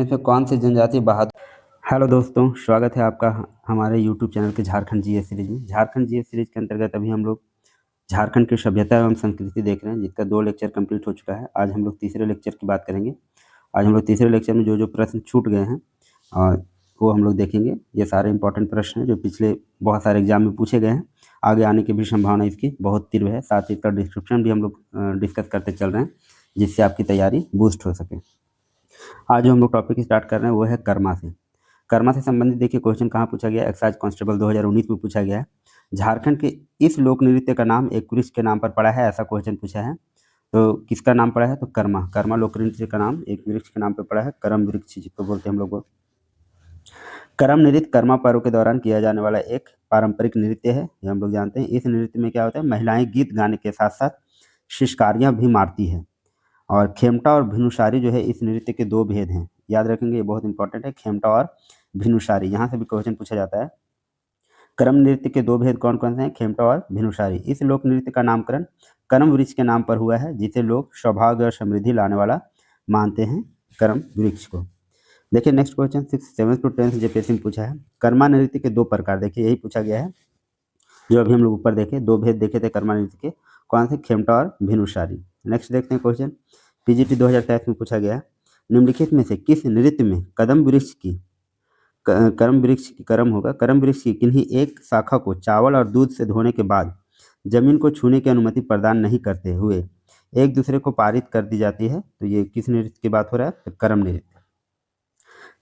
इनमें से कौन सी जनजाति बहादुर। हेलो दोस्तों, स्वागत है आपका हमारे यूट्यूब चैनल के झारखंड जीएस सीरीज में। झारखंड जीएस सीरीज के अंतर्गत अभी हम लोग झारखंड की सभ्यता एवं संस्कृति देख रहे हैं, जिसका 2 लेक्चर कंप्लीट हो चुका है। आज हम लोग तीसरे लेक्चर की बात करेंगे। आज हम लोग तीसरे लेक्चर में जो प्रश्न छूट गए हैं और वो हम लोग देखेंगे। ये सारे इंपॉर्टेंट प्रश्न हैं जो पिछले बहुत सारे एग्जाम में पूछे गए हैं। आगे आने की भी संभावना इसकी बहुत तीव्र है। साथ ही इसका डिस्क्रिप्शन भी हम लोग डिस्कस करते चल रहे हैं, जिससे आपकी तैयारी बूस्ट हो सके। आज जो हम लोग टॉपिक स्टार्ट कर रहे हैं वो है कर्मा से। कर्मा से संबंधित देखिए क्वेश्चन कहाँ पूछा गया, एक्साइज कांस्टेबल 2019 में पूछा गया है। झारखंड के इस लोक नृत्य का नाम एक वृक्ष के नाम पर पड़ा है, ऐसा क्वेश्चन पूछा है। तो किसका नाम पड़ा है, तो कर्मा। कर्मा लोक नृत्य का नाम एक वृक्ष के नाम पर पड़ा है, करम वृक्ष जिसको बोलते हैं हम लोग। करम नृत्य कर्मा पर्व के दौरान किया जाने वाला एक पारंपरिक नृत्य है, ये हम लोग जानते हैं। इस नृत्य में क्या होता है, महिलाएं गीत गाने के साथ साथ शिशकारियां भी मारती है। और खेमटा और भिनुसारी जो है इस नृत्य के 2 भेद हैं, याद रखेंगे, ये बहुत इंपॉर्टेंट है। खेमटा और भिनुसारी, यहाँ से भी क्वेश्चन पूछा जाता है। करम नृत्य के 2 भेद कौन कौन से हैं, खेमटा और भिनुसारी। इस लोक नृत्य का नामकरण करम वृक्ष के नाम पर हुआ है, जिसे लोग सौभाग्य और समृद्धि लाने वाला मानते हैं, करम वृक्ष को। देखिए next question 6th 7th to 10th JPSC में पूछा है। कर्मा नृत्य के 2 प्रकार, देखिए यही पूछा गया है जो अभी हम लोग ऊपर देखे। 2 भेद देखे थे कर्मा नृत्य के, कौन से, खेमटा और भिनुसारी। नेक्स्ट देखते हैं क्वेश्चन पीजीटी 2023 में पूछा गया। निम्नलिखित में से किस नृत्य में कदम वृक्ष की करम वृक्ष की करम होगा, करम वृक्ष की किन्हीं एक शाखा को चावल और दूध से धोने के बाद जमीन को छूने की अनुमति प्रदान नहीं करते हुए एक दूसरे को पारित कर दी जाती है। तो ये किस नृत्य की बात हो रहा है, तो करम नृत्य।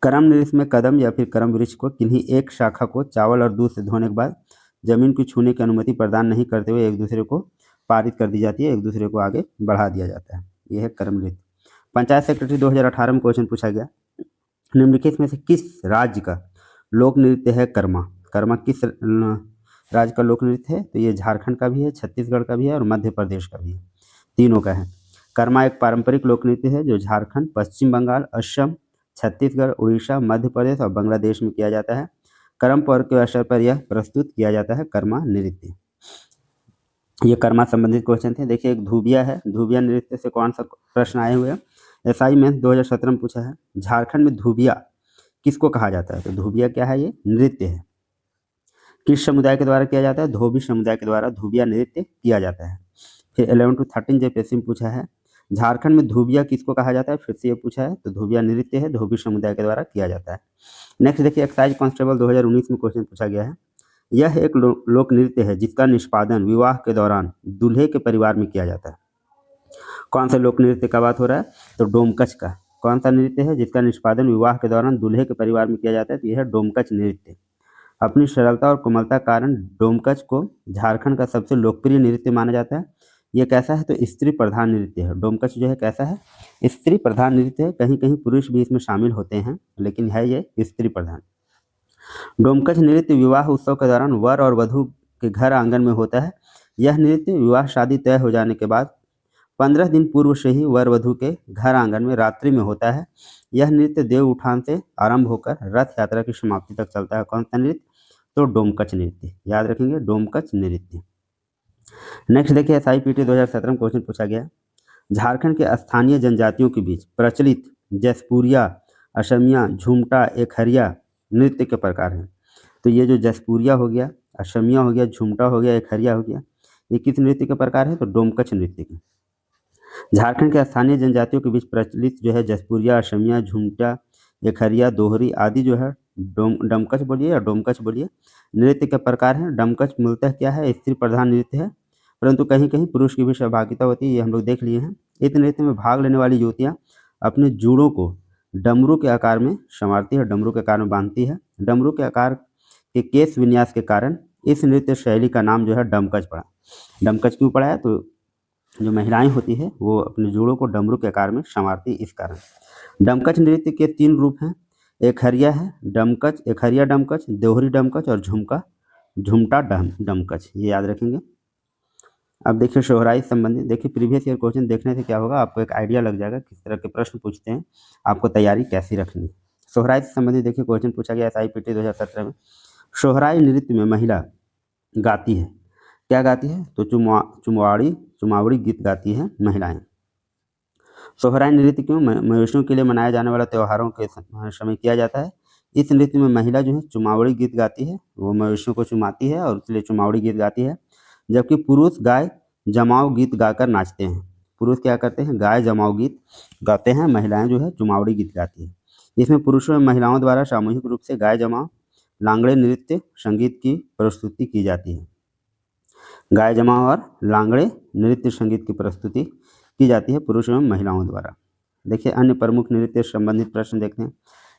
करम नृत्य में कदम या फिर करम वृक्ष को किन्हीं एक शाखा को चावल और दूध से धोने के बाद जमीन को छूने की अनुमति प्रदान नहीं करते हुए एक दूसरे को पारित कर दी जाती है, एक दूसरे को आगे बढ़ा दिया जाता है, यह है करम नृत्य। पंचायत सेक्रेटरी 2018 में क्वेश्चन पूछा गया। निम्नलिखित में से किस राज्य का लोक नृत्य है कर्मा। कर्मा किस राज्य का लोक नृत्य है, तो ये झारखंड का भी है, छत्तीसगढ़ का भी है और मध्य प्रदेश का भी है, तीनों का है। कर्मा एक पारंपरिक लोक नृत्य है जो झारखंड, पश्चिम बंगाल, असम, छत्तीसगढ़, उड़ीसा, मध्य प्रदेश और बांग्लादेश में किया जाता है। करम पर्व के अवसर पर यह प्रस्तुत किया जाता है, कर्मा नृत्य। ये कर्मा संबंधित क्वेश्चन थे। देखिए एक धूबिया है, धूबिया नृत्य से कौन सा प्रश्न आए हुए हैं, एसआई में 2017 में पूछा है। झारखंड में धूबिया किसको कहा जाता है, तो धूबिया क्या है, ये नृत्य है। किस समुदाय के द्वारा किया जाता है, धोबी समुदाय के द्वारा धूबिया नृत्य किया जाता है। फिर 11 to 13 जेपीएससी में पूछा है। झारखंड में धूबिया किसको कहा जाता है, फिर से ये पूछा है, तो धूबिया नृत्य है, धोबी समुदाय के द्वारा किया जाता है। नेक्स्ट देखिए एक्साइज कांस्टेबल 2019 में क्वेश्चन पूछा गया है। यह एक लोक नृत्य है जिसका निष्पादन विवाह के दौरान दूल्हे के परिवार में किया जाता है। कौन सा लोक नृत्य का बात हो रहा है, तो डोमकच का। कौन सा नृत्य है जिसका निष्पादन विवाह के दौरान दूल्हे के परिवार में किया जाता है, तो यह है डोमकच नृत्य। अपनी सरलता और कोमलता कारण डोमकच को झारखंड का सबसे लोकप्रिय नृत्य माना जाता है। ये कैसा है, तो स्त्री प्रधान नृत्य है। डोमकच जो है कैसा है, स्त्री प्रधान नृत्य है। कहीं कहीं पुरुष भी इसमें शामिल होते हैं, लेकिन है ये स्त्री प्रधान। डोमकच नृत्य विवाह उत्सव के दौरान वर और वधू के घर आंगन में होता है। यह नृत्य विवाह शादी तय हो जाने के बाद 15 दिन पूर्व से ही वर वधू के घर आंगन में रात्रि में होता है। यह नृत्य देव उठान से आरंभ होकर रथ यात्रा की समाप्ति तक चलता है। कौन सा नृत्य, तो डोमकच नृत्य, याद रखेंगे डोमकच नृत्य। नेक्स्ट देखिए एसआईपीटी 2017 में क्वेश्चन पूछा गया। झारखंड के स्थानीय जनजातियों के बीच प्रचलित जसपुरिया, असमिया, झुमटा, एकहरिया नृत्य के प्रकार हैं। तो ये जो जसपुरिया हो गया, असमिया हो गया, झुमटा हो गया, एकहरिया हो गया, ये किस नृत्य के प्रकार है, तो डोमकच नृत्य के। झारखंड के स्थानीय जनजातियों के बीच प्रचलित जो है जसपुरिया, असमिया, झुमटा, एकहरिया, दोहरी आदि जो है डमकच बोलिए या डोमकच बोलिए नृत्य के प्रकार हैं। डमकच मूलतः क्या है, स्त्री प्रधान नृत्य है, परंतु कहीं कहीं पुरुष की भी सहभागिता होती है, ये हम लोग देख लिए हैं। इस नृत्य में भाग लेने वाली युवतियाँ अपने जूड़ों को डमरू के आकार में संवारती है, डमरू के आकार में बांधती है। डमरू के आकार के केस विन्यास के कारण इस नृत्य शैली का नाम जो है डमकच पड़ा। डमकच क्यों पड़ा है, तो जो महिलाएं होती है वो अपने जोड़ों को डमरू के आकार में संवारती, इस कारण। डमकच नृत्य के 3 रूप हैं, एकहरिया है डमकच, एकहरिया डमकच, दोहरी डमकच और झुमटा डमकच, ये याद रखेंगे। अब देखिए सोहराई संबंधित, देखिए प्रीवियस ईयर क्वेश्चन देखने से क्या होगा, आपको एक आइडिया लग जाएगा किस तरह के प्रश्न पूछते हैं, आपको तैयारी कैसी रखनी है। सोहराई से संबंधित देखिए क्वेश्चन पूछा गया एसआईपीटी 2017 में। सोहराई नृत्य में महिला गाती है, क्या गाती है, तो चुमावड़ी गीत गाती हैं महिलाएं। सोहराय नृत्य क्यों? मवेशियों के लिए मनाए जाने वाला त्योहारों के समय किया जाता है। इस नृत्य में महिला जो है चुमावड़ी गीत गाती है, वो मवेशियों को चुमाती है और इसलिए चुमावड़ी गीत गाती है। जबकि पुरुष गाय जमाव गीत गाकर नाचते हैं। पुरुष क्या करते हैं? गाय जमाव गीत गाते हैं, महिलाएं जो है चुमावड़ी गीत गाती है। इसमें पुरुषों एवं महिलाओं द्वारा सामूहिक रूप से गाय जमाव लांगड़े नृत्य संगीत की प्रस्तुति की जाती है। गाय जमाव और लांगड़े नृत्य संगीत की प्रस्तुति की जाती है पुरुष एवं महिलाओं द्वारा। देखिए अन्य प्रमुख नृत्य से संबंधित प्रश्न देखते हैं।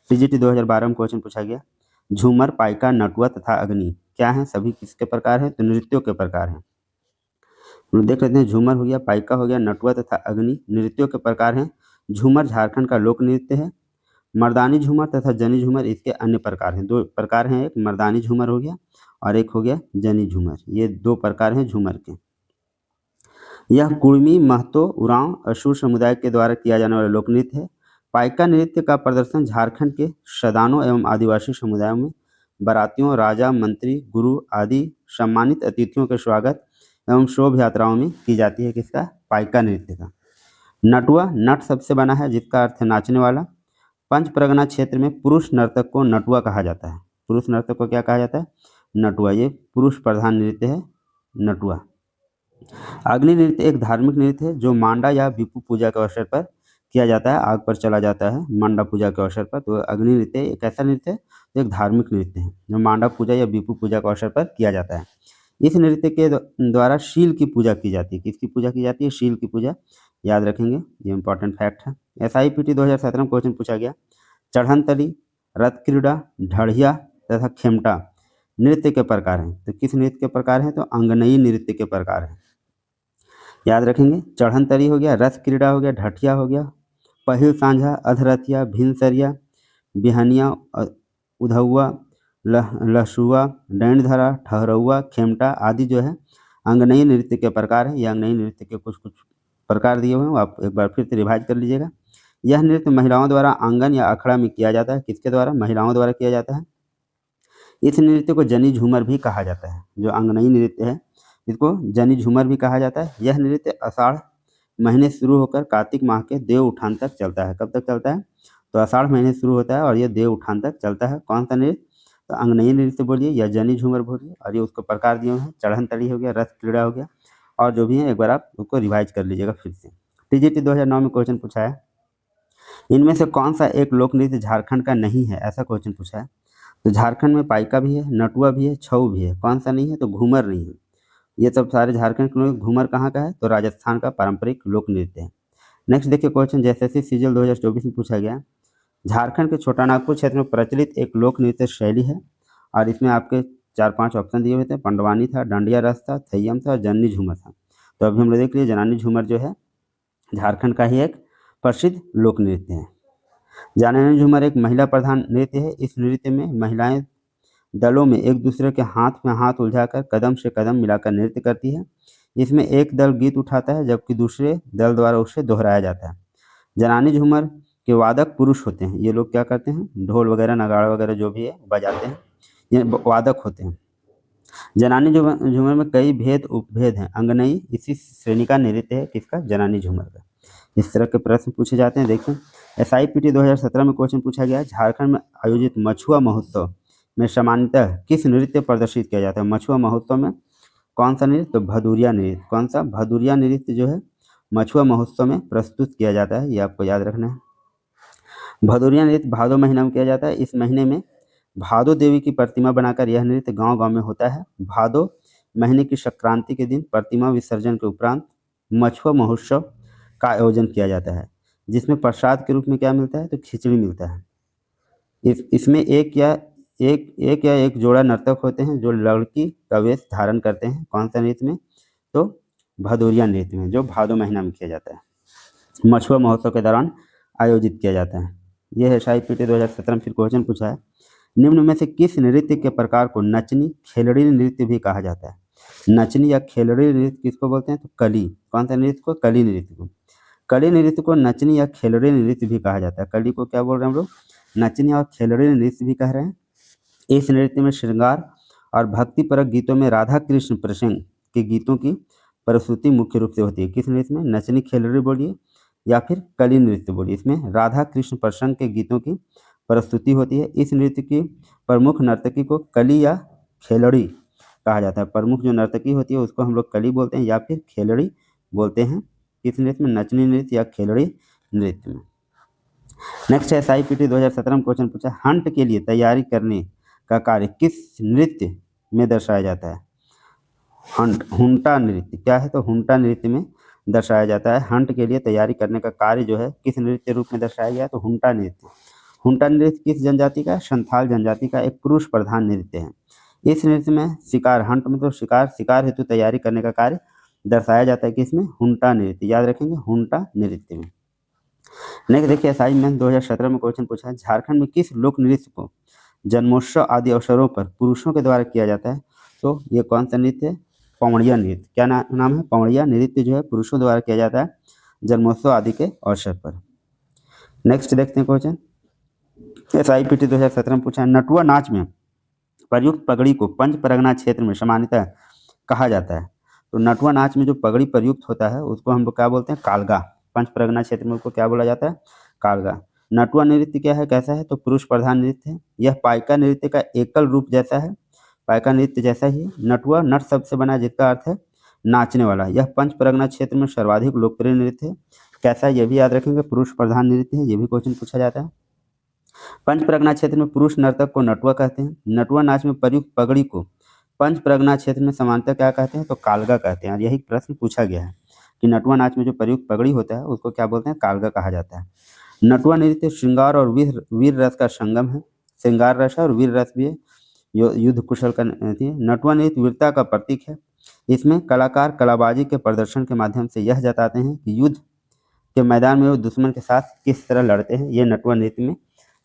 टीजीटी 2012 में क्वेश्चन पूछा गया, झूमर, पाइका, नटुआ तथा अग्नि क्या हैं? सभी किसके प्रकार हैं? तो नृत्यों के प्रकार हैं। देख लेते हैं, झूमर हो गया, पाइका हो गया, नटुआ तथा अग्नि नृत्यों के प्रकार हैं। झूमर झारखंड का लोक नृत्य है। मर्दानी झूमर तथा जनी झूमर इसके अन्य प्रकार हैं। दो प्रकार हैं, एक मर्दानी झूमर हो गया और एक हो गया जनी झूमर। ये दो प्रकार हैं झूमर के। यह कुर्मी, महतो, उरांव, अशूर समुदाय के द्वारा किया जाने वाला लोक नृत्य है। पाइका नृत्य का प्रदर्शन झारखंड के सदानों एवं आदिवासी समुदायों में बारातियों, राजा, मंत्री, गुरु आदि सम्मानित अतिथियों के स्वागत एवं शोभ यात्राओं में की जाती है। किसका? पाइका नृत्य का। नटुआ, नट सबसे बना है जिसका अर्थ है नाचने वाला। पंच परगना क्षेत्र में पुरुष नर्तक को नटुआ कहा जाता है। पुरुष नर्तक को क्या कहा जाता है? नटुआ। ये पुरुष प्रधान नृत्य है नटुआ। अग्नि नृत्य एक धार्मिक नृत्य है जो मांडा या विपु पूजा के अवसर पर किया जाता है। आग पर चला जाता है मांडा पूजा के अवसर पर। तो अग्नि नृत्य एक ऐसा नृत्य है जो एक धार्मिक नृत्य है जो मांडा पूजा या विपु पूजा के अवसर पर किया जाता है। इस नृत्य के द्वारा शील की पूजा की जाती है। किसकी पूजा की जाती है? शील की पूजा। याद रखेंगे, ये इंपॉर्टेंट फैक्ट है। SIPT 2017 में क्वेश्चन पूछा गया, चढ़नतली, रथ क्रीड़ा, ढढ़िया तथा खेमटा नृत्य के प्रकार हैं। तो किस नृत्य के प्रकार हैं? तो अंगनई नृत्य के प्रकार हैं। याद रखेंगे, चढ़नतरी हो गया, रथ क्रीड़ा हो गया, ढठिया हो गया, पहिल सांझा, अधरथिया, भिनसरिया, बिहनिया, उधौआ, लहसुआ, डैंडधरा, ठहरौआ, खेमटा आदि जो है अंगनई नृत्य के प्रकार है। यह अंगनई नृत्य के कुछ कुछ प्रकार दिए हुए हैं, आप एक बार फिर से रिवाइज कर लीजिएगा। यह नृत्य महिलाओं द्वारा आंगन या अखड़ा में किया जाता है। किसके द्वारा? महिलाओं द्वारा किया जाता है। इस नृत्य को जनी झूमर भी कहा जाता है। जो अंगनई नृत्य है इसको जनी झूमर भी कहा जाता है। यह नृत्य आषाढ़ महीने शुरू होकर कार्तिक माह के देव उठान तक चलता है। कब तक चलता है? तो आषाढ़ महीने शुरू होता है और यह देव उठान तक चलता है। कौन सा नृत्य? तो अंगनई नृत्य बोलिए या जनी झूमर बोलिए। और ये उसको प्रकार दिए हुए हैं, चढ़नतली हो गया, रथ क्रीड़ा हो गया और जो भी है एक बार आप उसको रिवाइज कर लीजिएगा फिर से। टीजीटी 2009 में क्वेश्चन पूछा है, इनमें से कौन सा एक लोक नृत्य झारखंड का नहीं है? ऐसा क्वेश्चन पूछा है। तो झारखंड में पाइका भी है, नटुआ भी है, छऊ भी है। कौन सा नहीं है? तो घूमर नहीं है। ये सब सारे झारखंड के लोग। घूमर कहाँ का है? तो राजस्थान का पारंपरिक लोक नृत्य है। नेक्स्ट देखिए क्वेश्चन, जैसे सीजल 2024 में पूछा गया, झारखंड के छोटानागपुर क्षेत्र में प्रचलित एक लोक नृत्य शैली है और इसमें आपके 4-5 ऑप्शन दिए हुए थे। पंडवानी था, डांडिया रस था, थैयम था और जन्नी झूमर था। तो अभी हम लोग देख लीजिए, जनानी झूमर जो है झारखंड का ही एक प्रसिद्ध लोक नृत्य है। जनानी झूमर एक महिला प्रधान नृत्य है। इस नृत्य में महिलाएं दलों में एक दूसरे के हाथ में हाथ उलझाकर कदम से कदम मिलाकर नृत्य करती है। इसमें एक दल गीत उठाता है जबकि दूसरे दल द्वारा उसे दोहराया जाता है। जनानी झूमर के वादक पुरुष होते हैं। ये लोग क्या करते हैं? ढोल वगैरह, नगाड़ा वगैरह जो भी है बजाते हैं, ये वादक होते हैं। जनानी झूमर में कई भेद उपभेद हैं। अंगनई इसी श्रेणी का नृत्य है। किसका? जनानी झूमर का। इस तरह के प्रश्न पूछे जाते हैं। देखिए SIPT 2017 में क्वेश्चन पूछा गया, झारखंड में आयोजित मछुआ महोत्सव में सामान्यतः किस नृत्य प्रदर्शित किया जाता है? मछुआ महोत्सव में कौन सा नृत्य? तो भदुरिया नृत्य। कौन सा? भदुरिया नृत्य जो है मछुआ महोत्सव में प्रस्तुत किया जाता है। ये आपको याद रखना है। भदुरिया नृत्य भादो महीना में किया जाता है। इस महीने में भादो देवी की प्रतिमा बनाकर यह नृत्य गांव-गांव में होता है। भादो महीने की संक्रांति के दिन प्रतिमा विसर्जन के उपरांत मछुआ महोत्सव का आयोजन किया जाता है, जिसमें प्रसाद के रूप में क्या मिलता है? तो खिचड़ी मिलता है। इसमें एक या एक जोड़ा नर्तक होते हैं जो लड़की का वेश धारण करते हैं। कौन सा नृत्य में? तो भदोरिया नृत्य में, जो भादो महीना में किया जाता है, मछुआ महोत्सव के दौरान आयोजित किया जाता है। यह है SIPT 2017 में फिर क्वेश्चन पूछा है, निम्न में से किस नृत्य के प्रकार को नचनी खेलड़ी नृत्य भी कहा जाता है? नचनी या खेलड़ी नृत्य किसको बोलते हैं? तो कली। कौन सा नृत्य को? कली नृत्य को। कली नृत्य को नचनी या खेलड़ी नृत्य भी कहा जाता है। कली को क्या बोल रहे हैं हम लोग? नचनी और खेलड़ी नृत्य भी कह रहे हैं। इस नृत्य में श्रृंगार और भक्तिपरक गीतों में राधा कृष्ण प्रसंग के गीतों की प्रस्तुति मुख्य रूप से होती है। किस नृत्य में? नचनी खेलड़ी बोलिए या फिर कली नृत्य बोलिए। इसमें राधा कृष्ण प्रसंग के गीतों की प्रस्तुति होती है। इस नृत्य की प्रमुख नर्तकी को कली या खेलड़ी कहा जाता है। प्रमुख जो नर्तकी होती है उसको हम लोग कली बोलते हैं या फिर खेलड़ी बोलते हैं। किस नृत्य में? नचनी नृत्य या खेलड़ी नृत्य में। नेक्स्ट है SIPT 2017 में क्वेश्चन पूछा, हंट के लिए तैयारी करने का कार्य किस नृत्य में दर्शाया जाता है? हंट, हुंटा नृत्य क्या है? तो हुंटा नृत्य में दर्शाया जाता है। हंट के लिए तैयारी करने का कार्य जो है किस नृत्य रूप में दर्शाया गया है? तो हुंटा नृत्य। हुंटा नृत्य किस जनजाति का? संथाल जनजाति का एक पुरुष प्रधान नृत्य है। इस नृत्य में शिकार, हंट में तो शिकार हेतु तैयारी करने का कार्य दर्शाया जाता है कि इसमें हुंटा नृत्य, याद रखेंगे हुंटा नृत्य में। नेक्स्ट देखिए असाइनमेंट 2017 में क्वेश्चन पूछा है, झारखंड में किस लोक नृत्य को जन्मोत्सव आदि अवसरों पर पुरुषों के द्वारा किया जाता है? तो ये कौन सा नृत्य है? पवड़िया नृत्य। क्या नाम है? पवड़िया नृत्य जो है पुरुषों द्वारा किया जाता है जन्मोत्सव आदि के अवसर पर। नेक्स्ट देखते हैं क्वेश्चन SIPT 2017 में पूछा है, नटुआ नाच में प्रयुक्त पगड़ी को पंच परगना क्षेत्र में सामान्यतः कहा जाता है। तो नटुआ नाच में जो पगड़ी प्रयुक्त होता है उसको हम लोग क्या बोलते हैं? कालगा। पंच परगना क्षेत्र में उसको क्या बोला जाता है? कालगा। नटुआ नृत्य क्या है, कैसा है? तो पुरुष प्रधान नृत्य है। यह पाइका नृत्य का एकल रूप जैसा है, पाइका नृत्य जैसा ही है। नटुआ नट शब्द से बना है जिसका अर्थ है नाचने वाला। यह पंच परगना क्षेत्र में सर्वाधिक लोकप्रिय नृत्य है। कैसा है ये भी याद रखेंगे, पुरुष प्रधान नृत्य है। ये भी क्वेश्चन पूछा जाता है। पंच परगना क्षेत्र में पुरुष नर्तक को नटुआ कहते हैं। नटुआ नाच में प्रयुक्त पगड़ी को पंच परगना क्षेत्र में सामान्यतः क्या कहते हैं? तो कालगा कहते हैं। यही प्रश्न पूछा गया है कि नटुआ नाच में जो प्रयुक्त पगड़ी होता है उसको क्या बोलते हैं? कालगा कहा जाता है। नटुआ नृत्य श्रृंगार और वीर रस का संगम है। श्रृंगार रस है और वीर रस भी है, युद्ध कुशल का नृत्य है। नटुआ नृत्य वीरता का प्रतीक है। इसमें कलाकार कलाबाजी के प्रदर्शन के माध्यम से यह जताते हैं कि युद्ध के मैदान में वो दुश्मन के साथ किस तरह लड़ते हैं। ये नटुआ नृत्य में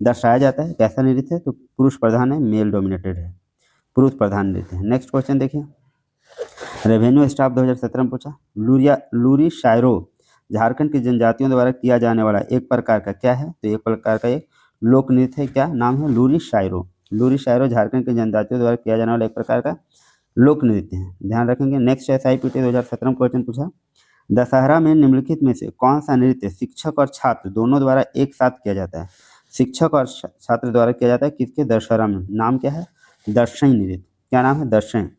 दर्शाया जाता है। कैसा नृत्य है? तो पुरुष प्रधान है, मेल डोमिनेटेड है, पुरुष प्रधान नृत्य है। नेक्स्ट क्वेश्चन देखिए, रेवेन्यू स्टाफ 2017 में पूछा, लूरी शायरो झारखंड की जनजातियों द्वारा किया जाने वाला एक प्रकार का क्या है? तो एक प्रकार का एक लोक नृत्य है। क्या नाम है? लूरी शायरो। लूरी शायरो झारखंड की जनजातियों द्वारा किया जाने वाला एक प्रकार का लोक नृत्य है, ध्यान रखेंगे। नेक्स्ट SIPT 2017 में क्वेश्चन पूछा, दशहरा में निम्नलिखित में से कौन सा नृत्य शिक्षक और छात्र दोनों द्वारा एक साथ किया जाता है? शिक्षक और छात्र द्वारा किया जाता है किसके? दशहरा में। नाम क्या है? दर्शन नृत्य। क्या नाम है? दर्शन।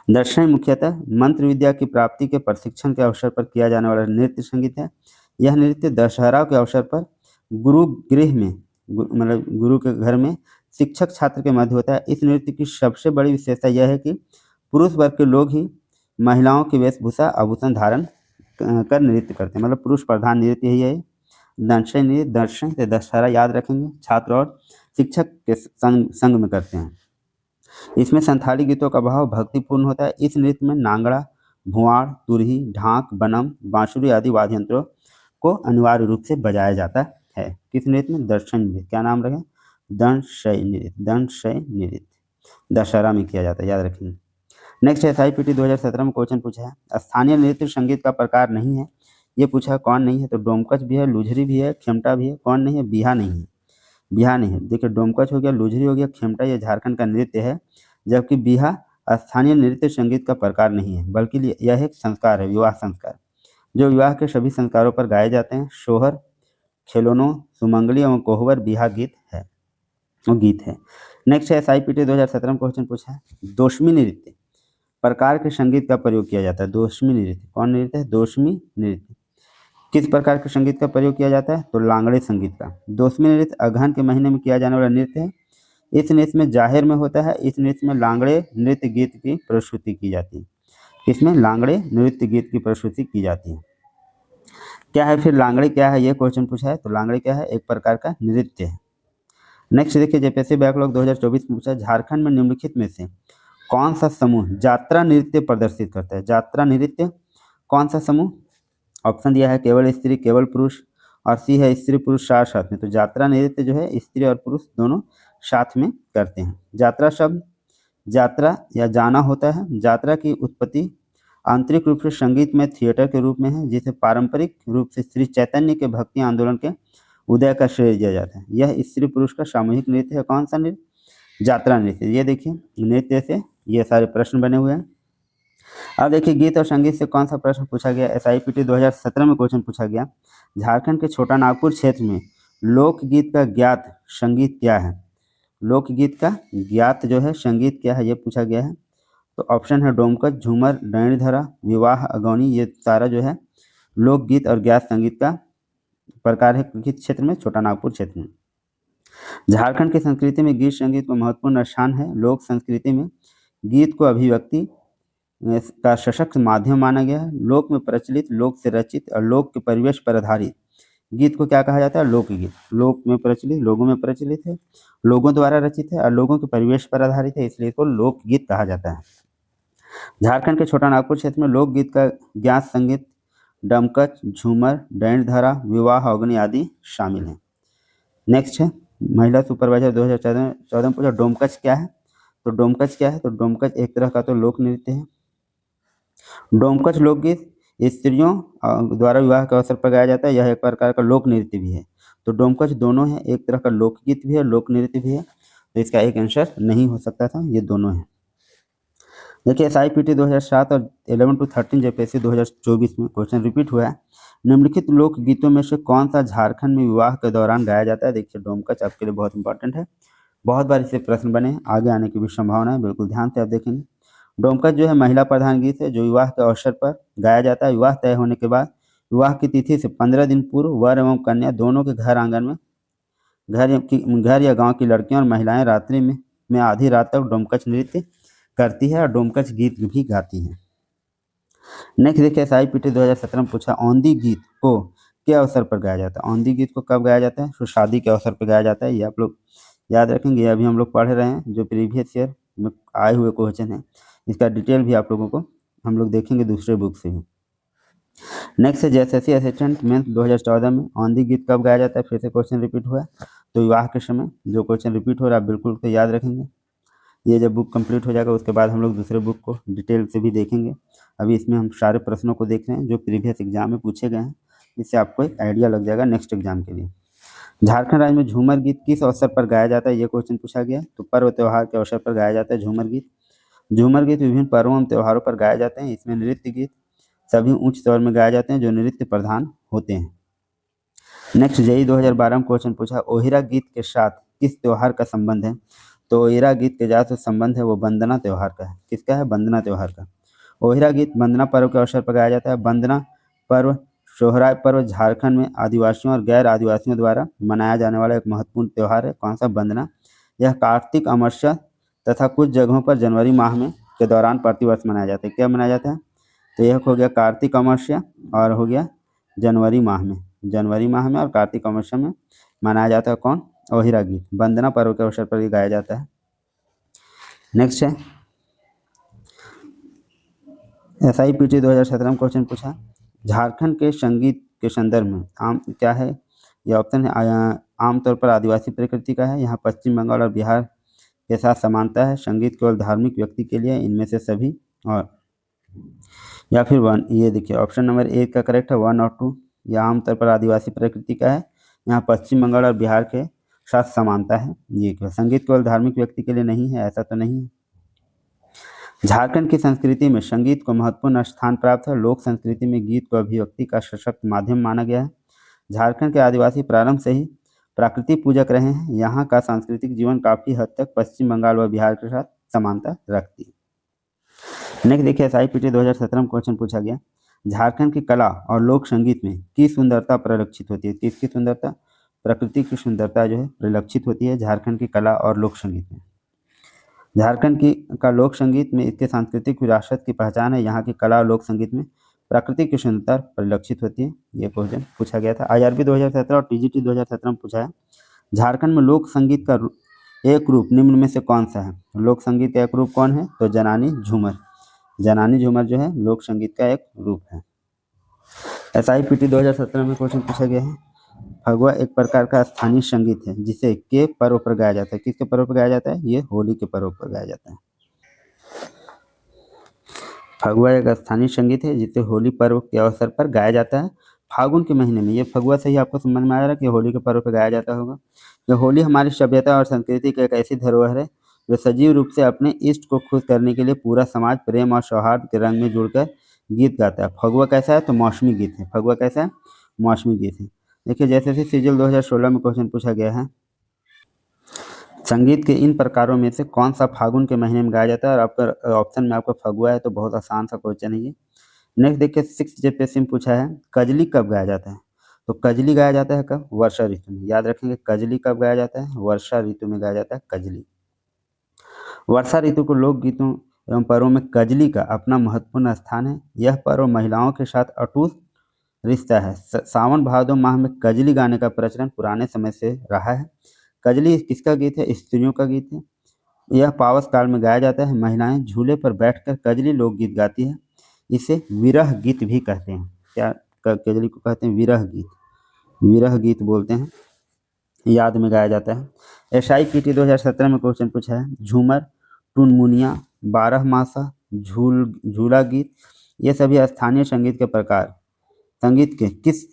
दर्शन मुख्यतः मंत्र विद्या की प्राप्ति के प्रशिक्षण के अवसर पर किया जाने वाला नृत्य संगीत है। यह नृत्य दशहरा के अवसर पर गुरु गृह में, मतलब गुरु के घर में शिक्षक छात्र के मध्य होता है। इस नृत्य की सबसे बड़ी विशेषता यह है कि पुरुष वर्ग के लोग ही महिलाओं की वेशभूषा आभूषण धारण कर नृत्य करते हैं, मतलब पुरुष प्रधान नृत्य ही है। दर्शन नृत्य, दर्शन से दशहरा याद रखेंगे, छात्र और शिक्षक के संग में करते हैं। इसमें संथाली गीतों का भाव भक्तिपूर्ण होता है। इस नृत्य में नांगड़ा, भुआड़, तुरही, ढाक, बनम, बांसुरी आदि वाद्य यंत्रों को अनिवार्य रूप से बजाया जाता है। किस नृत्य में? दर्शन नृत्य। क्या नाम रखें? दंडशय नृत्य। दंडशय नृत्य दशहरा में किया जाता है, याद रखेंगे। नेक्स्ट SIPT 2017 में क्वेश्चन पूछा है, स्थानीय नृत्य संगीत का प्रकार नहीं है। ये पूछा है कौन नहीं है? तो डोमकच भी है, लुझरी भी है, खेमटा भी है। कौन नहीं है? बिहा नहीं है। बिहा नहीं है। देखिए डोमकच हो गया, लुझरी हो गया, खेमटा ये झारखंड का नृत्य है, जबकि बिहा स्थानीय नृत्य संगीत का प्रकार नहीं है, बल्कि यह एक संस्कार है, विवाह संस्कार, जो विवाह के सभी संस्कारों पर गाए जाते हैं। सोहर, खेलोनो, सुमंगली एवं कोहबर बिहा गीत है, वो गीत है। नेक्स्ट SIPT 2017 में क्वेश्चन पूछा है, दोशमी नृत्य प्रकार के संगीत का प्रयोग किया जाता है। दोशमी नृत्य कौन नृत्य है? दोशमी नृत्य किस प्रकार के संगीत का प्रयोग किया जाता है? तो लांगड़े संगीत का। दोशमी नृत्य अगहन के महीने में किया जाने वाला नृत्य है। इस नृत्य में जाहिर में होता है। इस नृत्य में लांगड़े नृत्य गीत की प्रस्तुति की जाती है। इसमें लांगड़े नृत्य गीत की प्रस्तुति की जाती है। क्या है फिर लांगड़े क्या है? ये क्वेश्चन पूछा है। तो लांगड़े क्या है? एक प्रकार का नृत्य है। नेक्स्ट देखिए JPSC बैकलॉग 2024 में पूछा, झारखंड में निम्नलिखित में से कौन सा समूह यात्रा नृत्य प्रदर्शित करता है? यात्रा नृत्य कौन सा समूह? ऑप्शन दिया है केवल स्त्री, केवल पुरुष, और सी है स्त्री पुरुष साथ साथ में। तो यात्रा नृत्य जो है स्त्री और पुरुष दोनों साथ में करते हैं। यात्रा शब्द यात्रा या जाना होता है। यात्रा की उत्पत्ति आंतरिक रूप से संगीत में थिएटर के रूप में है, जिसे पारंपरिक रूप से श्री चैतन्य के भक्ति आंदोलन के उदय का श्रेय दिया जाता है। यह स्त्री पुरुष का सामूहिक नृत्य है। कौन सा नृत्य? यात्रा नृत्य। ये देखिए नृत्य से ये सारे प्रश्न बने हुए हैं। अब देखिए गीत और संगीत से कौन सा प्रश्न पूछा गया। SIPT 2017 में क्वेश्चन पूछा गया। झारखंड के छोटा नागपुर क्षेत्र में लोकगीत का ज्ञात संगीत क्या है। लोकगीत का ज्ञात जो है संगीत क्या है ये पूछा गया है। तो ऑप्शन है डोमकच, झूमर, डैणधरा, विवाह, अगौनी। ये सारा जो है लोकगीत और ज्ञात संगीत का प्रकार है किस क्षेत्र में, छोटा नागपुर क्षेत्र में। झारखंड की संस्कृति में गीत संगीत को महत्वपूर्ण स्थान है। लोक संस्कृति में गीत को अभिव्यक्ति का सशक्त माध्यम माना गया है। लोक में प्रचलित, लोक से रचित और लोक के परिवेश पर आधारित गीत को क्या कहा जाता है, लोकगीत। लोक में प्रचलित, लोगों में प्रचलित है, लोगों द्वारा रचित है और लोगों के परिवेश पर आधारित है, इसलिए इसको लोकगीत कहा जाता है। झारखंड के छोटा नागपुर क्षेत्र में लोकगीत का ज्ञात संगीत डमकच, झूमर, डैणधरा, विवाह, अग्नि आदि शामिल हैं। नेक्स्ट है महिला सुपरवाइजर 2014 में पूछा डोमकच क्या है। तो डोमकच क्या है, तो डोमकच एक तरह का तो लोक नृत्य है। डोमकच लोकगीत स्त्रियों द्वारा विवाह के अवसर पर गाया जाता है। यह एक प्रकार का लोक नृत्य भी है। तो डोमकच दोनों है, एक तरह का लोकगीत भी है, लोक नृत्य भी है। तो इसका एक आंसर नहीं हो सकता था, ये दोनों है। देखिए SIPT 2007 और 11 to 13 JPSC 2024 में क्वेश्चन रिपीट हुआ है। निम्नलिखित लोकगीतों में से कौन सा झारखंड में विवाह के दौरान गाया जाता है। देखिए डोमकच आपके लिए बहुत इंपॉर्टेंट है, बहुत बार इससे प्रश्न बने हैं, आगे आने की भी संभावना है, बिल्कुल ध्यान से आप देखेंगे। डोमकच जो है महिला प्रधान गीत है जो विवाह के अवसर पर गाया जाता है। विवाह तय होने के बाद विवाह की तिथि से 15 दिन पूर्व वर एवं कन्या दोनों के घर आंगन में घर या गांव की लड़कियां और महिलाएं रात्रि में आधी रात तक डोमकच नृत्य करती है और डोमकच गीत भी गाती हैं। नेक्स्ट देखिए SIPT 2017 में पूछा औंधी गीत को के अवसर पर गाया जाता है। औंधी गीत को कब गाया जाता है, तो शादी के अवसर पर गाया जाता है। ये आप लोग याद रखेंगे, अभी हम लोग पढ़ रहे हैं जो प्रीवियस ईयर में आए हुए क्वेश्चन है, इसका डिटेल भी आप लोगों को हम लोग देखेंगे दूसरे बुक से भी। नेक्स्ट है JSSC असिस्टेंट मेंस 2014 में औंधी गीत कब गाया जाता है, फिर से क्वेश्चन रिपीट हुआ है। तो विवाह के समय जो क्वेश्चन रिपीट हो रहा है बिल्कुल तो याद रखेंगे। ये जब बुक कंप्लीट हो जाएगा उसके बाद हम लोग दूसरे बुक को डिटेल से भी देखेंगे। अभी इसमें हम सारे प्रश्नों को देख रहे हैं जो प्रीवियस एग्जाम में पूछे गए हैं, इससे आपको एक आइडिया लग जाएगा नेक्स्ट एग्जाम के लिए। झारखंड राज्य में झूमर गीत किस अवसर पर गाया जाता है, ये क्वेश्चन पूछा गया। तो पर्व त्योहार के अवसर पर गाया जाता है झूमर गीत। झूमर गीत विभिन्न पर्वों एवं त्योहारों पर गाए जाते हैं। इसमें नृत्य गीत सभी उच्च स्वर में गाए जाते हैं जो नृत्य प्रधान होते हैं। नेक्स्ट JEE 2012 में क्वेश्चन पूछा ओहिरा गीत के साथ किस त्योहार का संबंध है। तो ओहिरा गीत के जहाँ से संबंध है वो वंदना त्योहार का है। किसका है, वंदना त्योहार का। ओहिरा गीत वंदना पर्व के अवसर पर गाया जाता है। वंदना पर्व सोहराय पर्व झारखंड में आदिवासियों और गैर आदिवासियों द्वारा मनाया जाने वाला एक महत्वपूर्ण त्यौहार है। कौन सा, वंदना। यह कार्तिक अमावस्या तथा कुछ जगहों पर जनवरी माह में के दौरान प्रतिवर्ष मनाया जाता है। क्या मनाया जाता है, तो यह हो गया कार्तिक अमावस्या और हो गया जनवरी माह में। जनवरी माह में और कार्तिक अमावस्या में मनाया जाता है कौन, ओहिरा गीत। वंदना पर्व के अवसर पर ये गाया जाता है। नेक्स्ट है SIPT 2017 में क्वेश्चन पूछा झारखंड के संगीत के संदर्भ में आम क्या है, यह ऑप्शन है आमतौर पर आदिवासी प्रकृति का है। यहाँ पश्चिम बंगाल और बिहार के साथ समानता है। संगीत केवल धार्मिक व्यक्ति के लिए, इनमें से सभी। और या फिर वन, ये देखिए ऑप्शन नंबर 1 का करेक्ट है, 1 और 2। यह आमतौर पर आदिवासी प्रकृति का है। यहाँ पश्चिम बंगाल और बिहार के साथ समानता है। ये क्या, संगीत केवल धार्मिक व्यक्ति के लिए नहीं है, ऐसा तो नहीं है। झारखंड की संस्कृति में संगीत को महत्वपूर्ण स्थान प्राप्त है। लोक संस्कृति में गीत को अभिव्यक्ति का सशक्त माध्यम माना गया है। झारखंड के आदिवासी प्रारंभ से ही प्रकृति पूजक रहे हैं। यहाँ का सांस्कृतिक जीवन काफी हद तक पश्चिम बंगाल व बिहार के साथ समानता रखती है। नेक्स्ट देखिए SIPT 2017 में क्वेश्चन पूछा गया झारखंड की कला और लोक संगीत में की सुंदरता परिलक्षित होती है। किसकी सुंदरता, प्रकृति की सुंदरता जो है परिलक्षित होती है झारखंड की कला और लोक संगीत में। झारखंड का लोक संगीत में इसके सांस्कृतिक विरासत की पहचान है। यहाँ की कला और लोक संगीत में प्रकृति की सुंदरता परिलक्षित होती है। ये क्वेश्चन पूछा गया था। IRB 2017 और TGT 2017 में पूछा है झारखंड में लोक संगीत का एक रूप निम्न में से कौन सा है। लोक संगीत का एक रूप कौन है, तो जनानी झूमर। जनानी झूमर जो है लोक संगीत का एक रूप है। SIPT 2017 में क्वेश्चन पूछा गया है फगुआ एक प्रकार का स्थानीय संगीत है जिसे के पर्व पर गाया जाता है। किसके पर्व पर गाया जाता है, ये होली के पर्व पर गाया जाता है। फगुआ एक स्थानीय संगीत है जिसे होली पर्व के अवसर पर गाया जाता है फागुन के महीने में। ये फगुआ से ही आपको समझ में आ रहा है कि होली के पर्व पर गाया जाता होगा। ये होली हमारी सभ्यता और संस्कृति की एक ऐसी धरोहर है जो सजीव रूप से अपने इष्ट को खुश करने के लिए पूरा समाज प्रेम और सौहार्द के रंग में जुड़कर गीत गाता है। फगुआ कैसा है? तो मौसमी गीत है। फगुआ कैसा है? मौसमी गीत है। देखिए जैसे कि सिजिल 2016 में क्वेश्चन पूछा गया है, संगीत के इन प्रकारों में से कौन सा फागुन के महीने में गाया जाता है? और आपका ऑप्शन में आपका फगुआ है, तो बहुत आसान सा क्वेश्चन है ये। नेक्स्ट देखिए 6 जेपीएससी में पूछा है, कजली कब गाया जाता है? तो कजली गाया जाता है कब? वर्षा ऋतु में। याद रखेंगे, कजली कब गाया जाता है? वर्षा ऋतु में गाया जाता है कजली। वर्षा ऋतु को लोकगीतों एवं पर्वों में कजली का अपना महत्वपूर्ण स्थान है। यह पर्व महिलाओं के साथ अटूट रिश्ता है। सावन भादो माह में कजली गाने का प्रचलन पुराने समय से रहा है। कजली किसका गीत है? स्त्रियों का गीत है। यह पावस काल में गाया जाता है। महिलाएं झूले पर बैठकर कजली लोकगीत गाती है। इसे विरह गीत भी कहते हैं। क्या कजली को कहते हैं? विरह गीत। विरह गीत बोलते हैं। याद में गाया जाता है। SIPT 2017 में क्वेश्चन पूछा है, झूमर, टुनमुनिया, बारहमासा, झूला गीत, ये सभी स्थानीय संगीत के प्रकार संगीत के किस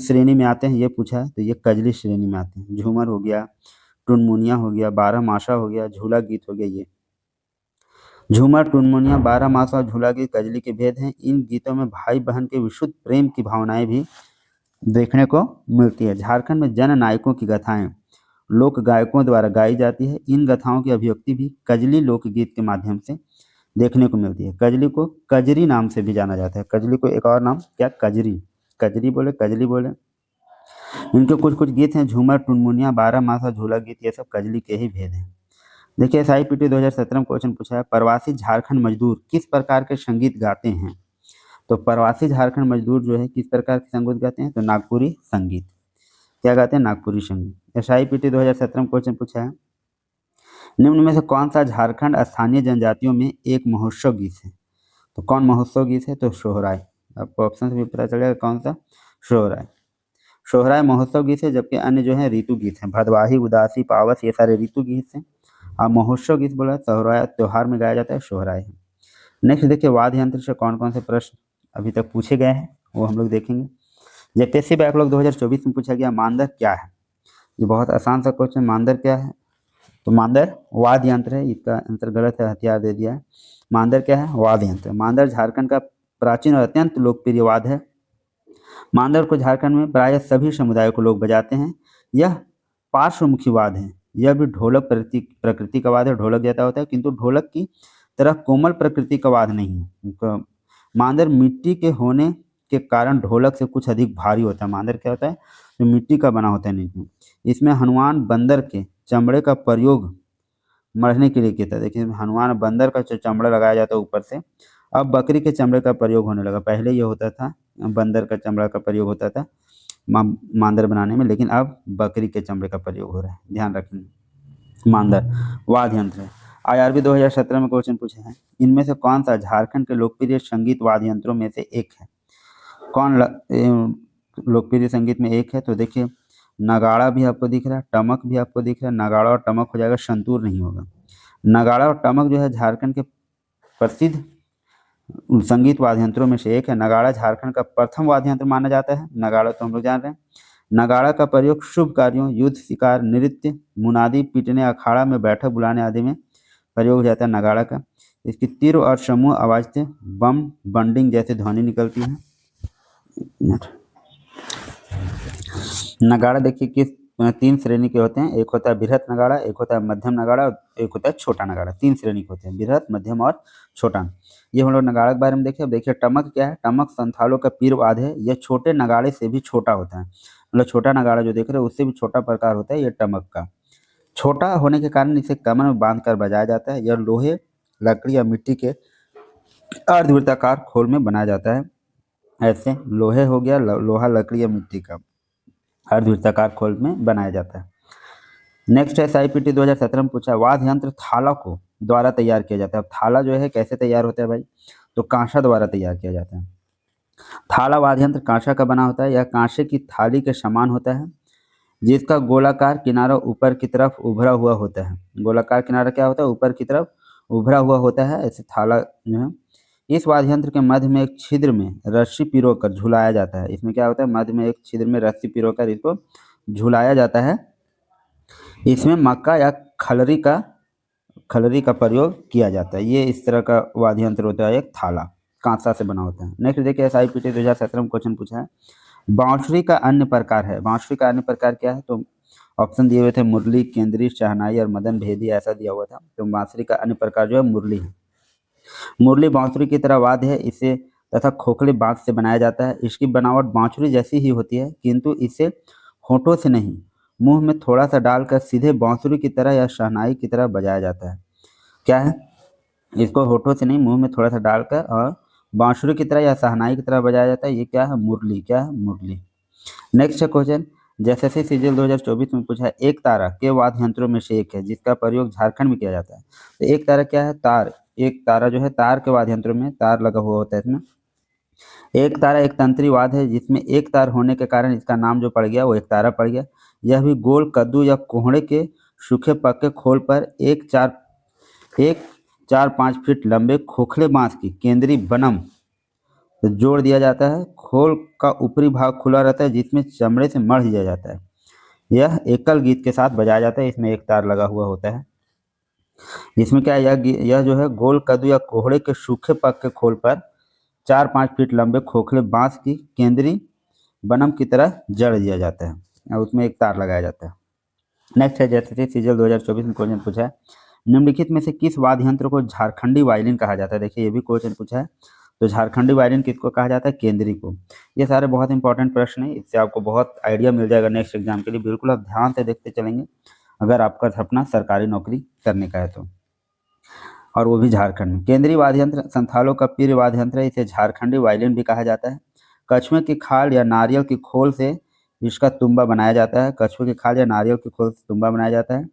श्रेणी में आते हैं? ये पूछा है, तो ये कजली श्रेणी में आते हैं। झूमर हो गया, टुनमुनिया हो गया, बारहमासा हो गया, झूला गीत हो गया। ये झूमर, टुनमुनिया, बारहमासा और झूला गीत कजली के भेद हैं। इन गीतों में भाई बहन के विशुद्ध प्रेम की भावनाएं भी देखने को मिलती है। झारखंड में जन नायकों की गाथाएं लोक गायकों द्वारा गाई जाती है। इन गाथाओं की अभिव्यक्ति भी कजली लोकगीत के माध्यम से देखने को मिलती है। कजली को कजरी नाम से भी जाना जाता है। कजली को एक और नाम क्या? कजरी। कजरी बोले, कजली बोले। इनके कुछ कुछ गीत हैं, झूमर, टुनमुनिया, बारहमासा, झूला गीत, ये सब कजली के ही भेद हैं। देखिए SIPT 2017 में क्वेश्चन पूछा है, प्रवासी झारखंड मजदूर किस प्रकार के संगीत गाते हैं? तो प्रवासी झारखंड मजदूर जो है किस प्रकार के संगीत गाते हैं? तो नागपुरी संगीत। क्या गाते हैं? नागपुरी संगीत। SIPT 2017 में क्वेश्चन पूछा है, निम्न में से कौन सा झारखंड स्थानीय जनजातियों में एक महोत्सव गीत है? तो कौन महोत्सव गीत है? तो सोहराय। आपको ऑप्शन से भी पता चलेगा कौन सा? सोहराय। सोहराय महोत्सव गीत है, जबकि अन्य जो है ऋतु गीत है। भदवाही, उदासी, पावस, ये सारे ऋतु गीत हैं। और महोत्सव गीत बोला सोहराय, त्योहार में गाया जाता है, सोहराय है। नेक्स्ट देखिए वाद्य यंत्र से कौन कौन से प्रश्न अभी तक पूछे गए हैं वो हम लोग देखेंगे। जेपीएससी बैकलॉग 2024 में पूछा गया, मांदर क्या है? ये बहुत आसान सा क्वेश्चन। मांदर क्या है? तो मांदर वाद्य यंत्र है। इसका आंसर गलत है, हथियार दे दिया है। मांदर क्या है? वाद्य यंत्र। मांदर झारखंड का प्राचीन और अत्यंत लोकप्रिय वाद्य है। मांदर को झारखंड में प्रायः सभी समुदायों को लोग बजाते हैं। यह पार्श्वमुखी वाद्य है। यह भी ढोलक प्रकृति का वाद्य है, ढोलक जैसा होता है, किंतु ढोलक की तरह कोमल प्रकृति का वाद्य नहीं है। मांदर मिट्टी के होने के कारण ढोलक से कुछ अधिक भारी होता है। मांदर क्या होता है? जो मिट्टी का बना होता है नीचे। इसमें हनुमान बंदर के चमड़े का प्रयोग मढ़ने के लिए किया था। देखिए हनुमान बंदर का जो चमड़ा लगाया जाता है ऊपर से, अब बकरी के चमड़े का प्रयोग होने लगा। पहले ये होता था बंदर का चमड़ा का प्रयोग होता था मांदर बनाने में, लेकिन अब बकरी के चमड़े का प्रयोग हो रहा है। ध्यान रखेंगे। मांदर वाद्य यंत्र है। IRB 2017 में क्वेश्चन पूछे हैं, इनमें से कौन सा झारखंड के लोकप्रिय संगीत वाद्य यंत्रों में से एक है? कौन लोकप्रिय संगीत में एक है? तो देखिए नगाड़ा भी आपको दिख रहा है, टमक भी आपको दिख रहा है। नगाड़ा और टमक हो जाएगा, संतूर नहीं होगा। नगाड़ा और टमक जो है झारखंड के प्रसिद्ध संगीत वाद्य यंत्रों में से एक है। नगाड़ा झारखंड का प्रथम वाद्य यंत्र माना जाता है। नगाड़ा तो हम लोग जान रहे हैं। नगाड़ा का प्रयोग शुभ कार्यों, युद्ध, शिकार, नृत्य, मुनादी पीटने, अखाड़ा में बैठक बुलाने आदि में प्रयोग हो जाता है नगाड़ा का। इसकी तीव्र और समूह आवाज से बम बंडिंग जैसे ध्वनि निकलती है। नगाड़ा देखिए किस 3 श्रेणी के होते हैं। एक होता है बृहत नगाड़ा, एक होता है मध्यम नगाड़ा और एक होता है छोटा नगाड़ा। 3 श्रेणी के होते हैं, बृहत, मध्यम और छोटा। ये हम लोग नगाड़ा के बारे में देखें। अब देखिए टमक क्या है? टमक संथालों का पीर वाद्य है। यह छोटे नगाड़े से भी छोटा होता है। मतलब छोटा नगाड़ा जो देख रहे हैं उससे भी छोटा प्रकार होता है ये टमक का। छोटा होने के कारण इसे कमर में बांध कर बजाया जाता है। यह लोहे, लकड़ी या मिट्टी के अर्धवृत्ताकार खोल में बनाया जाता है। ऐसे लोहे हो गया, लोहा, लकड़ी या मिट्टी का अर्धवृत्ताकार खोल में बनाया जाता है। नेक्स्ट है SIPT 2017 में पूछा, वाद्य यंत्र थाला को द्वारा तैयार किया जाता है। अब थाला जो है कैसे तैयार होता है भाई? तो कांसा द्वारा तैयार किया जाता है। थाला वाद्य यंत्र कांसा का बना होता है। यह कांसे की थाली के समान होता है, जिसका गोलाकार किनारा ऊपर की तरफ उभरा हुआ होता है। गोलाकार किनारा क्या होता है? ऊपर की तरफ उभरा हुआ होता है। ऐसे थाला जो है, इस वाद्य यंत्र के मध्य में एक छिद्र में रस्सी पिरोकर झुलाया जाता है। इसमें क्या होता है? मध्य में एक छिद्र में रस्सी पिरोकर इसको झुलाया जाता है। इसमें मक्का या खलरी का खलरी का प्रयोग किया जाता है। ये इस तरह का वाद्य यंत्र होता है, एक थाला कांसा से बना होता है। नेक्स्ट देखिए SIPT 2017 में क्वेश्चन पूछा है, बांसुरी का अन्य प्रकार है। बांसुरी का अन्य प्रकार क्या है? तो ऑप्शन दिए हुए थे मुरली, केंद्रीय, शहनाई और मदन भेदी, ऐसा दिया हुआ था। तो बांसुरी का अन्य प्रकार जो है मुरली है। मुरली बांसुरी की तरह वाद्य है, इसे तथा खोखले बांस से बनाया जाता है। इसकी बनावट बांसुरी जैसी ही होती है, किंतु इसे होठों से नहीं, मुंह में थोड़ा सा डालकर सीधे बांसुरी की तरह या शहनाई की तरह बजाया जाता है। क्या है? इसको होठों से नहीं, मुंह में थोड़ा सा डालकर और बांसुरी की तरह या शहनाई की तरह बजाया जाता है। ये क्या है? मुरली। क्या है? मुरली। नेक्स्ट है क्वेश्चन, जैसे सीजीएल 2024 में पूछा है, एक तारा के वाद्य यंत्रों में से एक है जिसका प्रयोग झारखंड में किया जाता है। तो एक तारा क्या है? तार। एक तारा जो है तार के वाद्य यंत्रों में तार लगा हुआ होता है इसमें। एक तारा एक तंत्री वाद्य है जिसमें एक तार होने के कारण इसका नाम जो पड़ गया वो एक तारा पड़ गया। यह भी गोल कद्दू या कोहड़े के सूखे पक्के खोल पर एक 4-5 फीट लंबे खोखले बांस की केंद्रीय बनम जोड़ दिया जाता है। खोल का ऊपरी भाग खुला रहता है जिसमें चमड़े से मढ़ दिया जाता है। यह एकल गीत के साथ बजाया जाता है। इसमें एक तार लगा हुआ होता है। इसमें क्या है? यह जो है गोल कद्दू या कोहड़े के सूखे पक्के खोल पर 4-5 फीट लंबे खोखले बांस की केंद्रीय बनम की तरह जड़ दिया जाता है और उसमें एक तार लगाया जाता है। नेक्स्ट है जैसे सीजीएल 2024 में क्वेश्चन पूछा है, निम्नलिखित में से किस वाद्य यंत्र को झारखंडी वायलिन कहा जाता है? देखिए ये भी क्वेश्चन पूछा है। तो झारखंडी वायलिन किसको कहा जाता है? केंद्री को। ये सारे बहुत इंपॉर्टेंट प्रश्न है, इससे आपको बहुत आइडिया मिल जाएगा नेक्स्ट एग्जाम के लिए। बिल्कुल आप ध्यान से देखते चलेंगे अगर आपका सपना सरकारी नौकरी करने का है तो, और वो भी झारखंड में। केंद्रीय वाद्य यंत्र संथालों का प्रिय वाद्य यंत्र है, इसे झारखंडी वायलिन भी कहा जाता है। कछुए की खाल या नारियल की खोल से इसका तुम्बा बनाया जाता है। कछुए की खाल या नारियल की खोल से तुम्बा बनाया जाता है।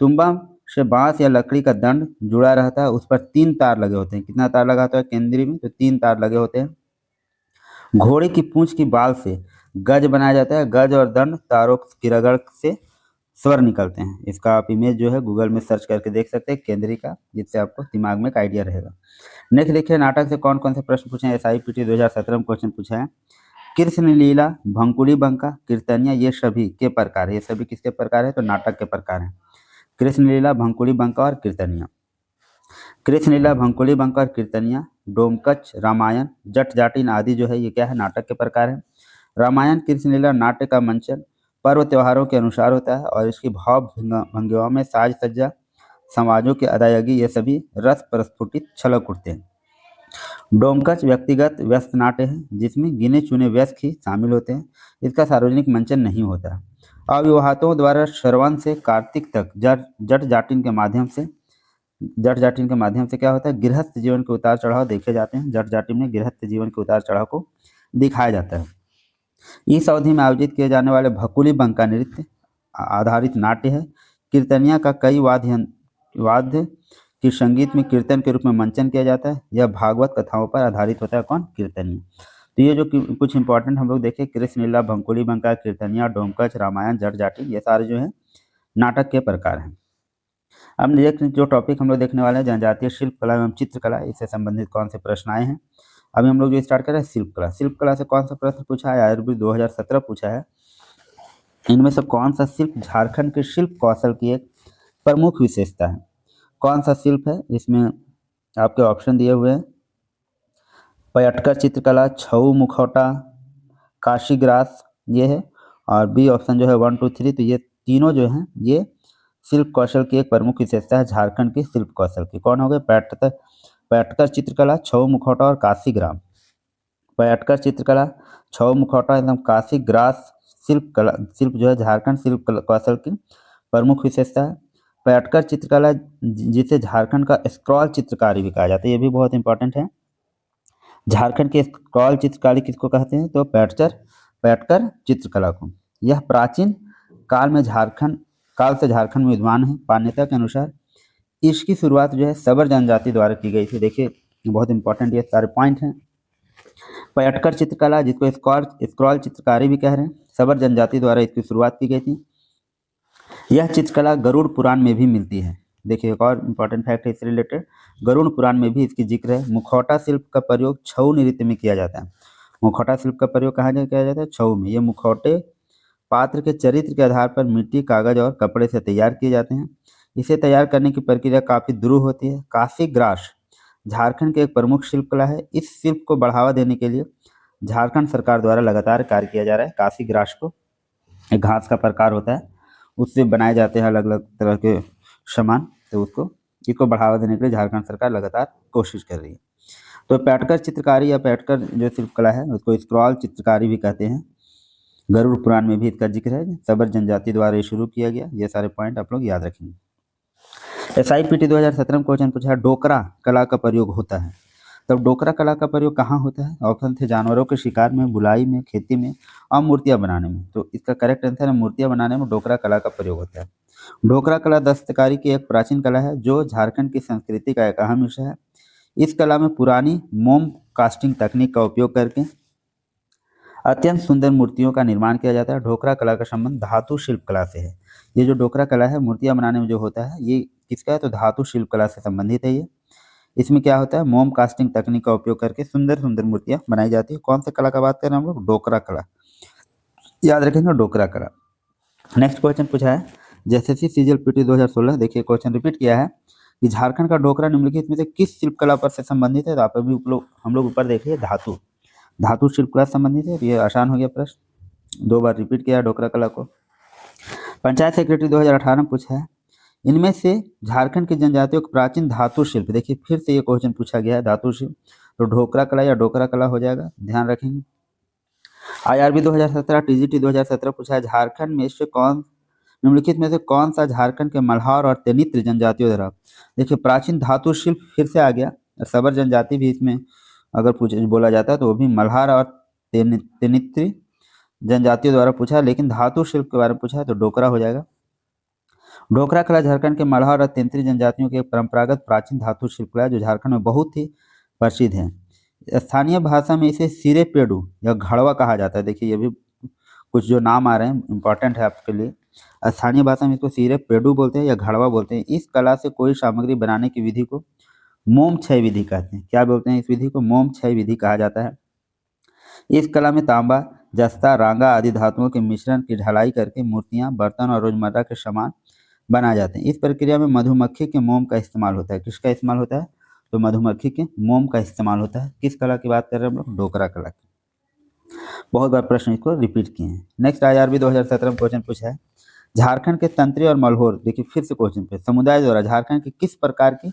तुम्बा से बांस या लकड़ी का दंड जुड़ा रहता है, उस पर 3 तार लगे होते हैं। कितना तार लगा होता है केंद्रीय में? तो 3 तार लगे होते हैं। घोड़े की पूंछ की बाल से गज बनाया जाता है। गज और दंड तारों की रगड़ से स्वर निकलते हैं। इसका आप इमेज जो है गूगल में सर्च करके देख सकते हैं केंद्री का, जिससे आपको दिमाग में एक आइडिया रहेगा। नेक्स्ट देखिए, नाटक से कौन कौन से प्रश्न पूछे हैं। SIPT 2017 में क्वेश्चन पूछा है, कृष्ण लीला, भंकुली बंका, कीर्तनिया, ये सभी के प्रकार है। ये सभी किसके प्रकार है? तो नाटक के प्रकार हैं। कृष्ण लीला, भंकुली बंका और कीर्तनिया। कृष्ण लीला, भंकुली बंका और कीर्तनिया, डोमकच, रामायण, जट जाटिन आदि जो है ये क्या है? नाटक के प्रकार है। रामायण कृष्ण लीला नाट्य का मंचन पर्व त्योहारों के अनुसार होता है और इसकी भाव भंगिमाओं में साज सज्जा, समाजों की अदायगी, ये सभी रस प्रस्फुटित छलक उठते हैं। डोमकच व्यक्तिगत व्यस्त नाट्य है जिसमें गिने चुने व्यस्त ही शामिल होते हैं। इसका सार्वजनिक मंचन नहीं होता। अविवाहितों द्वारा श्रवण से कार्तिक तक जट जाटिन के माध्यम से क्या होता है? गृहस्थ जीवन के उतार चढ़ाव देखे जाते हैं। जट जाटिन में गृहस्थ जीवन के उतार चढ़ाव को दिखाया जाता है। इस अवधि में आयोजित किए जाने वाले भकुली बंका नृत्य आधारित नाट्य है। कीर्तनिया का कई वाद्य की संगीत में कीर्तन के रूप में मंचन किया जाता है। यह भागवत कथाओं पर आधारित होता है। कौन? कीर्तनिया। तो ये जो कुछ इंपॉर्टेंट हम लोग देखें, कृष्ण लीला, भंकुली बंका, कीर्तनिया, डोमकच, रामायण, जट जाटिन, ये सारे जो है नाटक के प्रकार हैं। अब नेक्स्ट जो टॉपिक हम लोग देखने वाले हैं, जनजातीय शिल्प कला एवं चित्रकला, इससे संबंधित कौन से प्रश्न आए हैं। अभी हम लोग जो स्टार्ट कर रहे हैं शिल्प कला। शिल्प कला से कौन सा प्रश्न पूछा है? आयुर्वेद 2017 पूछा है। इनमें से कौन सा शिल्प झारखंड के शिल्प कौशल की एक प्रमुख विशेषता है? कौन सा शिल्प है? इसमें आपके ऑप्शन दिए हुए हैं, पयटकर चित्रकला, छऊ मुखौटा, काशीग्रास, ये है। और बी ऑप्शन जो है 1, 2, 3। तो ये तीनों जो हैं ये शिल्प कौशल की एक प्रमुख विशेषता है झारखंड की शिल्प कौशल की। कौन हो गए? पयटकर चित्रकला, छऊ मुखौटा और काशीग्राम। पयटकर चित्रकला, छऊ मुखौटा एकदम काशीग्रास शिल्प जो है झारखंड शिल्प कौशल की प्रमुख विशेषता है। पयटकर चित्रकला जिसे झारखंड का स्क्रॉल चित्रकारी भी कहा जाता है, ये भी बहुत इंपॉर्टेंट है। झारखंड के स्क्रॉल चित्रकारी किसको कहते हैं? तो पयटकर चित्रकला को। यह प्राचीन काल से झारखंड में विद्वान है। मान्यता के अनुसार इसकी शुरुआत जो है सबर जनजाति द्वारा की गई थी। देखिए बहुत इंपॉर्टेंट ये सारे पॉइंट हैं। पयटकर चित्रकला जिसको स्क्रॉल चित्रकारी भी कह रहे हैं, सबर जनजाति द्वारा इसकी शुरुआत की गई थी। यह चित्रकला गरुड़ पुराण में भी मिलती है। देखिए एक और इम्पॉर्टेंट फैक्ट है इससे रिलेटेड, गरुड़ पुराण में भी इसकी जिक्र है। मुखौटा शिल्प का प्रयोग छऊ नृत्य में किया जाता है। मुखौटा शिल्प का प्रयोग कहाँ किया जाता है? छऊ में। ये मुखौटे पात्र के चरित्र के आधार पर मिट्टी, कागज और कपड़े से तैयार किए जाते हैं। इसे तैयार करने की प्रक्रिया काफ़ी दुरूह होती है। काशी ग्रास झारखंड की एक प्रमुख शिल्प कला है। इस शिल्प को बढ़ावा देने के लिए झारखंड सरकार द्वारा लगातार कार्य किया जा रहा है। काशी ग्रास को एक घास का प्रकार होता है, उससे बनाए जाते हैं अलग अलग तरह के सामान। तो इसको बढ़ावा देने के लिए झारखंड सरकार लगातार कोशिश कर रही है। तो पैटकर चित्रकारी या पैटकर जो शिल्पकला है उसको स्क्रॉल चित्रकारी भी कहते हैं। गरुड़ पुराण में भी इसका जिक्र है। सबर जनजाति द्वारा ये शुरू किया गया। ये सारे पॉइंट आप लोग याद रखेंगे। SIPT 2017 में क्वेश्चन पूछा है, डोकरा कला का प्रयोग होता है। तब डोकरा कला का प्रयोग कहाँ होता है? ऑप्शन थे जानवरों के शिकार में, बुलाई में, खेती में और मूर्तियाँ बनाने में। तो इसका करेक्ट आंसर है मूर्तियाँ बनाने में डोकरा कला का प्रयोग होता है। डोकरा कला दस्तकारी की एक प्राचीन कला है जो झारखंड की संस्कृति का एक अहम हिस्सा है। इस कला में पुरानी मोम कास्टिंग तकनीक का उपयोग करके अत्यंत सुंदर मूर्तियों का निर्माण किया जाता है। डोकरा कला का संबंध धातु शिल्प कला से है। ये जो डोकरा कला है मूर्तियाँ बनाने में जो होता है ये किसका है? तो धातु शिल्प कला से संबंधित है ये। इसमें क्या होता है? मोम कास्टिंग तकनीक का उपयोग करके सुंदर सुंदर मूर्तियाँ बनाई जाती है। कौन सी कला का बात कर रहे हैं हम लोग? डोकरा कला। याद रखेंगे डोकरा कला। नेक्स्ट क्वेश्चन पूछा है JSSC CGL PT 2016। देखिए क्वेश्चन रिपीट किया है कि झारखंड का डोकरा निम्नलिखित में से किस शिल्प कला पर से संबंधित है? तो आप अभी हम लोग ऊपर देखिए धातु शिल्प कला से संबंधित है। ये आसान हो गया प्रश्न, 2 बार रिपीट किया है डोकरा कला को। पंचायत सेक्रेटरी 2018 में पूछा है इनमें से झारखंड की जनजातियों का प्राचीन धातु शिल्प। देखिए फिर से ये क्वेश्चन पूछा गया है धातु शिल्प, तो ढोकरा कला या डोकरा कला हो जाएगा, ध्यान रखेंगे। IRB 2017 TGT 2017 पूछा है झारखंड में से निम्नलिखित में से कौन सा झारखंड के मल्हार और तेनित्र जनजातियों द्वारा। देखिए प्राचीन धातु शिल्प फिर से आ गया। सबर जनजाति भी इसमें अगर बोला जाता है तो वो भी मल्हार और तेनित्री जनजातियों द्वारा पूछा है, लेकिन धातु शिल्प के बारे में पूछा है तो डोकरा हो जाएगा। डोकरा कला झारखंड के मल्हार और तेंत्री जनजातियों की एक परंपरागत प्राचीन धातु शिल्प कला है जो झारखंड में बहुत ही प्रसिद्ध है। स्थानीय भाषा में इसे सिरे पेड़ू या घड़वा कहा जाता है। देखिए ये भी कुछ जो नाम आ रहे हैं इंपॉर्टेंट है आपके लिए। स्थानीय भाषा में इसको सिरे पेड़ू बोलते हैं या घड़वा बोलते हैं। इस कला से कोई सामग्री बनाने की विधि को मोम क्षय विधि कहते हैं। क्या बोलते हैं? इस विधि को मोम क्षय विधि कहा जाता है। इस कला में तांबा, जस्ता, रांगा आदि धातुओं के मिश्रण की ढलाई करके मूर्तियां, बर्तन और रोजमर्रा के सामान बनाए जाते हैं। इस प्रक्रिया में मधुमक्खी के मोम का इस्तेमाल होता है। किसका इस्तेमाल होता है? तो मधुमक्खी के मोम का इस्तेमाल होता है। किस कला की बात कर रहे हैं हम लोग? डोकरा कला की। बहुत बार प्रश्न इसको रिपीट किए हैं। नेक्स्ट IRB 2017 में क्वेश्चन पूछा है झारखंड के तंत्री और मल्होर। देखिए फिर से क्वेश्चन पे समुदाय द्वारा झारखंड की किस प्रकार की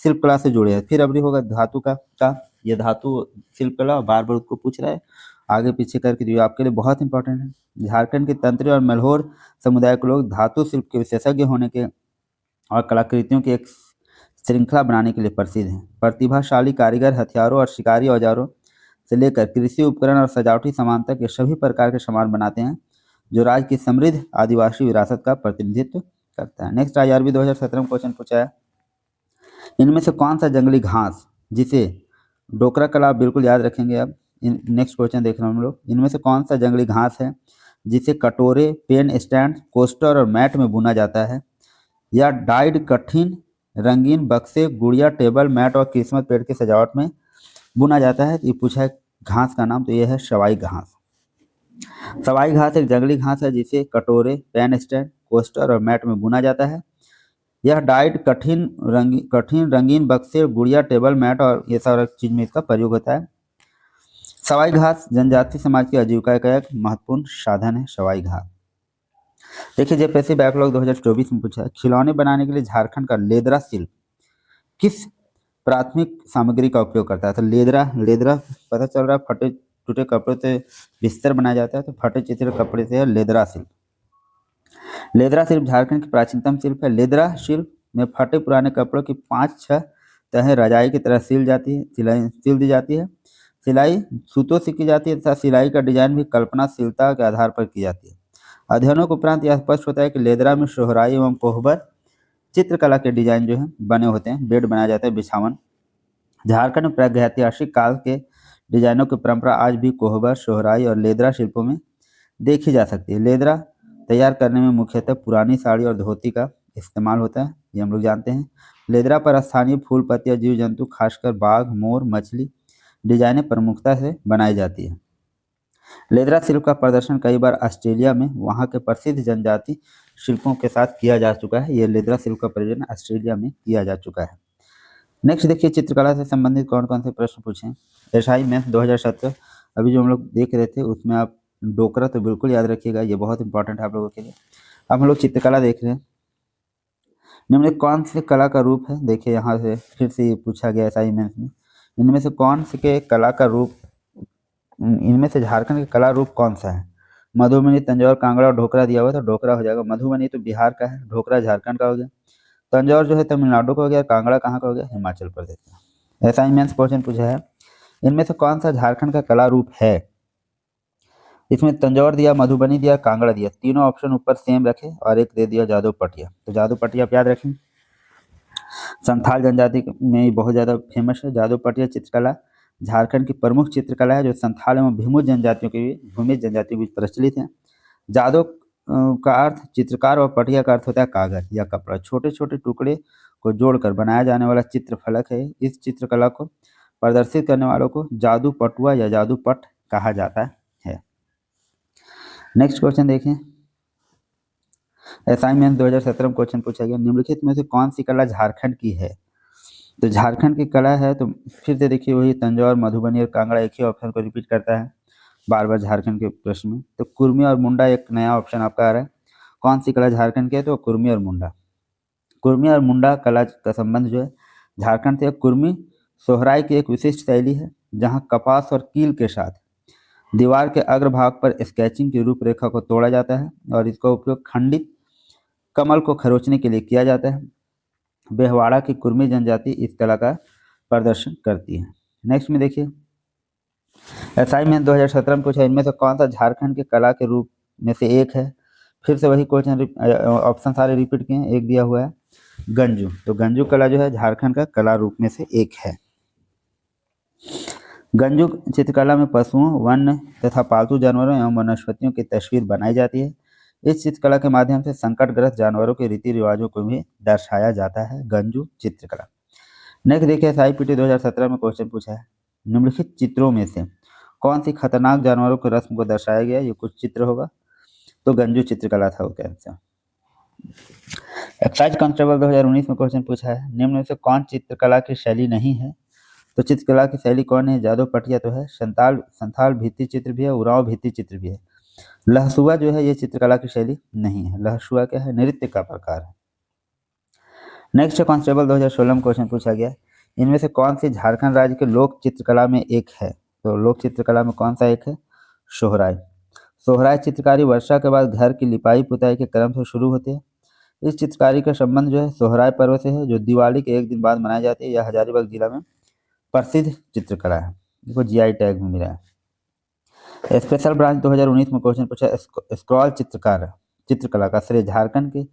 शिल्प कला से जुड़े हैं। फिर अभी होगा धातु का ये धातु शिल्प कला बार बार उसको पूछ रहा है, आगे पीछे करके जो आपके लिए बहुत इंपॉर्टेंट है। झारखंड के तंत्री और मल्होर समुदाय के लोग धातु शिल्प के विशेषज्ञ होने के और कलाकृतियों की एक श्रृंखला बनाने के लिए प्रसिद्ध हैं। प्रतिभाशाली कारीगर हथियारों और शिकारी औजारों से लेकर कृषि उपकरण और सजावटी सामान तक ये सभी प्रकार के सामान बनाते हैं जो राज्य की समृद्ध आदिवासी विरासत का प्रतिनिधित्व करता है। नेक्स्ट IRB 2017 में क्वेश्चन पूछा है इनमें से कौन सा जंगली घास जिसे डोकरा कला बिल्कुल याद रखेंगे। अब नेक्स्ट क्वेश्चन देख रहे हैं हम लोग इनमें से कौन सा जंगली घास है जिसे कटोरे, पेन स्टैंड, कोस्टर और मैट में बुना जाता है या डाइड कठिन रंगीन बक्से, गुड़िया, टेबल, मैट और क्रिसमस पेड़ की सजावट में बुना जाता है। ये पूछा है घास का नाम, तो ये है सवाई घास। सवाई घास एक जंगली घास है जिसे कटोरे, पेन स्टैंड, कोस्टर और मैट में बुना जाता है। यह डाइड कठिन रंगीन बक्से, गुड़िया, टेबल, मैट और ये सारा चीज में इसका प्रयोग होता है। सवाई घास जनजाति समाज की आजीविका का एक महत्वपूर्ण साधन है। सवाई घास। देखिए JPSC बैकलॉग 2024 में पूछा है खिलौने बनाने के लिए झारखंड का लेदरा शिल्प किस प्राथमिक सामग्री का उपयोग करता है। तो लेदरा पता चल रहा है फटे टूटे कपड़े से बिस्तर बनाया जाता है, तो फटे चित्र कपड़े से है लेदरा शिल्प। लेदरा शिल्प झारखंड की प्राचीनतम शिल्प है। लेदरा शिल्प में फटे पुराने कपड़ों की 5-6 तहें रजाई की तरह सिल दी जाती है। सिलाई सूतों से की जाती है तथा सिलाई का डिजाइन भी कल्पनाशीलता के आधार पर की जाती है। अध्ययनों के उपरांत यह स्पष्ट होता है कि लेदरा में सोहराई एवं कोहबर चित्रकला के डिजाइन जो है बने होते हैं। बेड बनाया जाता है, बिछावन। झारखंड में प्रागैतिहासिक काल के डिजाइनों की परंपरा आज भी कोहबर, सोहराई और लेदरा शिल्पों में देखी जा सकती है। लेदरा तैयार करने में मुख्यतः पुरानी साड़ी और धोती का इस्तेमाल होता है, ये हम लोग जानते हैं। लेदरा पर स्थानीय फूल, पत्ती, जीव जंतु खासकर बाघ, मोर, मछली डिजाइनें प्रमुखता से बनाई जाती है। लेदरा शिल्प का प्रदर्शन कई बार ऑस्ट्रेलिया में वहाँ के प्रसिद्ध जनजाति शिल्पों के साथ किया जा चुका है। ये लेदरा शिल्प का प्रदर्शन ऑस्ट्रेलिया में किया जा चुका है। नेक्स्ट देखिए, चित्रकला से संबंधित कौन कौन से प्रश्न पूछे हैं। एसआई में 2017 अभी जो हम लोग देख रहे थे उसमें आप डोकरा तो बिल्कुल याद रखिएगा, ये बहुत इंपॉर्टेंट है आप लोगों के लिए। अब हम लोग चित्रकला देख रहे हैं। निम्न कौन से कला का रूप है, देखिए यहाँ से फिर से ये पूछा गया एसआई में। इनमें से कौन से के कला का रूप, इनमें से झारखंड का कला रूप कौन सा है। मधुबनी, तंजौर, कांगड़ा और ढोकरा दिया हुआ, तो ढोकरा हो जाएगा। मधुबनी तो बिहार का है, ढोकरा झारखंड का हो गया। तंजौर जो है तमिलनाडु का हो गया, कांगड़ा कहाँ का हो गया, हिमाचल प्रदेश का। असाइनमेंट क्वेश्चन पूछा है, इनमें से कौन सा झारखंड का कला रूप है। इसमें तंजौर दिया, मधुबनी दिया, कांगड़ा दिया, तीनों ऑप्शन ऊपर सेम रखे और एक दे दिया जादू पटिया। तो जादू पटिया आप याद रखें, संथाल जनजाति में बहुत ज़्यादा फेमस है जादू पटिया चित्रकला। झारखंड की प्रमुख चित्रकला है जो संथाल एवं भीमुज जनजातियों के भूमिज जातियों के बीच प्रचलित है। जादू का अर्थ चित्रकार और पटिया का अर्थ होता है कागज या कपड़ा। छोटे छोटे टुकड़े को जोड़कर बनाया जाने वाला चित्र फलक है। इस चित्रकला को प्रदर्शित करने वालों को जादू पटुआ या जादू पट कहा जाता है। नेक्स्ट क्वेश्चन देखें, असाइनमेंट 2017 में क्वेश्चन पूछा गया, निम्नलिखित में से कौन सी कला झारखंड की है। तो झारखंड की कला है, तो फिर से देखिए वही तंजौर, मधुबनी और कांगड़ा एक ही ऑप्शन को रिपीट करता है बार बार झारखंड के प्रश्न में। तो कुर्मी और मुंडा एक नया ऑप्शन आपका आ रहा है। कौन सी कला झारखंड की है, तो कुर्मी और मुंडा। कुर्मी और मुंडा कला का संबंध जो है झारखंड से। कुर्मी सोहराई की एक विशिष्ट शैली है जहाँ कपास और कील के साथ दीवार के अग्रभाग पर स्केचिंग की रूपरेखा को तोड़ा जाता है और इसका उपयोग खंडित कमल को खरोचने के लिए किया जाता है। बेहवाड़ा की कुर्मी जनजाति इस कला का प्रदर्शन करती है। नेक्स्ट में देखिए, असाइनमेंट 2017 में पूछा, इनमें से कौन सा झारखंड के कला के रूप में से एक है। फिर से वही क्वेश्चन ऑप्शन सारे रिपीट किए हैं। एक दिया हुआ है गंजू, तो गंजू कला जो है झारखंड का कला रूप में से एक है। गंजू चित्रकला में पशुओं, वन्य तथा पालतू जानवरों एवं वनस्पतियों की तस्वीर बनाई जाती है। इस चित्रकला के माध्यम से संकटग्रस्त जानवरों के रीति रिवाजों को भी दर्शाया जाता है। गंजू चित्रकला। नेक्स्ट देखिए, साईपीटी 2017 में क्वेश्चन पूछा है, निम्नलिखित चित्रों में से कौन सी खतरनाक जानवरों के रस्म को दर्शाया गया। ये कुछ चित्र होगा, तो गंजू चित्रकला था वो कैंसर। एक्साइज कांस्टेबल 2019 में क्वेश्चन पूछा है, निम्न में से कौन चित्रकला की शैली नहीं है। तो चित्रकला की शैली कौन है, जादू पटिया तो है, संथाल भित्ति चित्र भी है, उरांव भित्ति चित्र भी है। लहसुआ जो है ये चित्रकला की शैली नहीं है। लहसुआ क्या है, नृत्य का प्रकार है। नेक्स्ट कांस्टेबल 2016 में क्वेश्चन पूछा गया, इनमें से कौन सी झारखंड राज्य के लोक चित्रकला में एक है। तो लोक चित्रकला में कौन सा एक है, सोहराय। सोहराय चित्रकारी वर्षा के बाद घर की लिपाई पुताई के क्रम से शुरू होती है। इस चित्रकारी का संबंध जो है सोहराय पर्व से है, जो दिवाली के एक दिन बाद मनाई जाती है। यह हजारीबाग जिला में प्रसिद्ध चित्रकला है, इसको जीआई टैग में मिला है। स्पेशल ब्रांच 2019 में क्वेश्चन पूछा, स्क्रॉल चित्रकला का श्रेय झारखंड की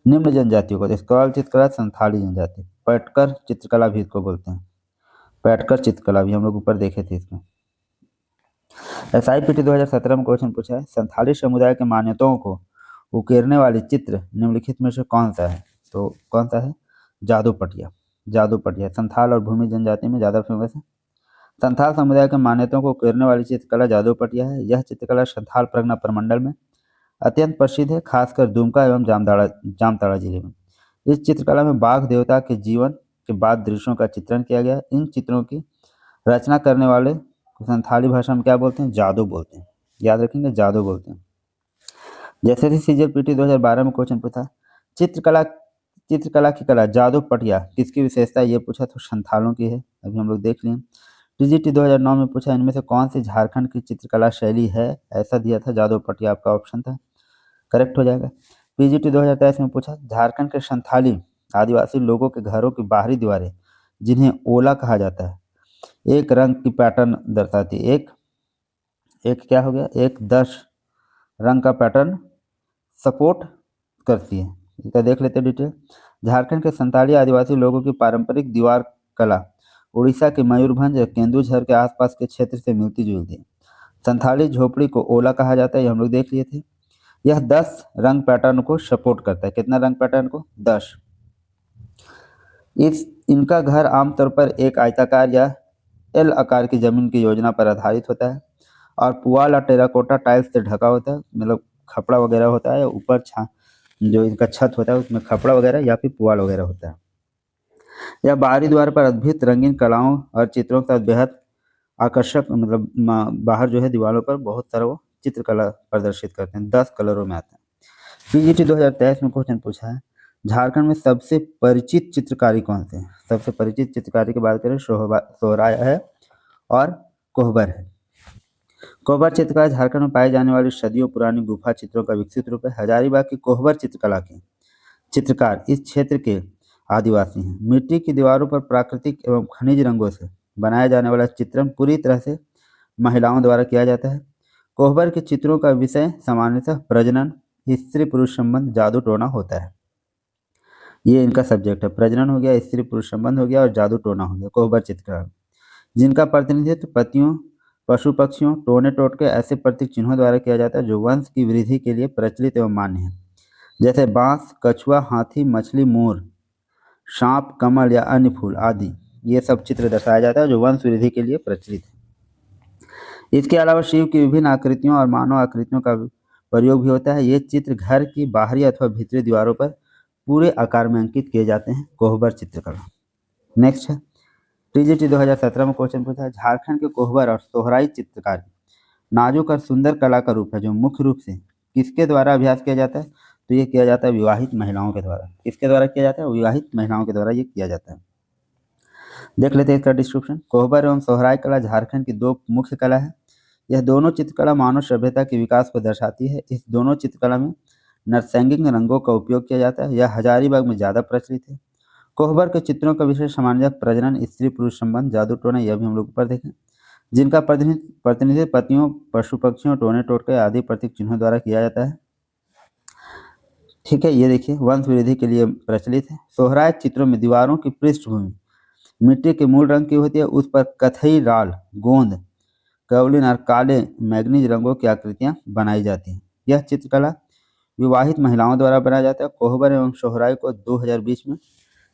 निम्न जनजातियों को। स्क्रॉल चित्रकला संथाली जनजाति, पैटकर चित्रकला भी इसको बोलते हैं। पैटकर चित्रकला भी हम लोग ऊपर देखे थे इसमें। एसआईपीटी 2017 में क्वेश्चन पूछा है, संथाली समुदाय के मान्यताओं को उकेरने वाली चित्र निम्नलिखित में से कौन सा है। तो कौन सा है, जादू पटिया। जादू पटिया संथाल और भूमि जनजाति में ज़्यादा फेमस है। संथाल समुदाय के मान्यताओं को उकेरने वाली चित्रकला जादू पटिया है। यह चित्रकला संथाल परगना प्रमंडल में अत्यंत प्रसिद्ध है, खासकर दुमका एवं जामताड़ा जिले में। इस चित्रकला में बाघ देवता के जीवन के बाद दृश्यों का चित्रण किया गया। इन चित्रों की रचना करने वाले संथाली भाषा में क्या बोलते हैं, जादू बोलते हैं। याद रखेंगे, जादू बोलते हैं। जैसे सीजीएलपीटी 2012 में क्वेश्चन पूछा, चित्रकला की कला जादू पटिया किसकी विशेषता, ये पूछा तो संथालों की है, अभी हम लोग देख लिए। टीजीटी 2009 में पूछा, इनमें से कौन सी झारखंड की चित्रकला शैली है। ऐसा दिया था, जादू पटिया आपका ऑप्शन था, करेक्ट हो जाएगा। पीजीटी 2023 में पूछा, झारखंड के संथाली आदिवासी लोगों के घरों की बाहरी दीवारें जिन्हें ओला कहा जाता है, एक रंग की पैटर्न दर्शाती है। एक क्या हो गया, एक 10 रंग का पैटर्न सपोर्ट करती है। इसका देख लेते डिटेल। झारखंड के संताली आदिवासी लोगों की पारंपरिक दीवार कला उड़ीसा के मयूरभंज और केंदुझर के आसपास के क्षेत्र से मिलती जुलती है। संथाली झोपड़ी को ओला कहा जाता है, ये हम लोग देख लिए थे। यह 10 रंग पैटर्न को सपोर्ट करता है। कितना रंग पैटर्न को, 10। इनका घर आमतौर पर एक आयताकार या एल आकार की जमीन की योजना पर आधारित होता है और पुआल और टेराकोटा टाइल्स से ढका होता है, मतलब खपड़ा वगैरह होता है, ऊपर जो इनका छत होता है उसमें खपड़ा वगैरह या फिर पुआल वगैरह होता है। यह बाहरी द्वार पर अद्भुत रंगीन कलाओं और चित्रों के साथ बेहद आकर्षक, मतलब बाहर जो है दीवारों पर बहुत सारा वो चित्रकला प्रदर्शित करते हैं, 10 कलरों में आता है। पीजीटी 2023 में क्वेश्चन पूछा है, झारखंड में सबसे परिचित चित्रकारी कौन से हैं? सबसे परिचित चित्रकारी की बात करें, सोहराय है और कोहबर है। कोहबर चित्रकला झारखंड में पाई जाने वाली सदियों पुरानी गुफा चित्रों का विकसित रूप है। हजारीबाग की कोहबर चित्रकला के चित्रकार इस क्षेत्र के आदिवासी हैं। मिट्टी की दीवारों पर प्राकृतिक एवं खनिज रंगों से बनाया जाने वाला चित्रण पूरी तरह से महिलाओं द्वारा किया जाता है। कोहबर के चित्रों का विषय सामान्यतः प्रजनन, स्त्री पुरुष संबंध, जादू टोना होता है। ये इनका सब्जेक्ट है, प्रजनन हो गया, स्त्री पुरुष संबंध हो गया और जादू टोना हो गया। कोहबर चित्रकार जिनका प्रतिनिधित्व पतियों, पशु पक्षियों, टोने टोटके ऐसे प्रतीक चिन्हों द्वारा किया जाता है जो वंश की वृद्धि के लिए प्रचलित एवं मान्य है, जैसे बांस, कछुआ, हाथी, मछली, मोर, सांप, कमल या अन्य फूल आदि। ये सब चित्र दर्शाया जाता है जो वंश वृद्धि के लिए प्रचलित है। इसके अलावा शिव की विभिन्न आकृतियों और मानव आकृतियों का प्रयोग भी होता है। ये चित्र घर की बाहरी अथवा भीतरी दीवारों पर पूरे आकार में अंकित किए जाते हैं। कोहबर चित्रकला। नेक्स्ट है टीजीटी 2017 में क्वेश्चन पूछा है, झारखंड के कोहबर और सोहराई चित्रकारी नाजुक और सुंदर कला का रूप है जो मुख्य रूप से किसके द्वारा अभ्यास किया जाता है? तो ये किया जाता है विवाहित महिलाओं के द्वारा। किसके द्वारा किया जाता है? विवाहित महिलाओं के द्वारा ये किया जाता है। देख लेते हैं इसका डिस्क्रिप्शन। कोहबर एवं सोहराई कला झारखंड की दो मुख्य कला है। यह दोनों चित्रकला मानव सभ्यता के विकास को दर्शाती है। इस दोनों चित्रकला में नरसैंगिक रंगों का उपयोग किया जाता है। यह हजारीबाग में ज़्यादा प्रचलित है। कोहबर के चित्रों का विषय सामान्यतः प्रजनन, स्त्री पुरुष संबंध, जादू टोना, यह भी हम लोग ऊपर देखें, जिनका प्रतिनिधित्व पतियों, पशु पक्षियों, टोने टोटके आदि प्रतीक चिन्हों द्वारा किया जाता है। ठीक है, ये देखिए वंश वृद्धि के लिए प्रचलित है। सोहराय चित्रों में दीवारों की पृष्ठभूमि मिट्टी के मूल रंग की होती है, उस पर कथई, लाल, गोंद, कावलिन और काले मैग्नीज रंगों की आकृतियां बनाई जाती हैं। यह चित्रकला विवाहित महिलाओं द्वारा बनाया जाता है। कोहबर एवं सोहराय को 2020 में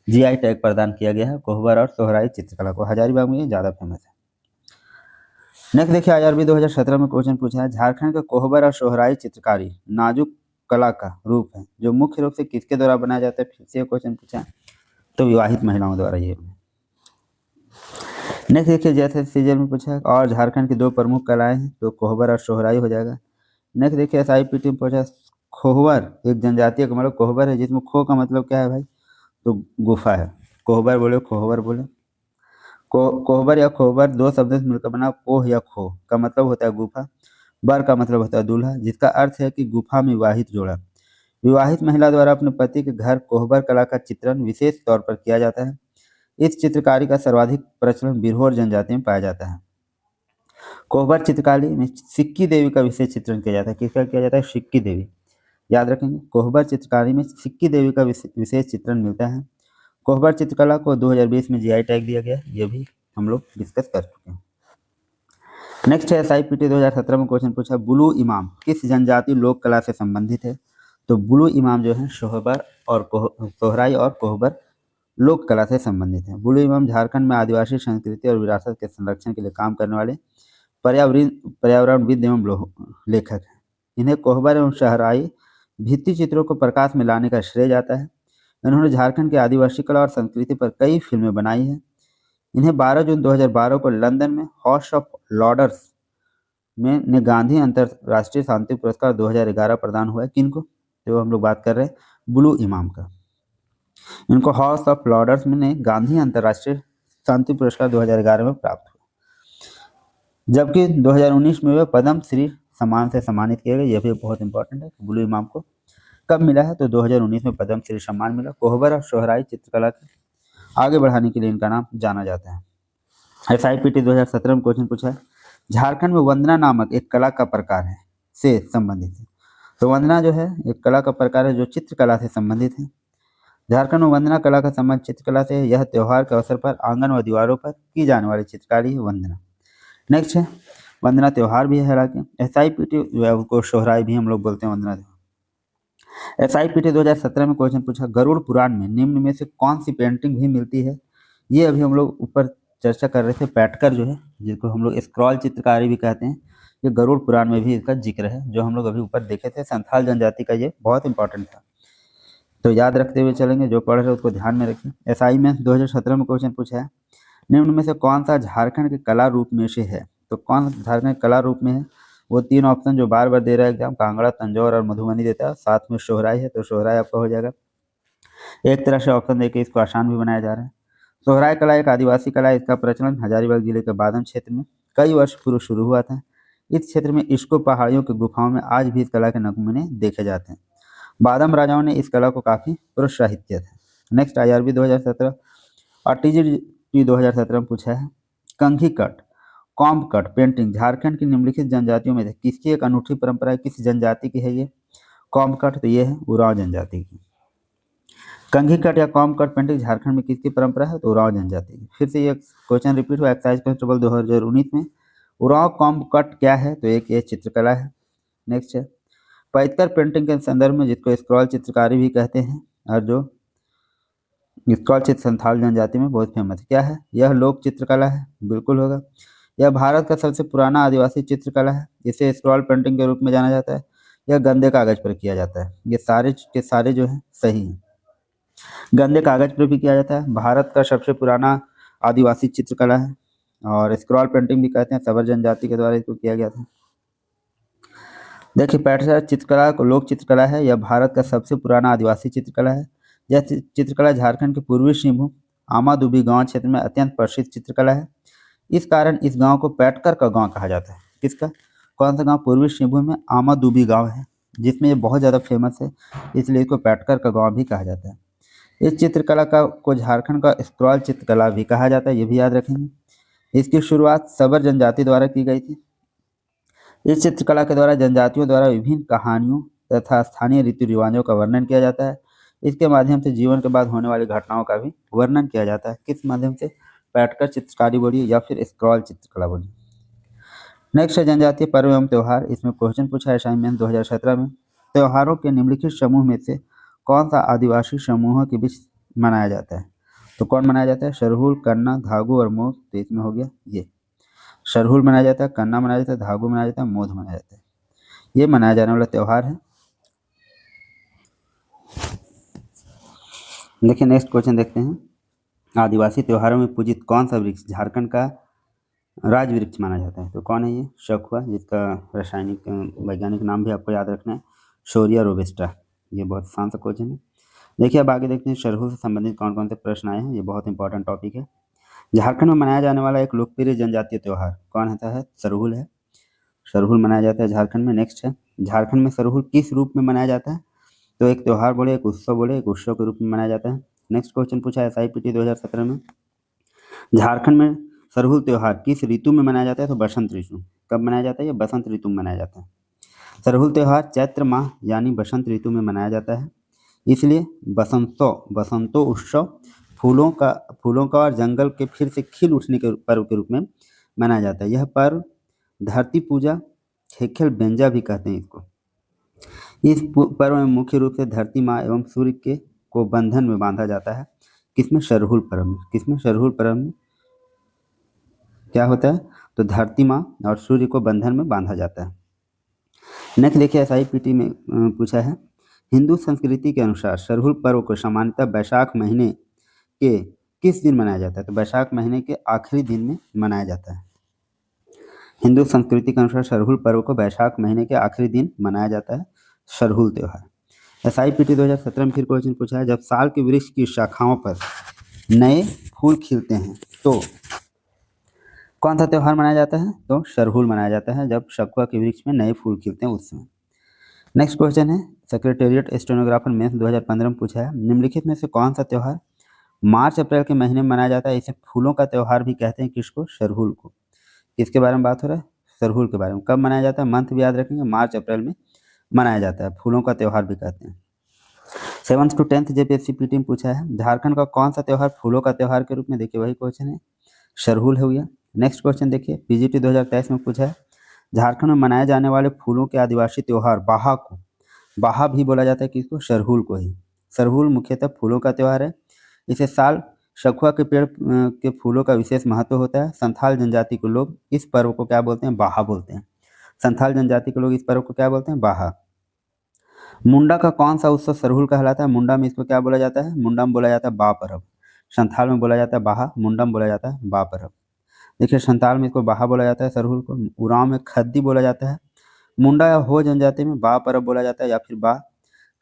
जीआई टैग प्रदान किया गया है। कोहबर और सोहराई चित्रकला को हजारीबाग में ये ज़्यादा फेमस है। नेक्स्ट देखिए आईआरबी 2017 में क्वेश्चन पूछा है, झारखंड के कोहबर और सोहराई चित्रकारी नाजुक कला का रूप है जो मुख्य रूप से किसके द्वारा बनाया जाता है? फिर से क्वेश्चन पूछा है, तो विवाहित महिलाओं द्वारा ये। नेक्स्ट देखिए जैसे सीजन में पूछा है, और झारखंड की दो प्रमुख कलाएं हैं, तो कोहबर और सोहराई हो जाएगा। नेक्स्ट देखिए एसआईपीटी में पूछा, खोहबर एक जनजातीय का मतलब कोहबर है जिसमें खो का मतलब क्या है भाई? तो गुफा है। कोहबर बोले, खोहबर बोले। कोहबर या खोहबर दो शब्दों से मिलकर बना कोह या खो का मतलब होता है गुफा। बर का मतलब होता है दूल्हा, जिसका अर्थ है कि गुफा में विवाहित जोड़ा। विवाहित महिला द्वारा अपने पति के घर कोहबर कला का चित्रण विशेष तौर पर किया जाता है। इस चित्रकारी का सर्वाधिक प्रचलन बिरहोर जनजाति में पाया जाता है। कोहबर चित्रकारी में सिक्की देवी का विशेष चित्रण किया जाता है। किसका किया जाता है? सिक्की देवी। याद रखेंगे, कोहबर चित्रकारी में सिक्की देवी का विशेष चित्रण मिलता है। कोहबर चित्रकला को 2020 में जीआई टैग दिया गया, ये भी हम लोग डिस्कस कर चुके हैं। नेक्स्ट है एसआईपीटी 2017 में क्वेश्चन पूछा, बुलू इमाम किस जनजातीय लोक कला से संबंधित है? तो बुलू इमाम जो है सोहबर और सोहराई और कोहबर लोक कला से संबंधित है। बुलू इमाम झारखंड में आदिवासी संस्कृति और विरासत के संरक्षण के लिए काम करने वाले पर्यावरणविद एवं लेखक हैं। इन्हें कोहबर एवं सोहराई भित्ति चित्रों को प्रकाश में लाने का श्रेय जाता है। इन्होंने झारखंड की आदिवासी कला और संस्कृति पर कई फिल्में बनाई हैं। इन्हें 12 जून 2012 को लंदन में हाउस ऑफ लॉर्ड्स में ने गांधी अंतर्राष्ट्रीय शांति पुरस्कार 2011 प्रदान हुआ है। किनको? तो हम लोग बात कर रहे हैं बुलू इमाम का। इनको हाउस ऑफ लॉर्ड्स में ने गांधी अंतर्राष्ट्रीय शांति पुरस्कार 2011 में प्राप्त हुआ, जबकि 2019 में वे पद्म श्री सम्मान से सम्मानित किए गए। यह भी बहुत इंपॉर्टेंट है। बुलू इमाम को कब मिला है? तो 2019 में पद्म श्री सम्मान मिला। कोहबर और सोहराई चित्रकला के आगे बढ़ाने के लिए इनका नाम जाना जाता है। एसआईपीटी 2017 में क्वेश्चन पूछा है, झारखंड में वंदना नामक एक कला का प्रकार है से संबंधित है। तो वंदना जो है एक कला का प्रकार है जो चित्रकला से संबंधित है। झारखंड में वंदना कला का संबंध चित्रकला से है। यह त्योहार के अवसर पर आंगन व दीवारों पर की जाने वाली चित्रकारी है वंदना। नेक्स्ट है वंदना त्योहार भी है। हालांकि एसआईपीटी को सोहराई भी हम लोग बोलते हैं वंदना। एसआईपीटी 2017 में क्वेश्चन पूछा, गरुड़ पुराण में निम्न में से कौन सी पेंटिंग भी मिलती है? ये अभी हम लोग ऊपर चर्चा कर रहे थे। पैटकर जो है जिसको हम लोग स्क्रॉल चित्रकारी भी कहते हैं, ये गरुड़ पुराण में भी इसका जिक्र है, जो हम लोग अभी ऊपर देखे थे। संथाल जनजाति का ये बहुत इंपॉर्टेंट था, तो याद रखते हुए चलेंगे। जो पढ़ रहे उसको ध्यान में रखें। एसआई में 2017 में क्वेश्चन पूछा है, निम्न में से कौन सा झारखंड के कला रूप में से है? तो कौन झारखंड के कला रूप में है? वो 3 ऑप्शन जो बार बार दे रहा है एग्जाम, कांगड़ा, तंजौर और मधुबनी देता है, साथ में सोहराय है, तो सोहराय आपका हो जाएगा। एक तरह से ऑप्शन देके इसको आसान भी बनाया जा रहा है। सोहराय कला एक आदिवासी कला है। इसका प्रचलन हजारीबाग जिले के बादन क्षेत्र में कई वर्ष पूर्व शुरू हुआ था। इस क्षेत्र में इस्को पहाड़ियों की गुफाओं में आज भी इस कला के नमूने देखे जाते हैं। बादम राजाओं ने इस कला को काफी प्रोत्साहित किया था। नेक्स्ट IRB 2017 और TGT 2017 में पूछा है, कंघी cut, comb cut painting Jharkhand की निम्नलिखित जनजातियों में से किसकी एक अनूठी परंपरा है? किस जनजाति की है ये कॉम्ब कट? तो ये है उरांव जनजाति की। कंघी कट या कॉम्ब कट पेंटिंग झारखंड में किसकी परंपरा है? तो उरांव जनजाति की। फिर से ये क्वेश्चन रिपीट हुआ एक्साइज कांस्टेबल 2019 में। उरांव कॉम्ब कट क्या है? तो एक ये चित्रकला है। नेक्स्ट है पैतकर पेंटिंग के संदर्भ में, जिसको स्क्रॉल चित्रकारी भी कहते हैं, और जो स्क्रॉल चित्र संथाल जनजाति में बहुत फेमस है। क्या है? यह लोक चित्रकला है, बिल्कुल होगा। यह भारत का सबसे पुराना आदिवासी चित्रकला है। इसे स्क्रॉल पेंटिंग के रूप में जाना जाता है। यह गंदे कागज पर किया जाता है। ये सारे के सारे जो है सही हैं। गंदे कागज पर भी किया जाता है। भारत का सबसे पुराना आदिवासी चित्रकला है, और स्क्रॉल पेंटिंग भी कहते हैं। सबर जनजाति के द्वारा इसको किया गया था। देखिए, पैटर्न चित्रकला को लोक चित्रकला है। यह भारत का सबसे पुराना आदिवासी चित्रकला है। यह चित्रकला झारखंड के पूर्वी सिंहभूम आमादुबी गांव क्षेत्र में अत्यंत प्रसिद्ध चित्रकला है। इस कारण इस गांव को पैटकर का गांव कहा जाता है। किसका? कौन सा गांव? पूर्वी सिंहभूम में आमादुबी गांव है, जिसमें ये बहुत ज़्यादा फेमस है, इसलिए इसको पैटकर का गांव भी कहा जाता है। इस चित्रकला को झारखंड का स्क्रॉल चित्रकला भी कहा जाता है, ये भी याद रखेंगे। इसकी शुरुआत सबर जनजाति द्वारा की गई थी। इस चित्रकला के द्वारा जनजातियों द्वारा विभिन्न कहानियों तथा स्थानीय रीति रिवाजों का वर्णन किया जाता है। इसके माध्यम से जीवन के बाद होने वाली घटनाओं का भी वर्णन किया जाता है। किस माध्यम से? पैटकर चित्रकारी बोलिए या फिर स्क्रॉल चित्रकला बोलिए। नेक्स्ट है जनजातीय पर्व एवं त्यौहार। इसमें क्वेश्चन पूछा है असाइनमेंट 2017 में, त्योहारों के निम्नलिखित समूह में से कौन सा आदिवासी समूहों के बीच मनाया जाता है? तो कौन मनाया जाता है? सरहुल, कन्ना, धागू और मोध। तो इसमें हो गया ये सरहुल मनाया जाता है, कन्ना मनाया जाता है, धागू मनाया जाता है, मोध मनाया जाता है। ये मनाया जाने वाला त्यौहार है। देखिए, नेक्स्ट क्वेश्चन देखते हैं। आदिवासी त्योहारों में पूजित कौन सा वृक्ष झारखंड का राज वृक्ष माना जाता है? तो कौन है ये? शखुआ, जिसका रासायनिक वैज्ञानिक नाम भी आपको याद रखना है, शोरिया रोबस्टा। ये बहुत आसान सा क्वेश्चन है। देखिए, अब आगे देखते हैं सरहुल से संबंधित कौन कौन से प्रश्न आए हैं। ये बहुत इंपॉर्टेंट टॉपिक है। झारखंड में मनाया जाने वाला एक लोकप्रिय जनजातीय त्यौहार कौन होता है? सरहुल है। सरहुल मनाया जाता है झारखंड में। नेक्स्ट है, झारखंड में सरहुल किस रूप में मनाया जाता है? तो एक त्यौहार बोले, एक उत्सव बोले, एक उत्सव के रूप में मनाया जाता है। नेक्स्ट क्वेश्चन पूछा है SIPT 2017 में, झारखंड में सरहुल त्यौहार किस ऋतु में मनाया जाता है? तो बसंत ऋतु। कब मनाया जाता है? ये बसंत ऋतु में मनाया जाता है। सरहुल त्यौहार चैत्र माह यानी बसंत ऋतु में मनाया जाता है, इसलिए बसंतो उत्सव फूलों का और जंगल के फिर से खिल उठने के पर्व के रूप में मनाया जाता है। यह पर्व धरती पूजा, खेखेल बेंजा भी कहते हैं इसको। इस पर्व में मुख्य रूप से धरती माँ एवं सूर्य के को बंधन में बांधा जाता है। किसमें? सरहुल पर्व में। किसमें? सरहुल पर्व में क्या होता है? तो धरती माँ और सूर्य को बंधन में बांधा जाता है। नेक्स्ट देखिए, SIPT में पूछा है, हिंदू संस्कृति के अनुसार सरहुल पर्व को सामान्यतः बैसाख महीने के किस दिन मनाया जाता है? तो बैसाख महीने के आखिरी दिन में मनाया जाता है। हिंदू संस्कृति के अनुसार सरहुल पर्व को बैसाख महीने के आखिरी दिन मनाया जाता है, सरहुल त्यौहार। SIPT 2017 में फिर क्वेश्चन पूछा है, जब साल के वृक्ष की शाखाओं पर नए फूल खिलते हैं तो कौन सा त्यौहार मनाया जाता है? तो सरहुल मनाया जाता है, जब शकुआ के वृक्ष में नए फूल खिलते हैं उस समय। नेक्स्ट क्वेश्चन है, सेक्रेटेरिएट स्टेनोग्राफर मेंस 2015 में पूछा है, निम्नलिखित में से कौन सा त्यौहार मार्च अप्रैल के महीने में मनाया जाता है? इसे फूलों का त्यौहार भी कहते हैं। किसको? सरहुल को। किसके बारे में बात हो रहा है? सरहुल के बारे में। कब मनाया जाता है? मंथ भी याद रखेंगे, मार्च अप्रैल में मनाया जाता है। फूलों का त्यौहार भी कहते हैं। 7th to 10th JPSC PT में पूछा है, झारखंड का कौन सा त्यौहार फूलों का त्यौहार के रूप में? देखिए, वही क्वेश्चन है, सरहुल हो गया। नेक्स्ट क्वेश्चन देखिए, PGT 2023 में पूछा है, झारखंड में मनाए जाने वाले फूलों के आदिवासी त्यौहार बाहा भी बोला जाता है। किसको? सरहुल को ही। सरहुल मुख्यतः फूलों का त्यौहार है। इसे साल शखुआ के पेड़ के फूलों का विशेष महत्व होता है। संथाल जनजाति के लोग इस पर्व को क्या बोलते हैं? बाहा बोलते हैं। संथाल जनजाति के लोग इस पर्व को क्या बोलते हैं? बाहा। मुंडा का कौन सा उत्सव सरहुल कहलाता है? मुंडा में इसको क्या बोला जाता है? मुंडा में बोला जाता है बा परब। संथाल में बोला जाता है बाहा, मुंडा में बोला जाता है बा परब। देखिए संथाल में इसको बाहा बोला जाता है सरहुल को, उरांव में खद्दी बोला जाता है, मुंडा या हो जनजाति में बा परब बोला जाता है या फिर बा,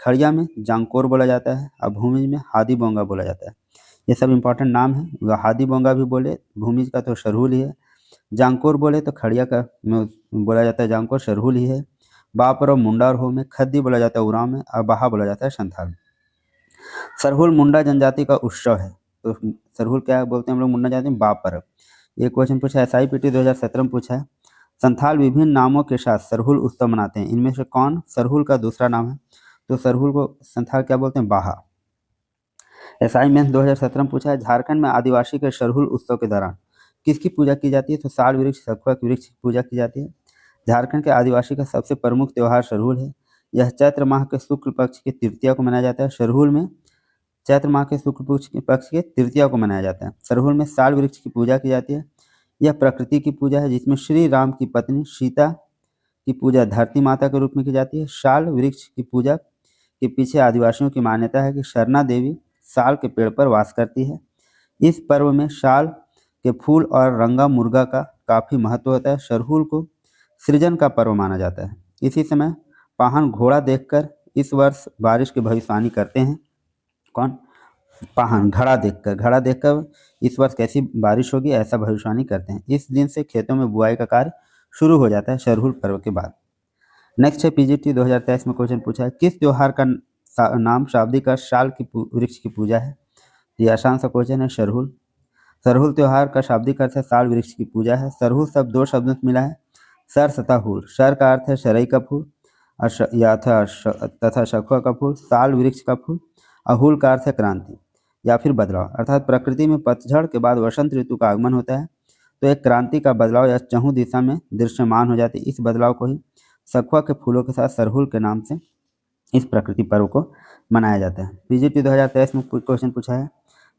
खड़िया में जांकोर बोला जाता है और भूमिज में हादी बोंगा बोला जाता है। ये सब इंपॉर्टेंट नाम है। हादी बोंगा भी बोले भूमिज का तो सरहुल ही है, जांकोर बोले तो खड़िया का में बोला जाता है जांकोर, सरहुल ही है। बा परब मुंडा और हो में, खद्दी बोला जाता है उरांव में और बाहा बोला जाता है संथाल में। सरहुल मुंडा जनजाति का उत्सव है, तो सरहुल क्या बोलते हैं हम लोग मुंडा जनजाति में? बा परब। ये क्वेश्चन पूछा है SIPT 2017 में पूछा है। संथाल विभिन्न नामों के साथ सरहुल उत्सव मनाते हैं, इनमें से कौन सरहुल का दूसरा नाम है? तो सरहुल को संथाल क्या बोलते हैं? बाहा। SI में 2017 में पूछा है झारखंड में आदिवासी के सरहुल उत्सव के दौरान किसकी पूजा की जाती है? तो साल वृक्ष सखुआ के वृक्ष की पूजा की जाती है। झारखंड के आदिवासी का सबसे प्रमुख त्यौहार सरहुल है। यह चैत्र माह के शुक्ल पक्ष की तृतीया को मनाया जाता है। सरहुल में चैत्र माह के शुक्ल पक्ष के तृतीया को मनाया जाता है। सरहुल में साल वृक्ष की पूजा की जाती है। यह प्रकृति की पूजा है जिसमें श्री राम की पत्नी सीता की पूजा धरती माता के रूप में की जाती है। साल वृक्ष की पूजा के पीछे आदिवासियों की मान्यता है कि सरना देवी साल के पेड़ पर वास करती है। इस पर्व में साल के फूल और रंगा मुर्गा का काफ़ी महत्व होता है। सरहुल को सृजन का पर्व माना जाता है। इसी समय पाहन घोड़ा देखकर इस वर्ष बारिश की भविष्यवाणी करते हैं। कौन? पाहन घड़ा देखकर इस वर्ष कैसी बारिश होगी ऐसा भविष्यवाणी करते हैं। इस दिन से खेतों में बुआई का कार्य शुरू हो जाता है सरहुल पर्व के बाद। नेक्स्ट है PGT 2023 में क्वेश्चन पूछा है किस त्योहार का नाम शाब्दिक अर्थ साल की वृक्ष की पूजा है? ये आसान सा क्वेश्चन है। सरहुल। सरहुल त्योहार का शाब्दिक अर्थ है साल वृक्ष की पूजा है। सरहुल शब्द दो शब्दों से मिला है, सर तथा हुल। सर का अर्थ है शरई का फूल तथा शखुआ का फूल, साल वृक्ष का फूल, और हुल का अर्थ है क्रांति या फिर बदलाव, अर्थात प्रकृति में पतझड़ के बाद वसंत ऋतु का आगमन होता है तो एक क्रांति का बदलाव या चहुँ दिशा में दृश्यमान हो जाती है। इस बदलाव को ही सखुआ के फूलों के साथ सरहुल के नाम से इस प्रकृति पर्व को मनाया जाता है। PGT 2023 में क्वेश्चन पूछा है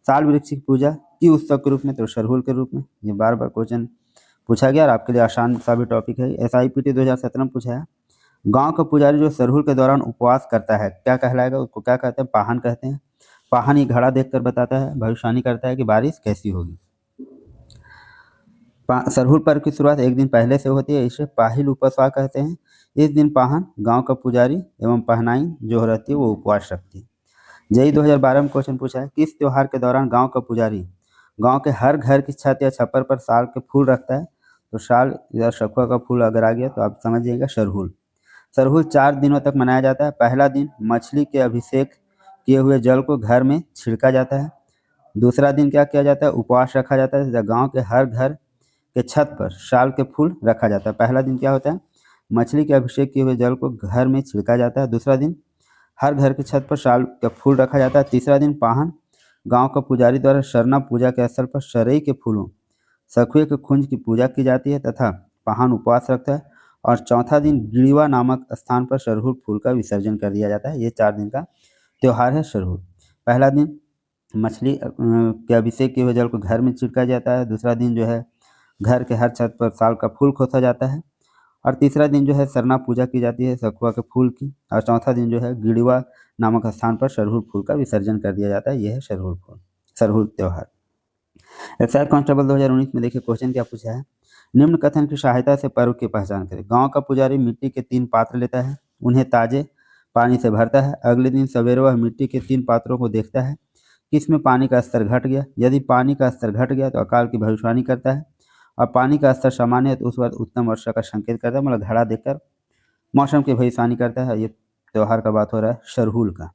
साल वृक्ष की पूजा की उत्सव के रूप में? तो सरहुल के रूप में। ये बार बार क्वेश्चन पूछा गया और आपके लिए आसान सा भी टॉपिक है। SIPT 2017 में पूछा है गांव का पुजारी जो सरहुल के दौरान उपवास करता है क्या कहलाएगा? उसको क्या कहते हैं? पाहन कहते हैं। पाहन ही घड़ा देखकर बताता है, भविष्यवाणी करता है कि बारिश कैसी होगी। सरहुल पर्व की शुरुआत एक दिन पहले से होती है, इसे पाहिल उपवास कहते हैं। इस दिन पाहन गांव का पुजारी एवं पहनाई जो रहती है वो उपवास रखती है। JEE 2012 में क्वेश्चन पूछा है किस त्योहार के दौरान गांव का पुजारी गांव के हर घर की छत या छप्पर पर साल के फूल रखता है? तो साल या शखुआ का फूल अगर आ गया तो आप समझ जाइएगा सरहुल। सरहुल 4 दिनों तक मनाया जाता है। पहला दिन मछली के अभिषेक किए हुए जल को घर में छिड़का जाता है। दूसरा दिन क्या किया जाता है? उपवास रखा जाता है। गांव के हर घर के छत पर साल के फूल रखा जाता है। पहला दिन क्या होता है? मछली के अभिषेक किए हुए जल को घर में छिड़का जाता है। दूसरा दिन हर घर की छत पर साल का फूल रखा जाता है। तीसरा दिन पाहन गांव का पुजारी द्वारा सरना पूजा के स्थल पर सरई के फूलों सखुए के खुंज की पूजा की जाती है तथा पाहन उपवास रखता है। और चौथा दिन गिड़िवा नामक स्थान पर सरहुल फूल का विसर्जन कर दिया जाता है। ये 4 दिन का त्यौहार है सरहुल। पहला दिन मछली के अभिषेक किए हुए जल को घर में छिड़का जाता है। दूसरा दिन जो है घर के हर छत पर साल का फूल खोसा जाता है। और तीसरा दिन जो है सरना पूजा की जाती है सखुआ के फूल की। और चौथा दिन जो है गिड़िवा नामक स्थान पर सरहुल फूल का विसर्जन कर दिया जाता है। यह है सरहुल त्यौहार। एक्साइज कांस्टेबल 2019 में देखिए क्वेश्चन क्या पूछा है निम्न कथन की सहायता से पर्व की पहचान करें। गांव का पुजारी मिट्टी के 3 पात्र लेता है, उन्हें ताजे पानी से भरता है। अगले दिन सवेरे वह मिट्टी के 3 पात्रों को देखता है कि इसमें पानी का स्तर घट गया। यदि पानी का स्तर घट गया तो अकाल की भविष्यवाणी करता है और पानी का स्तर सामान्य है तो उस वक्त उत्तम वर्षा का संकेत करता है, मतलब घड़ा देखकर मौसम की भविष्यवाणी करता है। ये त्यौहार का बात हो रहा है सरहुल का,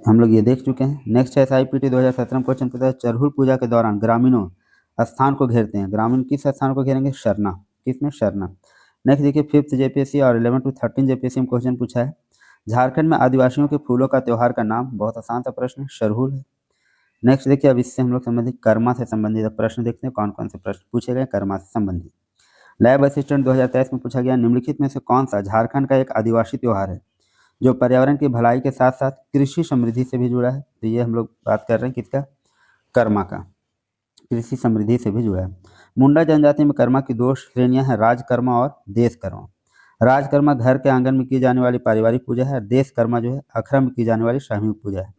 हम लोग ये देख चुके हैं। नेक्स्ट है SIPT 2017 में क्वेश्चन पूछा है सरहुल पूजा के दौरान ग्रामीणों स्थान को घेरते हैं। ग्रामीण किस स्थान को घेरेंगे? सरना। किसमें? सरना। नेक्स्ट देखिए 5th JPSC और 11 to 13 JPSC में क्वेश्चन पूछा है झारखंड में आदिवासियों के फूलों का त्यौहार का नाम? बहुत आसान सा प्रश्न है, सरहुल है। नेक्स्ट देखिए अब इससे हम लोग संबंधित कर्मा से संबंधित प्रश्न देखते हैं कौन कौन से प्रश्न पूछे गए कर्मा से संबंधित। लैब असिस्टेंट 2023 में पूछा गया निम्नलिखित में से कौन सा झारखंड का एक आदिवासी त्यौहार है जो पर्यावरण की भलाई के साथ साथ कृषि समृद्धि से भी जुड़ा है? तो ये हम लोग बात कर रहे हैं किसका? कर्मा का, कृषि समृद्धि से भी जुड़ा है। मुंडा जनजाति में कर्मा की दो श्रेणियां हैं, राजकर्मा और देशकर्मा। राजकर्मा घर के आंगन में की जाने वाली पारिवारिक पूजा है। देशकर्मा जो है अखड़ा में की जाने वाली सामूहिक पूजा है।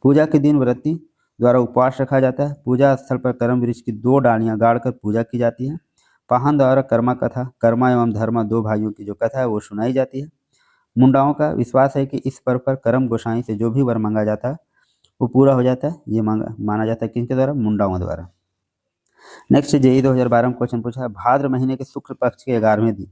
पूजा के दिन व्रती द्वारा उपवास रखा जाता है। पूजा स्थल पर कर्म वृक्ष की दो डालियां गाड़कर पूजा की जाती है। पाहन द्वारा कर्मा कथा, कर्मा एवं धर्मा दो भाइयों की जो कथा है वो सुनाई जाती है। मुंडाओं का विश्वास है कि इस पर्व पर कर्म गोसाई से जो भी वर मांगा जाता है वो पूरा हो जाता है। ये माना जाता है किनके द्वारा? मुंडाओं द्वारा। नेक्स्ट जेई 2012 में क्वेश्चन पूछा है, भाद्र महीने के शुक्ल पक्ष के 11वें दिन,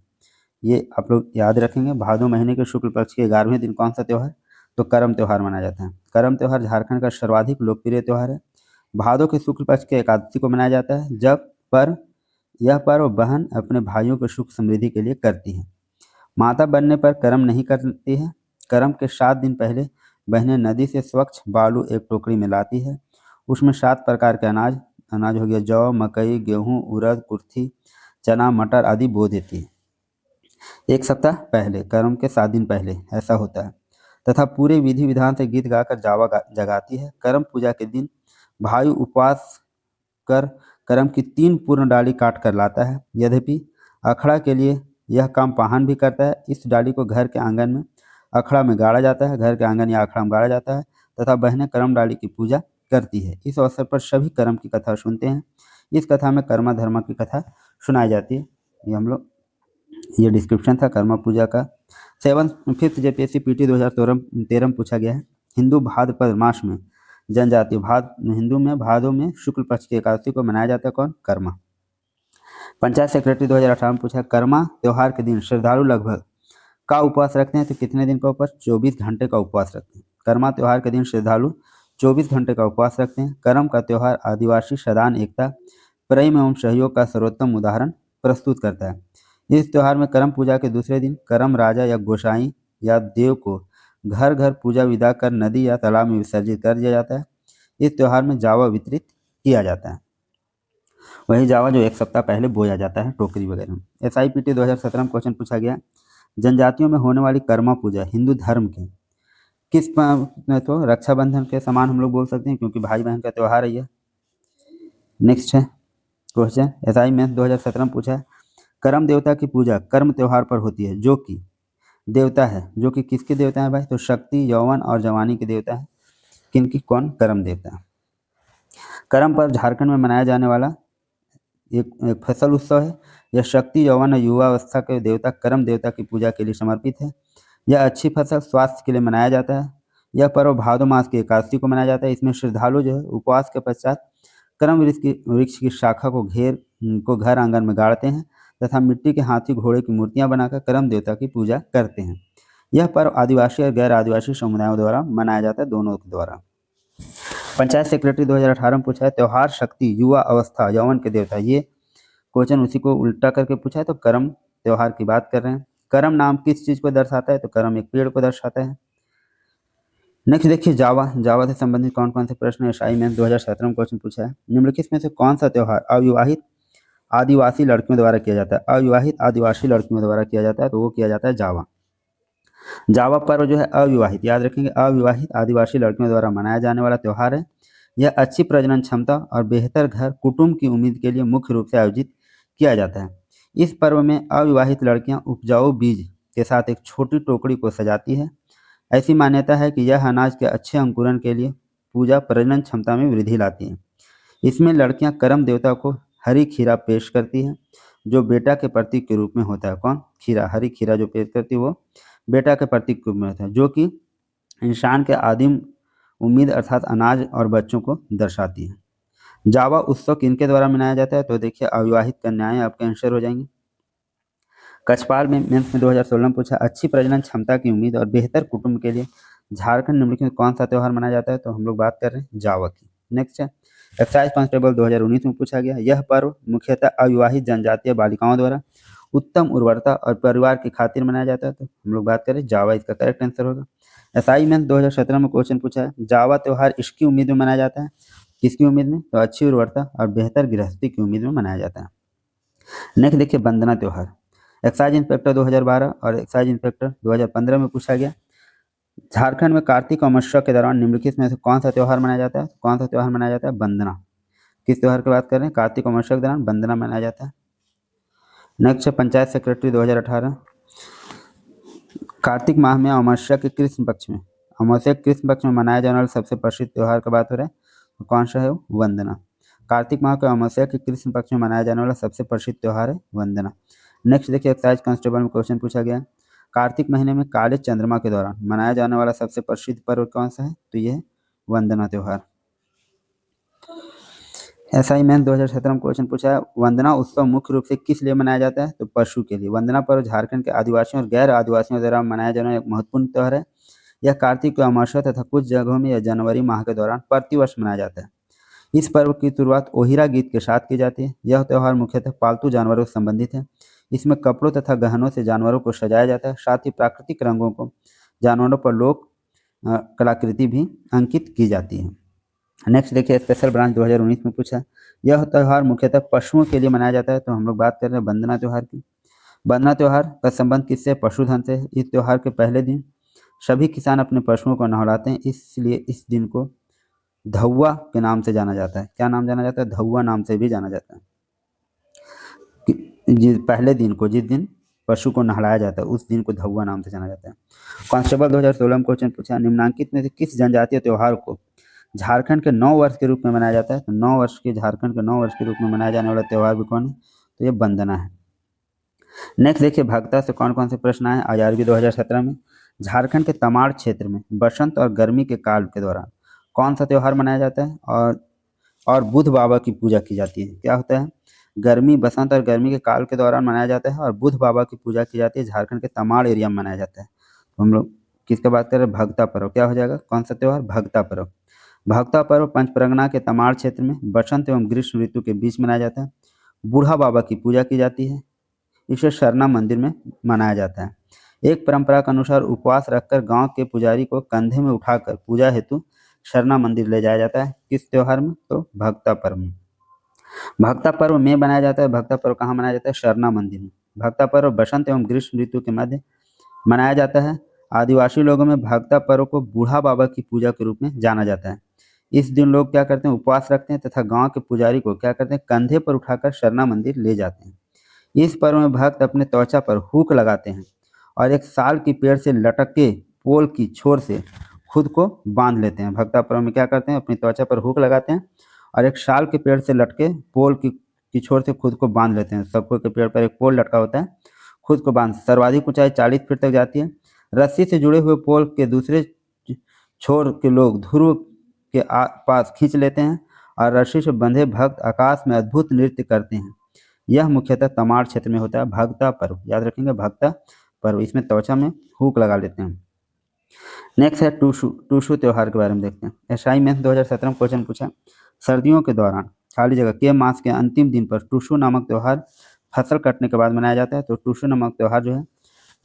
ये आप लोग याद रखेंगे, भादो महीने के शुक्ल पक्ष के 11वें दिन कौन सा त्यौहार? तो करम त्यौहार मनाया जाता है। करम त्यौहार झारखंड का सर्वाधिक लोकप्रिय त्यौहार है। भादो के शुक्ल पक्ष के एकादशी को मनाया जाता है, जब पर यह पर्व बहन अपने भाइयों को सुख समृद्धि के लिए करती है। माता बनने पर कर्म नहीं करती है। कर्म के 7 दिन पहले बहनें नदी से स्वच्छ बालू एक टोकरी में लाती है। उसमें 7 प्रकार के अनाज अनाज हो गया जौ, मकई, गेहूँ, उड़द, कुर्थी, चना, मटर आदि बो देती है। एक सप्ताह पहले, कर्म के 7 दिन पहले ऐसा होता है, तथा पूरे विधि विधान से गीत गाकर जगाती है। कर्म पूजा के दिन भाई उपवास कर कर्म की 3 पूर्ण डाली काट कर लाता है। यद्यपि अखड़ा के लिए यह काम पाहन भी करता है। इस डाली को घर के आंगन में अखड़ा में गाड़ा जाता है, घर के आंगन या अखड़ा में गाड़ा जाता है तथा बहनें कर्म डाली की पूजा करती है। इस अवसर पर सभी कर्म की कथा सुनते हैं। इस कथा में कर्मा धर्मा की कथा सुनाई जाती है। ये हम लोग ये डिस्क्रिप्शन था कर्मा पूजा का। 5th जेपीएससी पीटी 2013 में पूछा गया है, हिंदू भाद्रपद मास में जनजातीय हिंदू में भादों में शुक्ल पक्ष की एकादशी को मनाया जाता है कौन? कर्मा। पंचायत सेक्रेटरी 2018 में पूछा, कर्मा त्यौहार के दिन श्रद्धालु लगभग का उपवास रखते हैं? तो कितने दिन का उपवास? 24 घंटे का उपवास रखते हैं। कर्मा त्यौहार के दिन श्रद्धालु 24 घंटे का उपवास रखते हैं। कर्म का त्यौहार आदिवासी सदान एकता, प्रेम एवं सहयोग का सर्वोत्तम उदाहरण प्रस्तुत करता है। इस त्यौहार में कर्म पूजा के दूसरे दिन कर्म राजा या गोसाई या देव को घर घर पूजा विदा कर नदी या तालाब में विसर्जित कर दिया जाता है। इस त्यौहार में जावा वितरित किया जाता है। वही जावा जो एक सप्ताह पहले बोया जाता है टोकरी वगैरह में। SIPT 2017 में क्वेश्चन पूछा गया, जनजातियों में होने वाली कर्मा पूजा हिंदू धर्म के किस तो रक्षाबंधन के समान हम लोग बोल सकते हैं, क्योंकि भाई बहन का त्यौहार है ये। नेक्स्ट है क्वेश्चन SI मैथ 2017 में पूछा है, कर्म देवता की पूजा कर्म त्यौहार पर होती है, जो कि देवता है, जो कि किसके देवता है भाई? तो शक्ति, यौवन और जवानी के देवता है। किनकी? कौन? कर्म देवता। कर्म पर झारखंड में मनाया जाने वाला एक फसल उत्सव है। यह शक्ति, यौवन और युवावस्था के देवता कर्म देवता की पूजा के लिए समर्पित है। यह अच्छी फसल स्वास्थ्य के लिए मनाया जाता है। यह पर्व भादो मास की एकादशी को मनाया जाता है। इसमें श्रद्धालु जो है उपवास के पश्चात कर्म वृक्ष की शाखा को घर आंगन में गाड़ते हैं तथा मिट्टी के हाथी घोड़े की मूर्तियां बनाकर कर्म देवता की पूजा करते हैं। यह पर्व आदिवासी और गैर आदिवासी समुदायों द्वारा मनाया जाता है, दोनों के द्वारा। पंचायत सेक्रेटरी 2018 में पूछा है, त्योहार शक्ति, युवा अवस्था, यौवन के देवता। ये क्वेश्चन उसी को उल्टा करके पूछा है, तो कर्म त्योहार की बात कर रहे हैं। कर्म नाम किस चीज को दर्शाता है? तो कर्म एक पेड़ को दर्शाता है। नेक्स्ट देखिए जावा से संबंधित कौन कौन से प्रश्न SI मैथ 2017 में क्वेश्चन पूछा है, निम्नलिखित में से कौन सा त्यौहार अविवाहित आदिवासी लड़कियों द्वारा किया जाता है? अविवाहित आदिवासी लड़कियों द्वारा किया जाता है, तो वो किया जाता है जावा। जावा पर्व जो है अविवाहित, याद रखेंगे, अविवाहित आदिवासी लड़कियों द्वारा मनाया जाने वाला त्यौहार है। यह अच्छी प्रजनन क्षमता और बेहतर घर कुटुंब की उम्मीद के लिए मुख्य रूप से आयोजित किया जाता है। इस पर्व में अविवाहित लड़कियां उपजाऊ बीज के साथ एक छोटी टोकरी को सजाती है। ऐसी मान्यता है कि यह अनाज के अच्छे अंकुरण के लिए पूजा प्रजनन क्षमता में वृद्धि लाती है। इसमें लड़कियां कर्म देवता को हरी खीरा पेश करती है, जो बेटा के प्रतीक के रूप में होता है। कौन? खीरा, हरी खीरा जो पेश करती है वो बेटा के प्रतीक के रूप में होता है, जो कि इंसान के आदिम उम्मीद अर्थात अनाज और बच्चों को दर्शाती है। जावा उत्सव किनके द्वारा मनाया जाता है? तो देखिए अविवाहित कन्याएं आपके आंसर हो जाएंगी। कछपाल में मेंस में 2016 में पूछा, अच्छी प्रजनन क्षमता की उम्मीद और बेहतर कुटुंब के लिए झारखंड निम्नलिखित में कौन सा त्यौहार मनाया जाता है? तो हम लोग बात कर रहे हैं जावा की। नेक्स्ट है एक्साइज कांस्टेबल 2019 में पूछा गया, यह पर्व मुख्यतः अविवाहित जनजातीय बालिकाओं द्वारा उत्तम उर्वरता और परिवार की खातिर मनाया जाता है, तो हम लोग बात करें जावा, इसका करेक्ट आंसर होगा। SI मैथ 2017 में क्वेश्चन पूछा है, जावा त्यौहार इसकी उम्मीद में मनाया जाता है, किसकी उम्मीद में? तो अच्छी उर्वरता और बेहतर गृहस्थी की उम्मीद में मनाया जाता है। नेक्स्ट देखिए वंदना त्यौहार, एक्साइज इंस्पेक्टर 2012 और एक्साइज इंस्पेक्टर 2015 में पूछा गया, झारखंड में कार्तिक अमावस्या के दौरान निम्नलिखित में से कौन सा त्यौहार मनाया जाता है? कौन सा त्यौहार मनाया जाता है? वंदना। किस त्यौहार की बात कर रहे हैं? कार्तिक अमावस्या के दौरान वंदना मनाया जाता है। नेक्स्ट है पंचायत सेक्रेटरी 2018। कार्तिक माह में अमावस्या के कृष्ण पक्ष में, अमावस्या के कृष्ण पक्ष में मनाया जाने वाला सबसे प्रसिद्ध त्यौहार की बात हो रहा है, तो कौन सा है वो? वंदना। कार्तिक माह के अमावस्या के कृष्ण पक्ष में मनाया जाने वाला सबसे प्रसिद्ध त्यौहार है वंदना। नेक्स्ट देखिए एक्साइज कांस्टेबल में क्वेश्चन पूछा गया, कार्तिक महीने में काले चंद्रमा के दौरान मनाया जाने वाला सबसे प्रसिद्ध पर्व कौन सा है? तो ये है वंदना त्यौहार। एसआई मैथ 2017 में क्वेश्चन पूछा है, वंदना उत्सव मुख्य रूप से किस लिए मनाया जाता है? तो पशु के लिए। वंदना पर्व झारखंड के आदिवासियों और गैर आदिवासियों द्वारा मनाया जाने वाला एक महत्वपूर्ण त्यौहार है। यह कार्तिक की अमावस्या तथा कुछ जगहों में यह जनवरी माह के दौरान प्रतिवर्ष मनाया जाता है। इस पर्व की शुरुआत ओहिरा गीत के साथ की जाती है। यह त्यौहार मुख्यतः पालतू जानवरों से संबंधित है। इसमें कपड़ों तथा गहनों से जानवरों को सजाया जाता है, साथ ही प्राकृतिक रंगों को जानवरों पर लोक कलाकृति भी अंकित की जाती है। नेक्स्ट देखिए स्पेशल ब्रांच 2019 में पूछा, यह त्यौहार मुख्यतः पशुओं के लिए मनाया जाता है। तो हम लोग बात कर रहे हैं वंदना त्यौहार की। वंदना त्यौहार का संबंध किससे? पशुधन से। इस त्यौहार के पहले दिन सभी किसान अपने पशुओं को नहलाते हैं, इसलिए इस दिन को धौवा के नाम से जाना जाता है। क्या नाम जाना जाता है? धौवा नाम से भी जाना जाता है। पहले दिन को, जिस दिन पशु को नहलाया जाता है, उस दिन को धौवा नाम से जाना जाता है। कांस्टेबल 2016 में क्वेश्चन पूछा, निम्नलिखित में से किस जनजातीय त्यौहार को झारखंड के 9 वर्ष के रूप में मनाया जाता है? तो 9 वर्ष के, झारखंड के 9 वर्ष के रूप में मनाया जाने वाला त्यौहार भी कौन है? तो ये वंदना है। नेक्स्ट देखिए भक्ता से कौन कौन से प्रश्न आए आजादी 2017 में। झारखंड के तमाड़ क्षेत्र में बसंत और गर्मी के काल के दौरान कौन सा त्यौहार मनाया जाता है? और बुध बाबा की पूजा की जाती है। क्या होता है? गर्मी, बसंत और गर्मी के काल के दौरान मनाया जाता है और बुध बाबा की पूजा की जाती है। झारखंड के तमाड़ एरिया में मनाया जाता है। तो हम लोग किसका बात कर रहे हैं? भगता पर्व। क्या हो जाएगा? कौन सा त्यौहार? भगता पर्व। भगता पर्व पंचपरगना के तमाड़ क्षेत्र में बसंत एवं ग्रीष्म ऋतु के बीच मनाया जाता है। बूढ़ा बाबा की पूजा की जाती है। इसे सरना मंदिर में मनाया जाता है। एक परंपरा के अनुसार उपवास रखकर गांव के पुजारी को कंधे में उठाकर पूजा हेतु सरना मंदिर ले जाया जाता है। किस त्योहार में? तो भक्ता पर्व में। भक्ता पर्व में मनाया जाता है। भक्ता पर्व कहाँ मनाया जाता है? सरना मंदिर में। भक्ता पर्व बसंत एवं ग्रीष्म ऋतु के मध्य मनाया जाता है। आदिवासी लोगों में भक्ता पर्व को बूढ़ा बाबा की पूजा के रूप में जाना जाता है। इस दिन लोग क्या करते हैं? उपवास रखते हैं तथा गांव के पुजारी को क्या करते हैं? कंधे पर उठाकर सरना मंदिर ले जाते हैं। इस पर्व में भक्त अपने त्वचा पर हुक लगाते हैं और एक साल की पेड़ से लटके पोल की छोर से खुद को बांध लेते हैं। भक्ता पर्व में क्या करते हैं? अपनी त्वचा पर हुक लगाते हैं और एक साल के पेड़ से लटके पोल की छोर से खुद को बांध लेते हैं। सबको के पेड़ पर एक पोल लटका होता है, खुद को बांध। सर्वाधिक ऊंचाई 40 फीट तक जाती है। रस्सी से जुड़े हुए पोल के दूसरे छोर के लोग ध्रुव के पास खींच लेते हैं और रस्सी से बंधे भक्त आकाश में अद्भुत नृत्य करते हैं। यह मुख्यतः तमाड़ क्षेत्र में होता है भगता पर्व। याद रखेंगे भगता पर्व। इसमें त्वचा में हुक लगा लेते हैं। नेक्स्ट है टूसू। टूसू त्यौहार के बारे में देखते हैं। एसआई मैथ 2017 में क्वेश्चन पूछा, सर्दियों के दौरान खाली जगह के मास के अंतिम दिन पर टूसू नामक त्यौहार फसल कटने के बाद मनाया जाता है। तो टूसू नामक त्यौहार जो है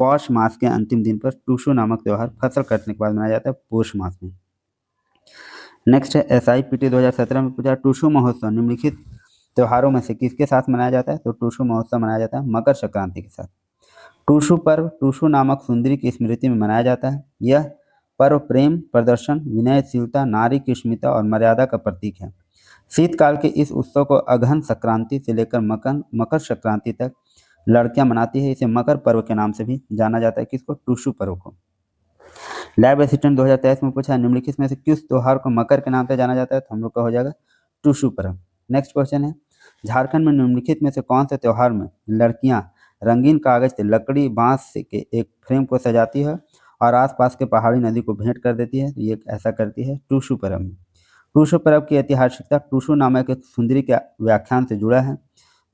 पौष मास के अंतिम दिन पर टूसू नामक त्यौहार फसल कटने के बाद मनाया जाता है, पौष मास में। नेक्स्ट है SIPT 2017 में पूछा, टूसू महोत्सव निम्नलिखित त्योहारों में से किसके साथ मनाया जाता है? तो टूसू महोत्सव मनाया जाता है मकर संक्रांति के साथ। टूसू पर्व टूसू नामक सुंदरी की स्मृति में मनाया जाता है। यह पर्व प्रेम प्रदर्शन, विनयशीलता, नारी की स्मिता और मर्यादा का प्रतीक है। शीतकाल के इस उत्सव को अगहन संक्रांति से लेकर मकर संक्रांति तक लड़कियां मनाती है। इसे मकर पर्व के नाम से भी जाना जाता है। किसको? टूसू पर्व को। लैब असिस्टेंट 2023 में पूछा, निम्नलिखित में से किस त्योहार को मकर के नाम से जाना जाता है? तो हम लोग का हो जाएगा टूसू पर्व। नेक्स्ट क्वेश्चन है, झारखंड में निम्नलिखित में से कौन से त्यौहार में लड़कियां रंगीन कागज से लकड़ी बांस से के एक फ्रेम को सजाती है और आसपास के पहाड़ी नदी को भेंट कर देती है? तो ये ऐसा करती है टूसू पर्व में। टूसू पर्व की ऐतिहासिकता टूसू नामक एक सुंदरी के व्याख्यान से जुड़ा है,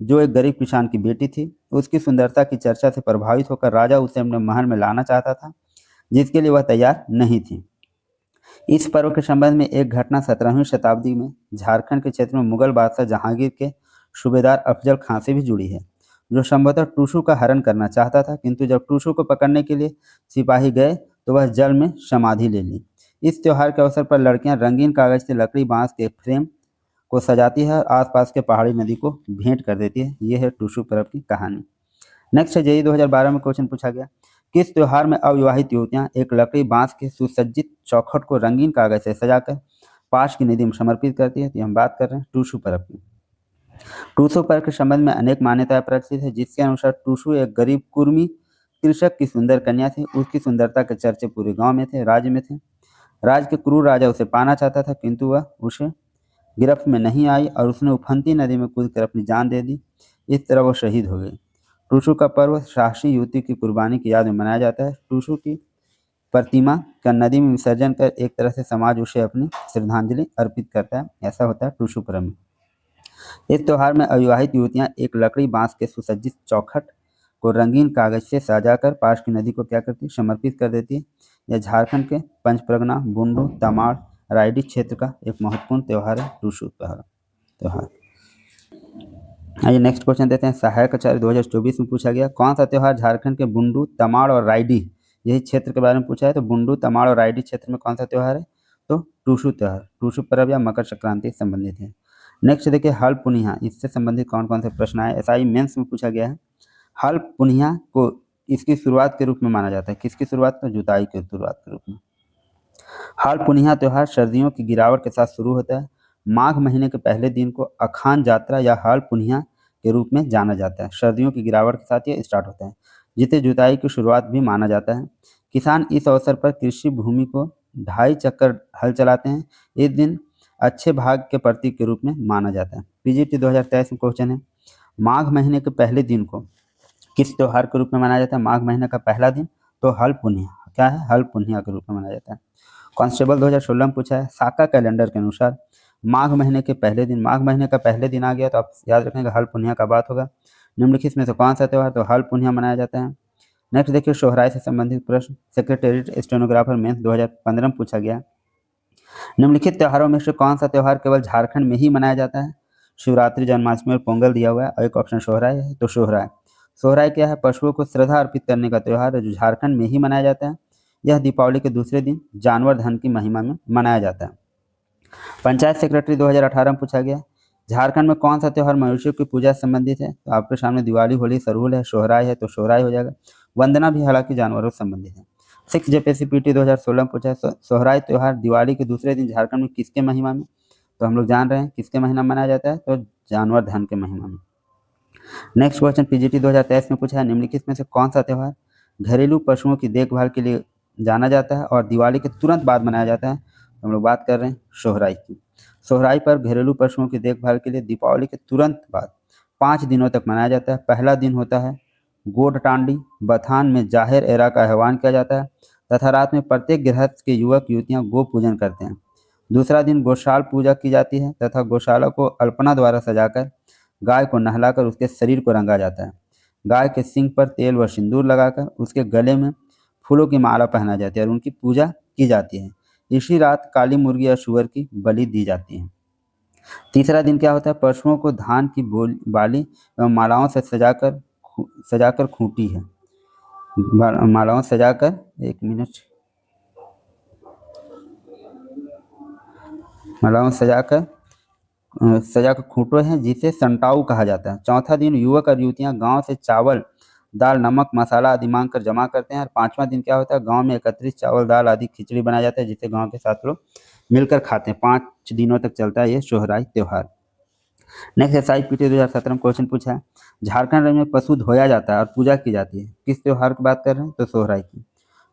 जो एक गरीब किसान की बेटी थी। उसकी सुंदरता की चर्चा से प्रभावित होकर राजा उसे अपने महल में लाना चाहता था, जिसके लिए वह तैयार नहीं थी। इस पर्व के संबंध में एक घटना 17वीं शताब्दी में झारखंड के क्षेत्र में मुगल बादशाह जहांगीर के सूबेदार अफजल खां से भी जुड़ी है, जो संभवतः टूसू का हरण करना चाहता था, किंतु जब टूसू को पकड़ने के लिए सिपाही गए तो वह जल में समाधि ले ली। इस त्योहार के अवसर पर लड़कियां रंगीन कागज से लकड़ी बांस के फ्रेम को सजाती है और आसपास के पहाड़ी नदी को भेंट कर देती है। ये है टूसू पर्व की कहानी। नेक्स्ट है JEE 2012 में क्वेश्चन पूछा गया, किस त्योहार में अविवाहित युवतियां एक लकड़ी बांस के सुसज्जित चौखट को रंगीन कागज से सजाकर पास की नदी में समर्पित करती है। तो हम बात कर रहे हैं टूसू पर्व की। टूसू पर्व के संबंध में अनेक मान्यताएं प्रचलित है, जिसके अनुसार टूसू एक गरीब कुर्मी कृषक की सुंदर कन्या थी। उसकी सुंदरता के चर्चे पूरे गांव में थे, राज्य में थे। राज्य के क्रूर राजा उसे पाना चाहता था, किंतु वह उसे गिरफ्त में नहीं आई और उसने उफनती नदी में कूदकर अपनी जान दे दी। इस तरह वो शहीद हो गई। टूसू का पर्व साहसी युवती की कुर्बानी की याद में मनाया जाता है। टूसू की प्रतिमा का नदी में विसर्जन कर एक तरह से समाज उसे अपनी श्रद्धांजलि अर्पित करता है। ऐसा होता है टूसू पर्व में। इस त्योहार में अविवाहित युवतियां एक लकड़ी बांस के सुसज्जित चौखट को रंगीन कागज से सजाकर पास की नदी को क्या करती है, समर्पित कर देती है। यह झारखंड के पंचपरगना, बुंडू, तमाड़, रायडी क्षेत्र का एक महत्वपूर्ण त्योहार है टूसू त्योहार। आइए नेक्स्ट क्वेश्चन देते हैं। सहायक आचार्य 2024 में पूछा गया कौन सा त्योहार झारखंड के बुंडू, तमाड़ और रायडी यही क्षेत्र के बारे में पूछा है। तो बुंडू, तमाड़ और रायडी क्षेत्र में कौन सा त्योहार है, तो टूसू त्योहार, टूसू पर्व या मकर संक्रांति से संबंधित है। नेक्स्ट देखिए हल पुनिया, इससे संबंधित कौन कौन से प्रश्न आए। एसआई मेंस में पूछा गया है। हल पुनिया को इसकी शुरुआत के रूप में माना जाता है। किसकी शुरुआत, तो जुताई की शुरुआत के रूप में। हाल पुनिया त्योहार सर्दियों की गिरावट के साथ शुरू होता है। माघ महीने के पहले दिन को अखान जात्रा या हाल पुनिया के रूप में जाना जाता है। सर्दियों की गिरावट के साथ ये स्टार्ट होता है, जिसे जुताई की शुरुआत भी माना जाता है। किसान इस अवसर पर कृषि भूमि को 2.5 चक्कर हल चलाते हैं। इस दिन अच्छे भाग के प्रतीक के रूप में माना जाता है। पीजीटी 2023 में क्वेश्चन है, माघ महीने के पहले दिन को किस त्योहार के रूप में मनाया जाता है। माघ महीने का पहला दिन तो हल पुनिया, क्या है, हल पुनिया के रूप में मनाया जाता है। कांस्टेबल 2016 में पूछा है, साका कैलेंडर के अनुसार माघ महीने के पहले दिन, माघ महीने का पहले दिन आ गया तो आप याद रखेंगे हल पुनिया का बात होगा। निम्नलिखित में से कौन सा त्योहार, तो हल पुनिया मनाया जाता है। नेक्स्ट देखिए सोहराय से संबंधित प्रश्न, सेक्रेटेरिएट स्टेनोग्राफर मेंस 2015 में पूछा गया। निम्नलिखित त्योहारों में से कौन सा त्योहार केवल झारखंड में ही मनाया जाता है। शिवरात्रि, जन्माष्टमी और पोंगल दिया हुआ है और एक ऑप्शन सोहराय है। तो सोहराय, सोहराय क्या है, पशुओं को श्रद्धा अर्पित करने का त्योहार है जो झारखंड में ही मनाया जाता है। यह दीपावली के दूसरे दिन जानवर धन की महिमा में मनाया जाता है। पंचायत सेक्रेटरी 2018 में पूछा गया, झारखंड में कौन सा त्योहार मनुष्यों की पूजा से संबंधित है। तो आपके सामने दिवाली, होली, सरहुल है, सोहराय है, तो सोहराय हो जाएगा। वंदना भी हालांकि जानवरों से संबंधित है। 6 जेपीएससी 2016 में पूछा है, सोहराय त्योहार दिवाली के दूसरे दिन झारखंड में किसके महिमा में, तो हम लोग जान रहे हैं किसके महीना में मनाया जाता है, तो जानवर धन के महिमा में। नेक्स्ट क्वेश्चन पीजीटी 2023 में पूछा है, निम्नलिखित में से कौन सा त्योहार घरेलू पशुओं की देखभाल के लिए जाना जाता है और दिवाली के तुरंत बाद मनाया जाता है। तो हम लोग बात कर रहे हैं सोहराय की। सोहराय पर घरेलू पशुओं की देखभाल के लिए दीपावली के तुरंत बाद 5 दिनों तक मनाया जाता है। पहला दिन होता है गोड टांडी, बथान में जाहिर एरा का आह्वान किया जाता है तथा रात में प्रत्येक गृहस्थ के युवक युवतियां गो पूजन करते हैं। दूसरा दिन गौशाल पूजा की जाती है तथा गौशाला को अल्पना द्वारा सजाकर गाय को नहलाकर उसके शरीर को रंगा जाता है। गाय के सींग पर तेल व सिंदूर लगाकर उसके गले में फूलों की माला पहना जाती है और उनकी पूजा की जाती है। इसी रात काली मुर्गी या सुअर की बलि दी जाती है। तीसरा दिन क्या होता है, पशुओं को धान की बाली एवं मालाओं से सजाकर खूंटी है, मालाओं से सजाकर, एक मिनट, मालाओं से सजाकर खूंटो हैं जिसे संटाऊ कहा जाता है। चौथा दिन युवक और युवतियां गांव से चावल, दाल, नमक, मसाला आदि मांग कर जमा करते हैं। और 5वां दिन क्या होता है, गांव में एकत्रित चावल, दाल आदि खिचड़ी बनाया जाता है जिसे गांव के साथ लोग मिलकर खाते हैं। 5 दिनों तक चलता है ये सोहराय त्योहार। नेक्स्ट एसआईपीटी 2017 में क्वेश्चन पूछा है, झारखंड राज्य में पशु धोया जाता है और पूजा की जाती है, किस त्योहार की बात कर रहे हैं, तो सोहराय की।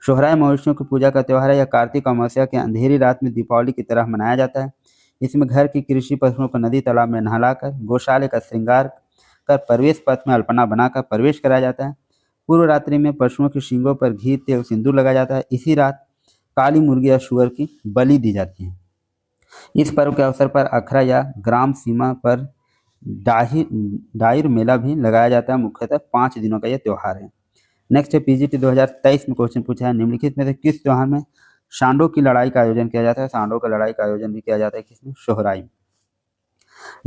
सोहराय मवेशियों की पूजा का त्योहार है। यह कार्तिक अमावस्या के अंधेरी रात में दीपावली की तरह मनाया जाता है। इसमें घर की कृषि पशुओं को नदी तालाब में नहलाकर गौशाले का श्रृंगार कर प्रवेश पथ में अल्पना बनाकर प्रवेश कराया जाता है। पूर्व रात्रि में पशुओं की सींगों पर घी, तेल, सिंदूर लगाया जाता है। इसी रात काली मुर्गी या सुअर की बलि दी जाती है। इस पर्व के अवसर पर अखरा या ग्राम सीमा पर डाहिर मेला भी लगाया जाता है। मुख्यतः 5 दिनों का यह त्योहार है। नेक्स्ट है पीजीटी 2023 में क्वेश्चन पूछा है, निम्नलिखित में से किस त्योहार में सांडों की लड़ाई का आयोजन किया जाता है। सांडों का लड़ाई का आयोजन भी किया जाता है किसमें, सोहराय में।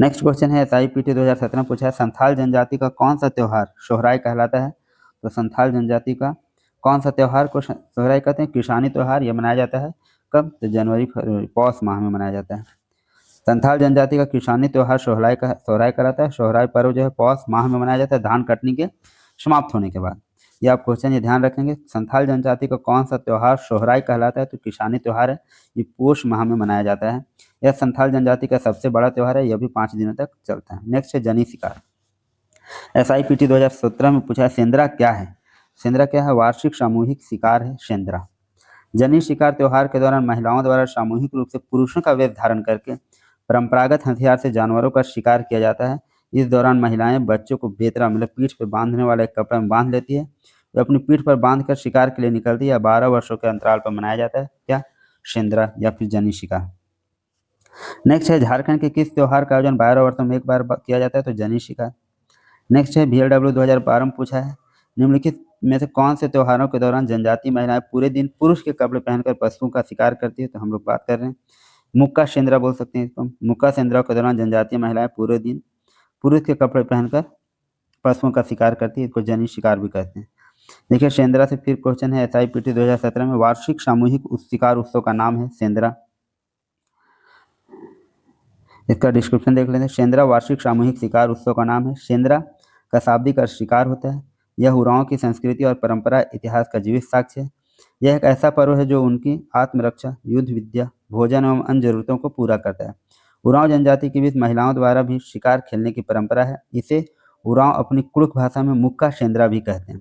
नेक्स्ट क्वेश्चन है एसआईपीटी 2017 पूछा है, संथाल जनजाति का कौन सा त्योहार सोहराय कहलाता है। तो संथाल जनजाति का कौन सा त्योहार को सोहराय कहते हैं, किसानी त्योहार। यह मनाया जाता है कब, तो जनवरी फरवरी पौष माह में मनाया जाता है। संथाल जनजाति का किसानी त्योहार सोहराय कहलाता है। सोहराय पर्व जो है पौष माह में मनाया जाता है, धान कटनी के समाप्त होने के बाद। ये आप क्वेश्चन ये ध्यान रखेंगे। संथाल जनजाति का कौन सा त्यौहार सोहराई कहलाता है? तो किसानी त्यौहार है, ये पोष माह में मनाया जाता है। यह संथाल जनजाति का सबसे बड़ा त्यौहार है, यह भी 5 दिनों तक चलता है। नेक्स्ट है जनी शिकार। SIPT 2017 में पूछा है सेंद्रा क्या है? सेंद्रा क्या है? वार्षिक सामूहिक शिकार है सेंद्रा। जनी शिकार त्योहार के दौरान महिलाओं द्वारा सामूहिक रूप से पुरुषों का वेश धारण करके परंपरागत हथियार से जानवरों का शिकार किया जाता है। इस दौरान महिलाएं बच्चों को बेतरा मतलब पीठ पर बांधने वाले कपड़े में बांध लेती है। वे अपनी पीठ पर बांध कर शिकार के लिए निकलती है। 12 वर्षों के अंतराल पर मनाया जाता है क्या? सेंद्रा या फिर जनी शिकार। नेक्स्ट है झारखंड के किस त्योहार का आयोजन 12 वर्षों में एक बार किया जाता है? तो जनी शिकार। नेक्स्ट है VLW 2012 में पूछा है निम्नलिखित में से कौन से त्योहारों के दौरान जनजातीय महिलाएं पूरे दिन पुरुष के कपड़े पहनकर पशुओं का शिकार करती है? तो हम लोग बात कर रहे हैं मुक्का सेंद्रा बोल सकते हैं इसको। मुक्का सेंद्रा के दौरान जनजातीय महिलाएं पूरे दिन पुरुष के कपड़े पहनकर पशुओं का शिकार करती है, इसको जनी शिकार भी कहते हैं। देखिए सेंद्रा से फिर क्वेश्चन है SIPT 2017 में वार्षिक सामूहिक शिकार उत्सव का नाम है सेंद्रा। इसका डिस्क्रिप्शन देख लेते हैं। सेंद्रा वार्षिक सामूहिक शिकार उत्सव का नाम है। सेंद्रा का शाब्दिक अर्थ शिकार होता है। यह उरांव की संस्कृति और परंपरा इतिहास का जीवित साक्ष्य है। यह एक ऐसा पर्व है जो उनकी आत्मरक्षा, युद्ध विद्या, भोजन एवं अन्य जरूरतों को पूरा करता है। उरांव जनजाति के बीच महिलाओं द्वारा भी शिकार खेलने की परंपरा है। इसे उरांव अपनी कुड़ुख भाषा में मुक्का सेंद्रा भी कहते हैं।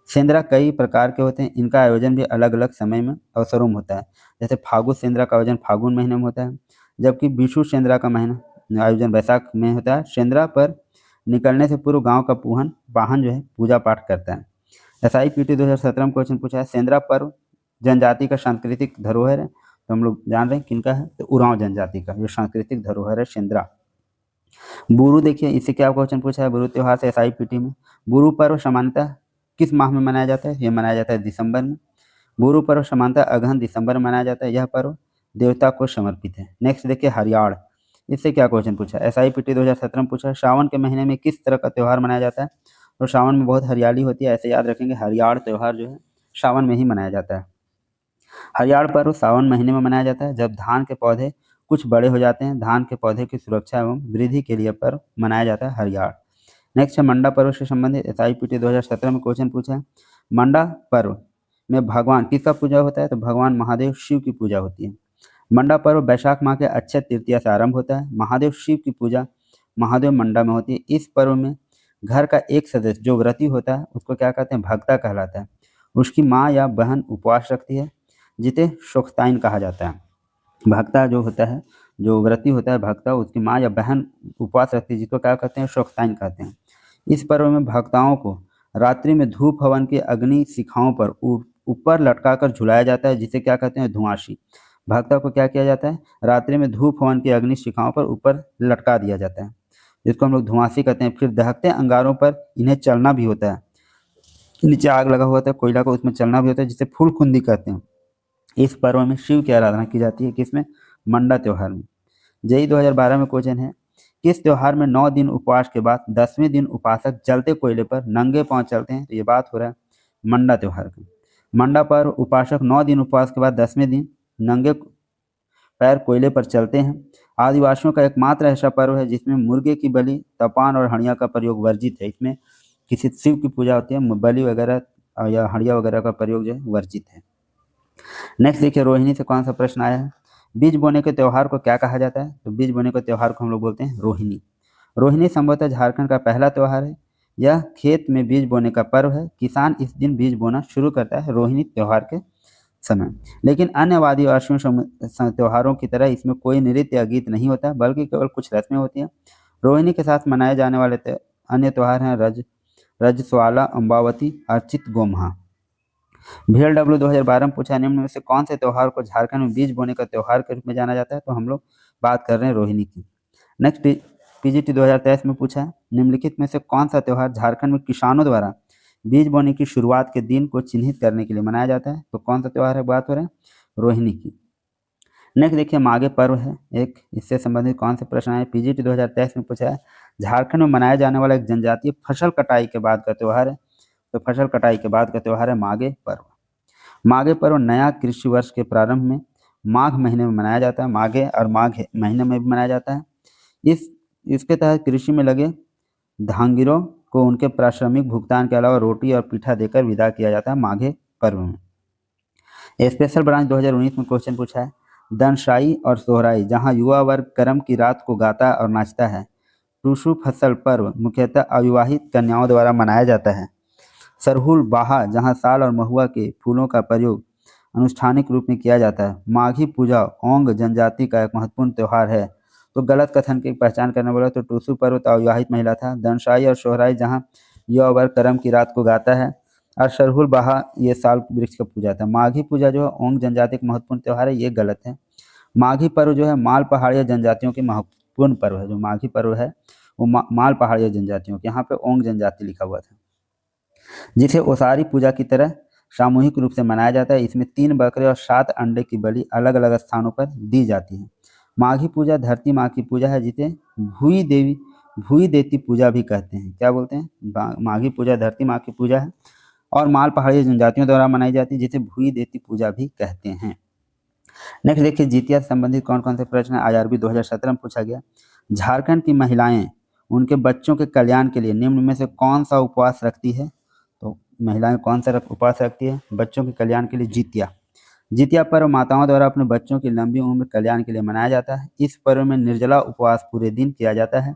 सेंद्रा कई प्रकार के होते हैं। इनका आयोजन भी अलग अलग समय में अवसरों में होता है। जैसे फागु सेंद्रा का आयोजन फागुन महीने में होता है, जबकि बिशु सेंद्रा का महीना आयोजन वैशाख में होता है। सेंद्रा पर निकलने से पूर्व गांव का वाहन जो है पूजा पाठ करता है। SIPT 2017 में क्वेश्चन पूछा है सेंद्रा पर्व जनजाति का सांस्कृतिक धरोहर है। तो हम लोग जान रहे हैं किनका है? तो उरांव जनजाति का ये सांस्कृतिक धरोहर है सेंद्रा। बुरु देखिए इससे क्या क्वेश्चन पूछा है बुरु त्योहार से SIPT में। बुरु पर्व सामान्यतः किस माह में मनाया जाता है? यह मनाया जाता है दिसंबर में। बुरु पर्व सामान्यतः अगहन दिसंबर में मनाया जाता है। यह पर्व देवता को समर्पित है। नेक्स्ट देखिए हरियाण। इससे क्या क्वेश्चन पूछा है? SIPT 2017 में पूछा है सावन के महीने में किस तरह का त्यौहार मनाया जाता है? तो सावन में बहुत हरियाली होती है, ऐसे याद रखेंगे। हरियाण त्यौहार जो है सावन में ही मनाया जाता है। हरियाण पर्व सावन महीने में मनाया जाता है जब धान के पौधे कुछ बड़े हो जाते हैं। धान के पौधे की सुरक्षा एवं वृद्धि के लिए पर्व मनाया जाता है हरियाण। नेक्स्ट है मंडा पर्व से संबंधित SIPT 2017 में क्वेश्चन पूछा है। मंडा पर्व में भगवान किसका पूजा होता है? तो भगवान महादेव शिव की पूजा होती है। मंडा पर्व वैशाख माह के अक्षय तृतीया से आरंभ होता है। महादेव शिव की पूजा महादेव मंडा में होती है। इस पर्व में घर का एक सदस्य जो व्रती होता है उसको क्या कहते हैं? भक्ता कहलाता है। उसकी माँ या बहन उपवास रखती है, जिसे शोकताइन कहा जाता है। भक्ता जो होता है, जो व्रती होता है भक्ता, उसकी माँ या बहन उपवास रखती है, जिसको क्या कहते हैं? शोकताइन कहते हैं। इस पर्व में भक्ताओं को रात्रि में धूप हवन की अग्नि शिखाओं पर ऊपर लटकाकर झुलाया जाता है, जिसे क्या कहते हैं? धुआंसी। भक्तों को क्या किया जाता है? रात्रि में धूप हवन की अग्नि शिखाओं पर ऊपर लटका दिया जाता है, जिसको हम लोग धुआंसी कहते हैं। फिर दहकते अंगारों पर इन्हें चलना भी होता है। नीचे आग लगा हुआ था कोयला को, उसमें चलना भी होता है, जिसे फूलखुंदी कहते हैं। इस पर्व में शिव की आराधना की जाती है। किसमें? मंडा त्योहार में। JEE 2012 में क्वेश्चन है किस त्योहार में 9 दिन उपवास के बाद 10वें दिन उपासक जलते कोयले पर नंगे पांव चलते हैं? तो ये बात हो रहा है मंडा त्योहार का। मंडा पर्व उपासक 9 दिन उपवास के बाद 10वें दिन नंगे पैर कोयले पर चलते हैं। आदिवासियों का एकमात्र ऐसा पर्व है जिसमें मुर्गे की बलि, तपान और हड़िया का प्रयोग वर्जित है। इसमें किसी शिव की पूजा होती है, बलि वगैरह या हड़िया वगैरह का प्रयोग जो है वर्जित है। नेक्स्ट देखिए रोहिणी से कौन सा प्रश्न आया है? बीज बोने के त्यौहार को क्या कहा जाता है? तो बीज बोने के त्यौहार को हम लोग बोलते हैं रोहिणी। रोहिणी संभवतः झारखंड का पहला त्यौहार है। यह खेत में बीज बोने का पर्व है। किसान इस दिन बीज बोना शुरू करता है रोहिणी त्यौहार के समय। लेकिन अन्य आदिवासियों त्योहारों की तरह इसमें कोई नृत्य या गीत नहीं होता, बल्कि केवल कुछ रस्में होती हैं। रोहिणी के साथ मनाए जाने वाले अन्य त्यौहार हैं रजस्वाला, अम्बावती, अर्चित गोम्हा। VLW 2012 में पूछा निम्न में से कौन से त्योहार को झारखंड में बीज बोने का त्योहार के रूप में जाना जाता है? तो हम लोग बात कर रहे हैं रोहिणी की। नेक्स्ट PGT 2023 में पूछा है निम्नलिखित में से कौन सा त्यौहार झारखंड में किसानों द्वारा बीज बोने की शुरुआत के दिन को चिन्हित करने के लिए मनाया जाता है? तो कौन सा त्यौहार है? बात हो रहे हैं रोहिणी की। नेक्स्ट देखिए माघे पर्व है एक, इससे संबंधित कौन से प्रश्न आए? PGT 2023 में पूछा है झारखंड में मनाया जाने वाला एक जनजातीय फसल कटाई के बाद का त्यौहार है। तो फसल कटाई के बाद का त्यौहार है माघे पर्व। माघे पर्व नया कृषि वर्ष के प्रारंभ में माघ महीने में मनाया जाता है। माघे और माघ महीने में भी मनाया जाता है। इसके तहत कृषि में लगे धांगिरों को उनके प्राश्रमिक भुगतान के अलावा रोटी और पीठा देकर विदा किया जाता है माघे पर्व में। स्पेशल ब्रांच 2019 में क्वेश्चन पूछा है, दनशाई और सोहराई जहां युवा वर्ग करम की रात को गाता और नाचता है। टूसू फसल पर्व मुख्यतः अविवाहित कन्याओं द्वारा मनाया जाता है। सरहुल बाहा जहां साल और महुआ के फूलों का प्रयोग अनुष्ठानिक रूप में किया जाता है। माघी पूजा ओंग जनजाति का एक महत्वपूर्ण त्यौहार है। तो गलत कथन की पहचान करने वाला तो टूसू पर्व तो अविवाहित महिला था। दनशाई और सोहराई जहाँ युवा वर्ग करम की रात को गाता है। और सरहुल बाहा ये साल वृक्ष का पूजा था। माघी पूजा जो है ओंग जनजाति का महत्वपूर्ण त्यौहार है, ये गलत है। माघी पर्व जो है माल पहाड़िया जनजातियों के महत्वपूर्ण पर्व है। जो माघी पर्व है वो माल पहाड़िया जनजातियों के, यहाँ पे ओंग जनजाति लिखा हुआ था, जिसे ओसारी पूजा की तरह सामूहिक रूप से मनाया जाता है। इसमें 3 बकरे और 7 अंडे की बलि अलग अलग स्थानों पर दी जाती है। माघी पूजा धरती माँ की पूजा है, जिसे भूई देती पूजा भी कहते हैं। क्या बोलते हैं? माघी पूजा धरती माँ की पूजा है और माल पहाड़ी जनजातियों द्वारा मनाई जाती है, जिसे भूई देती पूजा भी कहते हैं। नेक्स्ट देखिए, जितिया से संबंधित कौन कौन से प्रश्न IRB 2017 में पूछा गया। झारखंड की महिलाएं उनके बच्चों के कल्याण के लिए निम्न में से कौन सा उपवास रखती है? तो महिलाएं कौन सा उपवास रखती है बच्चों के कल्याण के लिए? जितिया। जितिया पर्व माताओं द्वारा अपने बच्चों की लंबी उम्र कल्याण के लिए मनाया जाता है। इस पर्व में निर्जला उपवास पूरे दिन किया जाता है।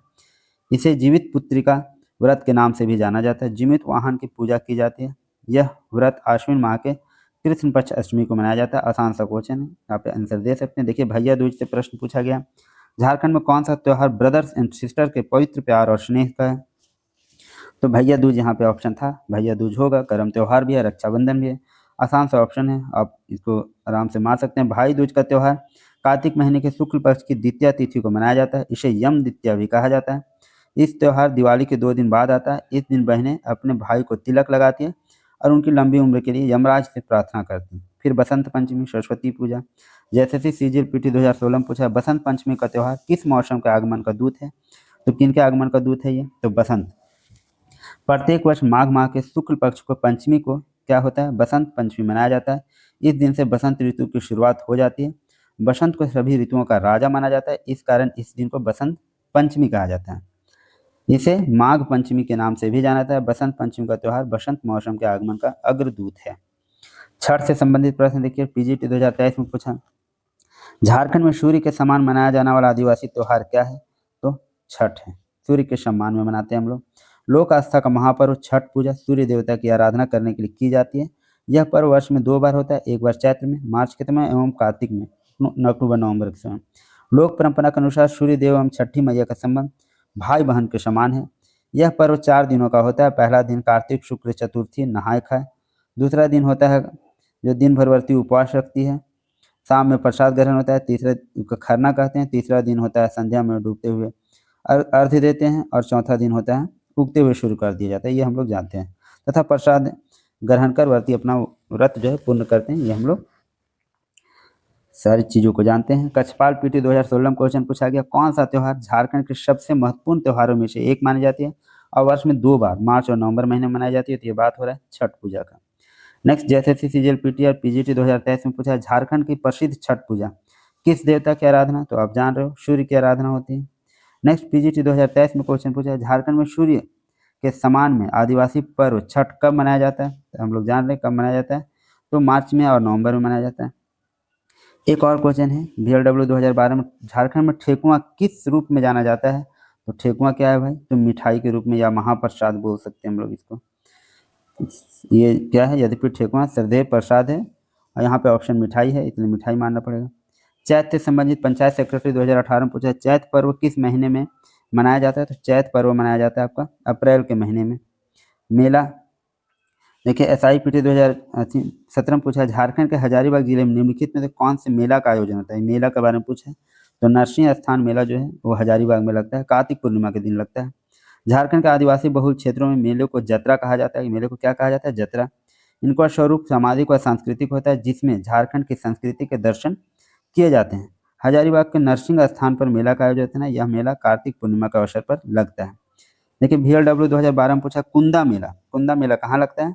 इसे जीवित पुत्रिका व्रत के नाम से भी जाना जाता है। जीवित वाहन की पूजा की जाती है। यह व्रत आश्विन माह के कृष्ण पक्ष अष्टमी को मनाया जाता है। आसान सा क्वेश्चन है, आप आंसर दे सकते हैं। देखिए, भैया दूज से प्रश्न पूछा गया। झारखंड में कौन सा त्यौहार ब्रदर्स एंड सिस्टर के पवित्र प्यार और स्नेह का है? तो भैया दूज यहाँ पे ऑप्शन था, भैया दूज होगा। करम त्यौहार भी है, रक्षाबंधन भी है। आसान सा ऑप्शन है, आप इसको आराम से मार सकते हैं। भाई दूज का त्यौहार कार्तिक महीने के शुक्ल पक्ष की द्वितीय तिथि को मनाया जाता है। इसे यम द्वितीया भी कहा जाता है। इस त्यौहार दिवाली के 2 दिन बाद आता है। इस दिन बहनें अपने भाई को तिलक लगाती है और उनकी लंबी उम्र के लिए यमराज से प्रार्थना करती हैं। फिर बसंत पंचमी, सरस्वती पूजा। जैसे कि CGL-PT 2016 में पूछा है, बसंत पंचमी का त्यौहार किस मौसम के आगमन का दूत है? तो किनके आगमन का दूत है ये? तो बसंत। प्रत्येक वर्ष माघ माह के शुक्ल पक्ष को पंचमी को क्या होता है? बसंत पंचमी मनाया जाता है। इस दिन से बसंत ऋतु की शुरुआत हो जाती है। बसंत को सभी ऋतुओं का राजा माना जाता है, इस कारण इस दिन को बसंत पंचमी कहा जाता है। इसे माघ पंचमी के नाम से भी जाना जाता है। बसंत पंचमी का त्यौहार बसंत मौसम के आगमन का अग्रदूत है। छठ से संबंधित प्रश्न देखिए, PGT 2023 में पूछा, झारखंड में सूर्य के समान मनाया जाने वाला आदिवासी त्यौहार क्या है? तो छठ है। सूर्य के सम्मान में मनाते हैं हम लोग। लोक आस्था का महापर्व छठ पूजा सूर्य देवता की आराधना करने के लिए की जाती है। यह पर्व वर्ष में 2 बार होता है, एक बार चैत्र में, मार्च के समय, एवं कार्तिक में, अक्टूबर नवंबर के समय। लोक परंपरा के अनुसार सूर्य देव एवं छठी मैया का संबंध भाई बहन के समान है। यह पर्व 4 दिनों का होता है। पहला दिन कार्तिक शुक्ल चतुर्थी नहाय खाए। दूसरा दिन होता है जो दिन भर व्रती उपवास रखती है। शाम में प्रसाद ग्रहण होता है। तीसरे को खरना कहते हैं। तीसरा दिन होता है संध्या में डूबते हुए अर्घ्य देते हैं। और चौथा दिन होता है उगते हुए शुरू कर दिया जाता है, ये हम लोग जानते हैं। तथा प्रसाद ग्रहण कर व्रती अपना व्रत जो है पूर्ण करते हैं, ये हम लोग सारी चीज़ों को जानते हैं। कक्षपाल PT 2016 में क्वेश्चन पूछा गया, कौन सा त्यौहार झारखंड के सबसे महत्वपूर्ण त्योहारों में से एक मानी जाती है और वर्ष में 2 बार मार्च और नवंबर महीने में मनाई जाती है? तो ये बात हो रहा है छठ पूजा का। नेक्स्ट, जैसे CGL-PT और PGT 2023 में पूछा है, झारखंड की प्रसिद्ध छठ पूजा किस देवता की आराधना? तो आप जान रहे हो, सूर्य की आराधना होती है। नेक्स्ट, PGT 2023 में क्वेश्चन पूछा है, झारखंड में सूर्य के समान में आदिवासी पर्व छठ कब मनाया जाता है? तो हम लोग जान रहे हैं कब मनाया जाता है, तो मार्च में और नवंबर में मनाया जाता है। एक और क्वेश्चन है, BLW 2012 में, झारखंड में ठेकुआ किस रूप में जाना जाता है? तो ठेकुआ क्या है भाई? तो मिठाई के रूप में या महाप्रसाद बोल सकते हैं हम लोग इसको। ये क्या है? यद्यपि ठेकुआ श्रद्धेय प्रसाद है और यहाँ पे ऑप्शन मिठाई है, इसलिए मिठाई मानना पड़ेगा। चैत से संबंधित पंचायत सेक्रेटरी 2018 में पूछा, चैत पर्व किस महीने में मनाया जाता है? तो चैत पर्व मनाया जाता है आपका अप्रैल के महीने में। मेला देखिए, SIPT 2017 में पूछा, झारखंड के हजारीबाग जिले में निम्नलिखित में से कौन से मेला का आयोजन होता है? मेला के बारे में पूछा है, तो नरसिंह स्थान मेला जो है वो हजारीबाग में लगता है, कार्तिक पूर्णिमा के दिन लगता है। झारखंड के आदिवासी बहुल क्षेत्रों में मेले को जतरा कहा जाता है। मेले को क्या कहा जाता है? जतरा। इनका स्वरूप सामाजिक और सांस्कृतिक होता है, जिसमें झारखंड की संस्कृति के दर्शन किए जाते हैं। हजारीबाग के नरसिंह स्थान पर मेला का आयोजन है। यह मेला कार्तिक पूर्णिमा के अवसर पर लगता है। देखिए, BLW 2012 में पूछा, कुंदा मेला कहाँ लगता है?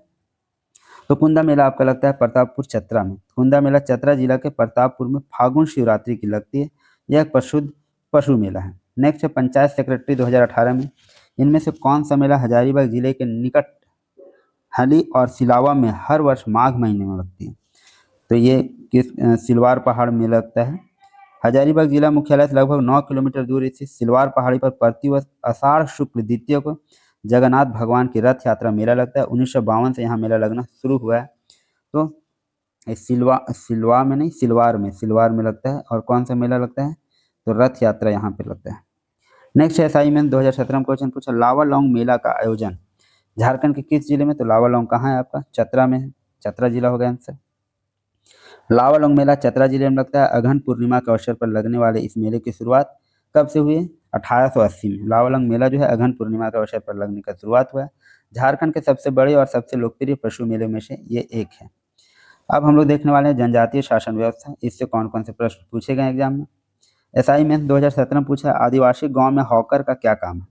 तो कुंदा मेला आपका लगता है प्रतापपुर चतरा में। कुंदा मेला चतरा जिला के प्रतापपुर में फागुन शिवरात्रि की लगती है। यह एक प्रसिद्ध पशु मेला है। नेक्स्ट है पंचायत सेक्रेटरी 2018 में, इनमें से कौन सा मेला हजारीबाग जिले के निकट हली और सिलावा में हर वर्ष माघ महीने में लगती है? तो ये सिलवार पहाड़ में लगता है। हजारीबाग जिला मुख्यालय से लगभग 9 किलोमीटर दूर स्थित सिलवार पहाड़ी पर प्रतिवर्ष आषाढ़ शुक्ल द्वितीय को जगन्नाथ भगवान की रथ यात्रा मेला लगता है। 1952 से यहाँ मेला लगना शुरू हुआ है। तो सिलवार में लगता है। और कौन सा मेला लगता है? तो रथ यात्रा यहाँ पे लगता है। नेक्स्ट असाइनमेंट 2017 में क्वेश्चन पूछा, लावालौंग मेला का आयोजन झारखंड के किस जिले में? तो लावालौंग कहाँ है आपका? चतरा में है। चतरा जिला होगा आंसर। लावालौंग मेला चतरा जिले में लगता है। अगहन पूर्णिमा के अवसर पर लगने वाले इस मेले की शुरुआत कब से हुई है? 1880 में। लावालौंग मेला जो है अगहन पूर्णिमा के अवसर पर लगने का शुरुआत हुआ है। झारखंड के सबसे बड़े और सबसे लोकप्रिय पशु मेले में से ये एक है। अब हम लोग देखने वाले हैं जनजातीय शासन व्यवस्था। इससे कौन कौन से प्रश्न पूछे गए एग्जाम में? असाइनमेंट 2017 में पूछा, आदिवासी गांव में हॉकर का क्या काम है?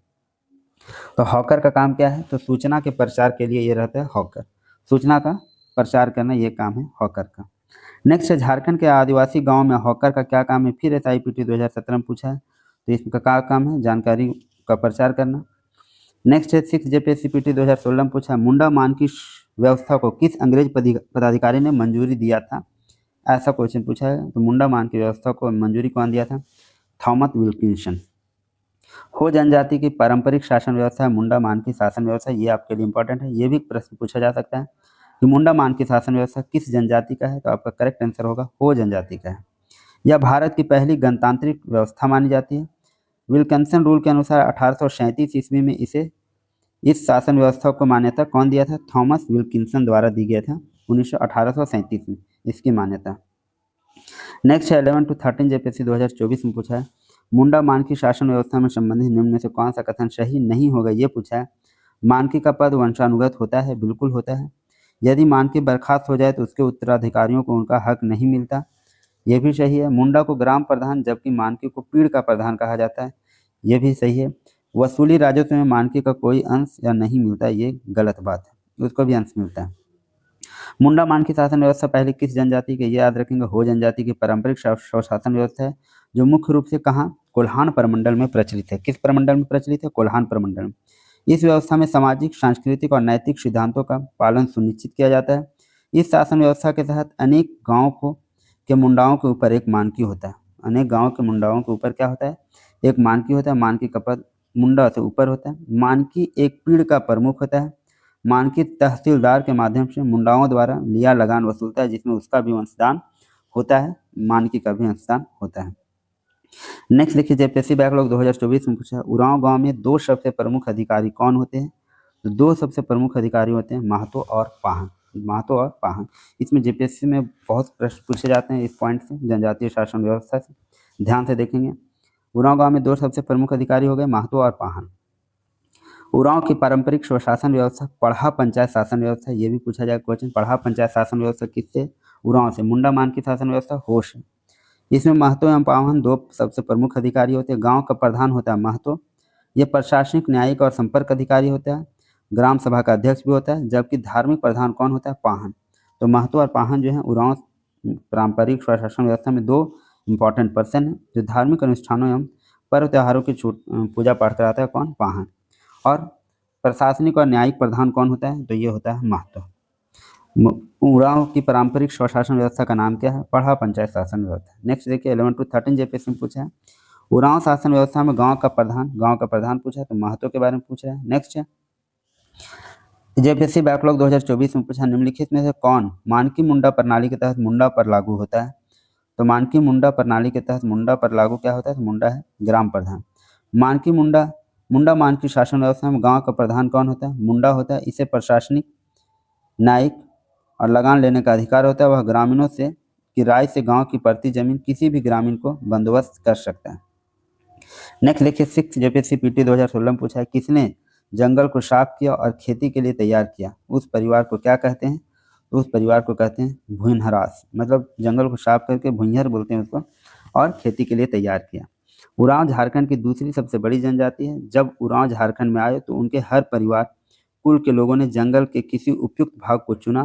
तो हॉकर का काम क्या है? तो सूचना के प्रचार के लिए ये रहता है हॉकर। सूचना का प्रचार करना ये काम है हॉकर का। नेक्स्ट है, झारखंड के आदिवासी गांव में हॉकर का क्या काम है? फिर एसआईपीटी 2017 में पूछा है। तो इसका क्या काम है? जानकारी का प्रचार करना। नेक्स्ट है 6 जेपीएससीपीटी 2016 में पूछा है, मुंडा मानकी व्यवस्था को किस अंग्रेज पदाधिकारी ने मंजूरी दिया था? ऐसा क्वेश्चन पूछा है। तो मुंडा मानकी व्यवस्था को मंजूरी कौन दिया था? Thomas Wilkinson. हो जनजाति की पारंपरिक शासन व्यवस्था है मुंडा मानकी शासन व्यवस्था। ये आपके लिए इंपॉर्टेंट है। ये भी प्रश्न पूछा जा सकता है कि मुंडा मानकी शासन व्यवस्था किस जनजाति का है? तो आपका करेक्ट आंसर होगा हो जनजाति का है। यह भारत की पहली गणतांत्रिक व्यवस्था मानी जाती है। विल्किंसन रूल के अनुसार 1837 ईस्वी में इस शासन व्यवस्था को मान्यता कौन दिया था? थॉमस विल्किंसन द्वारा दी गया था 1837 में इसकी मान्यता। नेक्स्ट है 11 to 13 जेपीएससी 2024 में पूछा है, मुंडा मानकी शासन व्यवस्था में संबंधित निम्न में से कौन सा कथन सही नहीं होगा? ये पूछा है। मानकी का पद वंशानुगत होता है, बिल्कुल होता है। यदि मानकी बर्खास्त हो जाए तो उसके उत्तराधिकारियों को उनका हक नहीं मिलता, ये भी सही है। मुंडा को ग्राम प्रधान जबकि मानकी को पीड़ का प्रधान कहा जाता है, ये भी सही है। वसूली राजस्व में मानकी का कोई अंश या नहीं मिलता, ये गलत बात है, उसको भी अंश मिलता है। मुंडा मानकी शासन व्यवस्था पहले किस जनजाति के? ये याद रखेंगे हो जनजाति की पारंपरिक स्वशासन व्यवस्था है, जो मुख्य रूप से कहाँ? कोल्हान प्रमंडल में प्रचलित है। किस प्रमंडल में प्रचलित है? कोल्हान प्रमंडल में। इस व्यवस्था में सामाजिक, सांस्कृतिक और नैतिक सिद्धांतों का पालन सुनिश्चित किया जाता है। इस शासन व्यवस्था के तहत अनेक गाँव के मुंडाओं के ऊपर एक मानकी होता है। अनेक गाँव के मुंडाओं के ऊपर क्या होता है? एक मानकी होता है। मानकी का पद मुंडा से ऊपर होता है। मानकी एक पीढ़ का प्रमुख होता है। मानकी तहसीलदार के माध्यम से मुंडाओं द्वारा लिया लगान वसूलता है, जिसमें उसका भी अंशदान होता है, मानकी का भी अंशदान होता है। नेक्स्ट देखिए, जेपीएससी बैकलॉग 2024 में पूछा, उरांव गांव में दो सबसे प्रमुख अधिकारी कौन होते हैं? तो दो सबसे प्रमुख अधिकारी होते हैं महतो और पाहन। महतो और पाहन, इसमें जेपीएससी में बहुत प्रश्न पूछे जाते हैं इस पॉइंट से, जनजातीय शासन व्यवस्था से। ध्यान से देखेंगे। उरांव गांव में दो सबसे प्रमुख अधिकारी हो गए महतो और पाहन। उरांव की पारंपरिक स्वशासन व्यवस्था पढ़ा पंचायत शासन व्यवस्था, ये भी पूछा जाएगा क्वेश्चन। पढ़ा पंचायत शासन व्यवस्था किससे? उरांव से। मुंडा मान की शासन व्यवस्था हो से। इसमें महतो एवं पावन दो सबसे प्रमुख अधिकारी होते हैं। गांव का प्रधान होता है महतो, ये प्रशासनिक, न्यायिक और संपर्क अधिकारी होता है। ग्राम सभा का अध्यक्ष भी होता है। जबकि धार्मिक प्रधान कौन होता है? पाहन। तो महतो और पाहन जो है उरांव पारंपरिक स्वशासन व्यवस्था में दो इंपॉर्टेंट पर्सन है, जो धार्मिक अनुष्ठानों एवं पर्व त्योहारों की पूजा पाठ कराता है। कौन? पाहन। और प्रशासनिक और न्यायिक प्रधान कौन होता है? तो ये होता है महतो। उरांव की पारंपरिक स्वशासन व्यवस्था का नाम क्या है? पढ़ा पंचायत शासन व्यवस्था। नेक्स्ट देखिए 11 to 13 जेपीएससी में पूछा है, उरांव शासन व्यवस्था में गांव का प्रधान पूछा है, तो महतो के बारे में पूछ रहा है। नेक्स्ट है जेपीएससी बैकलॉग 2024 में पूछा, निम्नलिखित में से कौन मानकी मुंडा प्रणाली के तहत मुंडा पर लागू होता है? तो मानकी मुंडा प्रणाली के तहत मुंडा पर लागू क्या होता है? तो मुंडा है ग्राम प्रधान। मानकी मुंडा मानकी शासन व्यवस्था में गांव का प्रधान कौन होता है? मुंडा होता है। इसे प्रशासनिक, न्यायिक और लगान लेने का अधिकार होता है। वह ग्रामीणों से की राय से गांव की प्रति जमीन किसी भी ग्रामीण को बंदोबस्त कर सकता है। नेक्स्ट देखिए 6 जेपीएससी पीटी 2016 में पूछा है, किसने जंगल को साफ किया और खेती के लिए तैयार किया? उस परिवार को क्या कहते हैं? तो उस परिवार को कहते हैं भूइंहरास, मतलब जंगल को साफ करके भूइंहर बोलते हैं उसको, और खेती के लिए तैयार किया। उरांव झारखंड की दूसरी सबसे बड़ी जनजाति है। जब उरांव झारखंड में आए तो उनके हर परिवार कुल के लोगों ने जंगल के किसी उपयुक्त भाग को चुना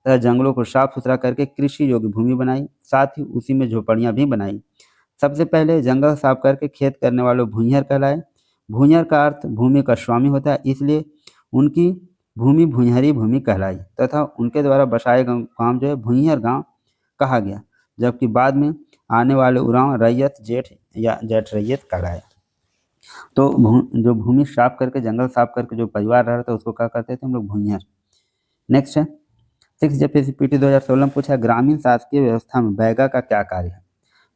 तथा जंगलों को साफ सुथरा करके कृषि योग्य भूमि बनाई, साथ ही उसी में झोपड़ियां भी बनाई। सबसे पहले जंगल साफ करके खेत करने वालों भूइंहर कहलाए। भूंयर का अर्थ भूमि का स्वामी होता है, इसलिए उनकी भूमि भूंयरी भूमि कहलाई तथा उनके द्वारा बसाए गांव जो है भूंयर गांव कहा गया, जबकि बाद में आने वाले उरांव रैयत जेठ या जेठ रैयत कहलाया। तो जो भूमि साफ करके जंगल साफ करके जो परिवार रह रहा था उसको क्या करते थे हम लोग, भूंयर। नेक्स्ट है 6 JPCPT 2016 में पूछा है, ग्रामीण शासकीय व्यवस्था में बैगा का क्या कार्य है।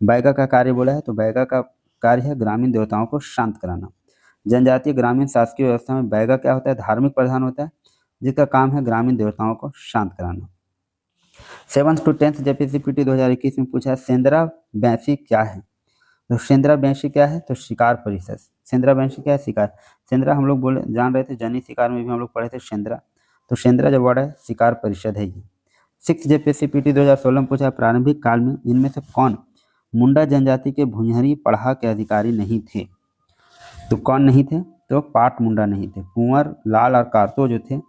बैगा का कार्य बोला है तो बैगा का कार्य है ग्रामीण देवताओं को शांत कराना। जनजातीय ग्रामीण शासकीय व्यवस्था में बैगा क्या होता है, धार्मिक प्रधान होता है जिसका काम है ग्रामीण देवताओं को शांत कराना। 7th to 10th JPCPT 2021 में पूछा है, सेंद्रा बैंसी क्या है। तो सेंद्रा बैंसी क्या है, तो शिकार परिषद। सेंद्रा बैंसी क्या है, शिकार। सेंद्रा हम लोग बोले जान रहे थे, जनी शिकार में भी हम लोग पढ़े थे सेंद्रा, तो सेंद्रा जो वर्ड है शिकार परिषद है ये। 6 JPCPT 2016 में पूछा है, प्रारंभिक काल में इनमें से कौन मुंडा जनजाति के भुंयरी पढ़ा के अधिकारी नहीं थे। तो कौन नहीं थे, तो पाट मुंडा नहीं थे। कुंवर, लाल और कारतो जो थे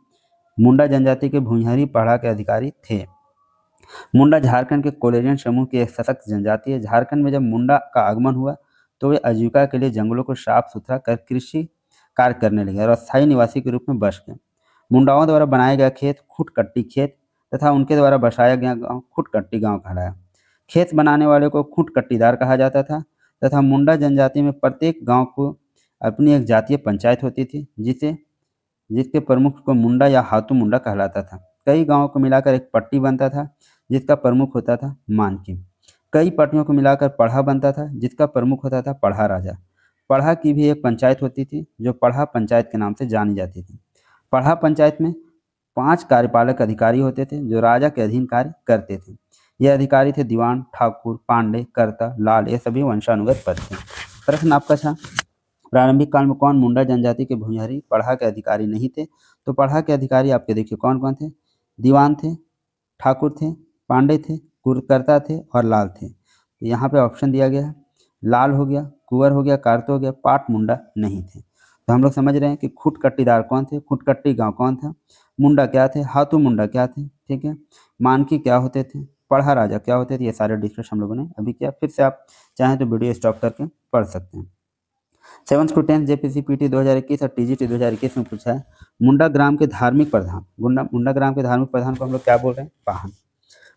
मुंडा जनजाति के भुंयरी पढ़ा के अधिकारी थे। मुंडा झारखंड के कोलेरियन समूह की एक सशक्त जनजाति है। झारखंड में जब मुंडा का आगमन हुआ तो वे आजीविका के लिए जंगलों को साफ सुथरा कर कृषि कार्य करने लगे और अस्थायी निवासी के रूप में बस गए। मुंडाओं द्वारा बनाया गया खेत खुटकट्टी खेत तथा उनके द्वारा बसाया गया गांव खुटकट्टी गांव कहलाया। खेत बनाने वाले को खुटकट्टीदार कहा जाता था तथा मुंडा जनजाति में प्रत्येक गांव को अपनी एक जातीय पंचायत होती थी जिसके प्रमुख को मुंडा या हाथू मुंडा कहलाता था। कई गांवों को मिलाकर एक पट्टी बनता था जिसका प्रमुख होता था मानकी। कई पट्टियों को मिलाकर पढ़ा बनता था जिसका प्रमुख होता था पढ़ा राजा। पढ़ा की भी एक पंचायत होती थी जो पढ़ा पंचायत के नाम से जानी जाती थी। पढ़ा पंचायत में 5 कार्यपालक अधिकारी होते थे जो राजा के अधीन कार्य करते थे। ये अधिकारी थे दीवान, ठाकुर, पांडे, कर्ता, लाल, ये सभी वंशानुगत पद थे। प्रश्न आपका था, प्रारंभिक काल में कौन मुंडा जनजाति के भुंयरी पढ़ा के अधिकारी नहीं थे। तो पढ़ा के अधिकारी आपके देखिए कौन कौन थे, दीवान थे, ठाकुर थे, पांडे थे, कुरकर्ता थे और लाल थे। तो यहाँ पे ऑप्शन दिया गया है, लाल हो गया, कुंवर हो गया, कार्तो हो गया, पाट मुंडा नहीं थे। तो हम लोग समझ रहे हैं कि खुटकट्टीदार कौन थे, खुटकट्टी गांव कौन था, मुंडा क्या थे, हाथू मुंडा क्या थे, ठीक है, मानकी क्या होते थे, पढ़ा राजा क्या होते थे, ये सारे डिस्कस हम लोगों ने अभी किया। फिर से आप चाहें तो वीडियो स्टॉप करके पढ़ सकते हैं। 7th to 10th JPCPT 2021 और TGT 2021 में पूछा है, मुंडा ग्राम के धार्मिक प्रधान। मुंडा ग्राम के धार्मिक प्रधान को हम लोग क्या बोल रहे हैं, पाहन।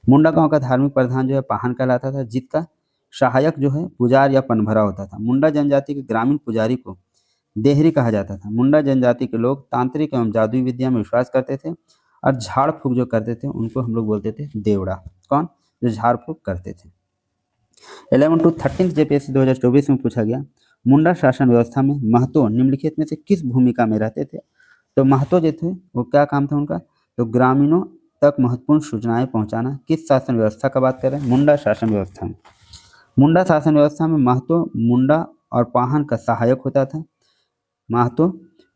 मुंडा गांव का धार्मिक प्रधान जो है पाहन कहलाता था जिसका सहायक जो है पुजार या पनभरा होता था। मुंडा जनजाति के ग्रामीण पुजारी को देहरी कहा जाता था। मुंडा जनजाति के लोग तांत्रिक एवं जादुई विद्या में विश्वास करते थे और झाड़ फूक जो करते थे उनको हम लोग बोलते थे देवड़ा। कौन, जो झाड़ फूक करते थे। 11 to 13 JPSC 2024 में पूछा गया, मुंडा शासन व्यवस्था में महतो निम्नलिखित में से किस भूमिका में रहते थे। तो महतो जो थे वो क्या काम था उनका, तो ग्रामीणों तक महत्वपूर्ण सूचनाएं पहुंचाना। किस शासन व्यवस्था का बात कर रहे हैं, मुंडा शासन व्यवस्था में। मुंडा शासन व्यवस्था में महतो मुंडा और पाहन का सहायक होता था। महतो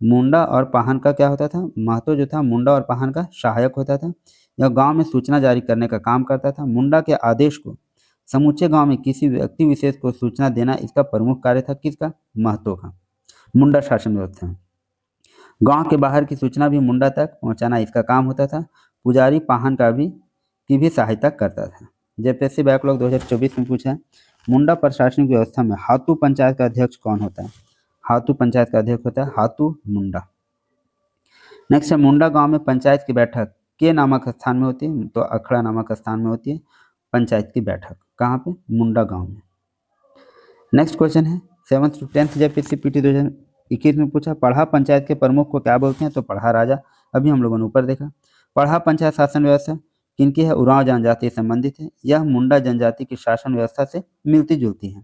मुंडा और पाहन का क्या होता था, महतो जो था मुंडा और पाहन का सहायक होता था। यह गांव में सूचना जारी करने का काम करता था। मुंडा के आदेश को समूचे गांव में किसी व्यक्ति विशेष को सूचना देना इसका प्रमुख कार्य था। किसका, महतो का। मुंडा शासन व्यवस्था में गांव के बाहर की सूचना भी मुंडा तक पहुंचाना इसका काम होता था। पुजारी पाहन की भी सहायता करता था। जेपीएससी बैकलॉग 2024 में पूछा है, मुंडा प्रशासनिक व्यवस्था में हाथू पंचायत का अध्यक्ष कौन होता है। हाथू पंचायत का अध्यक्ष होता है हाथू मुंडा। नेक्स्ट है, मुंडा गांव में पंचायत की बैठक के नामक स्थान में होती है। तो अखड़ा नामक स्थान में होती है पंचायत की बैठक। कहाँ पे, मुंडा गांव में। नेक्स्ट क्वेश्चन है 7th to 10th JPCPT 2021 में पूछा, पढ़ा पंचायत के प्रमुख को क्या बोलते हैं। तो पढ़ा राजा। अभी हम लोगों ने ऊपर देखा। पढ़ा पंचायत शासन व्यवस्था किनकी है, उरांव जनजाति से संबंधित है। यह मुंडा जनजाति की शासन व्यवस्था से मिलती जुलती है।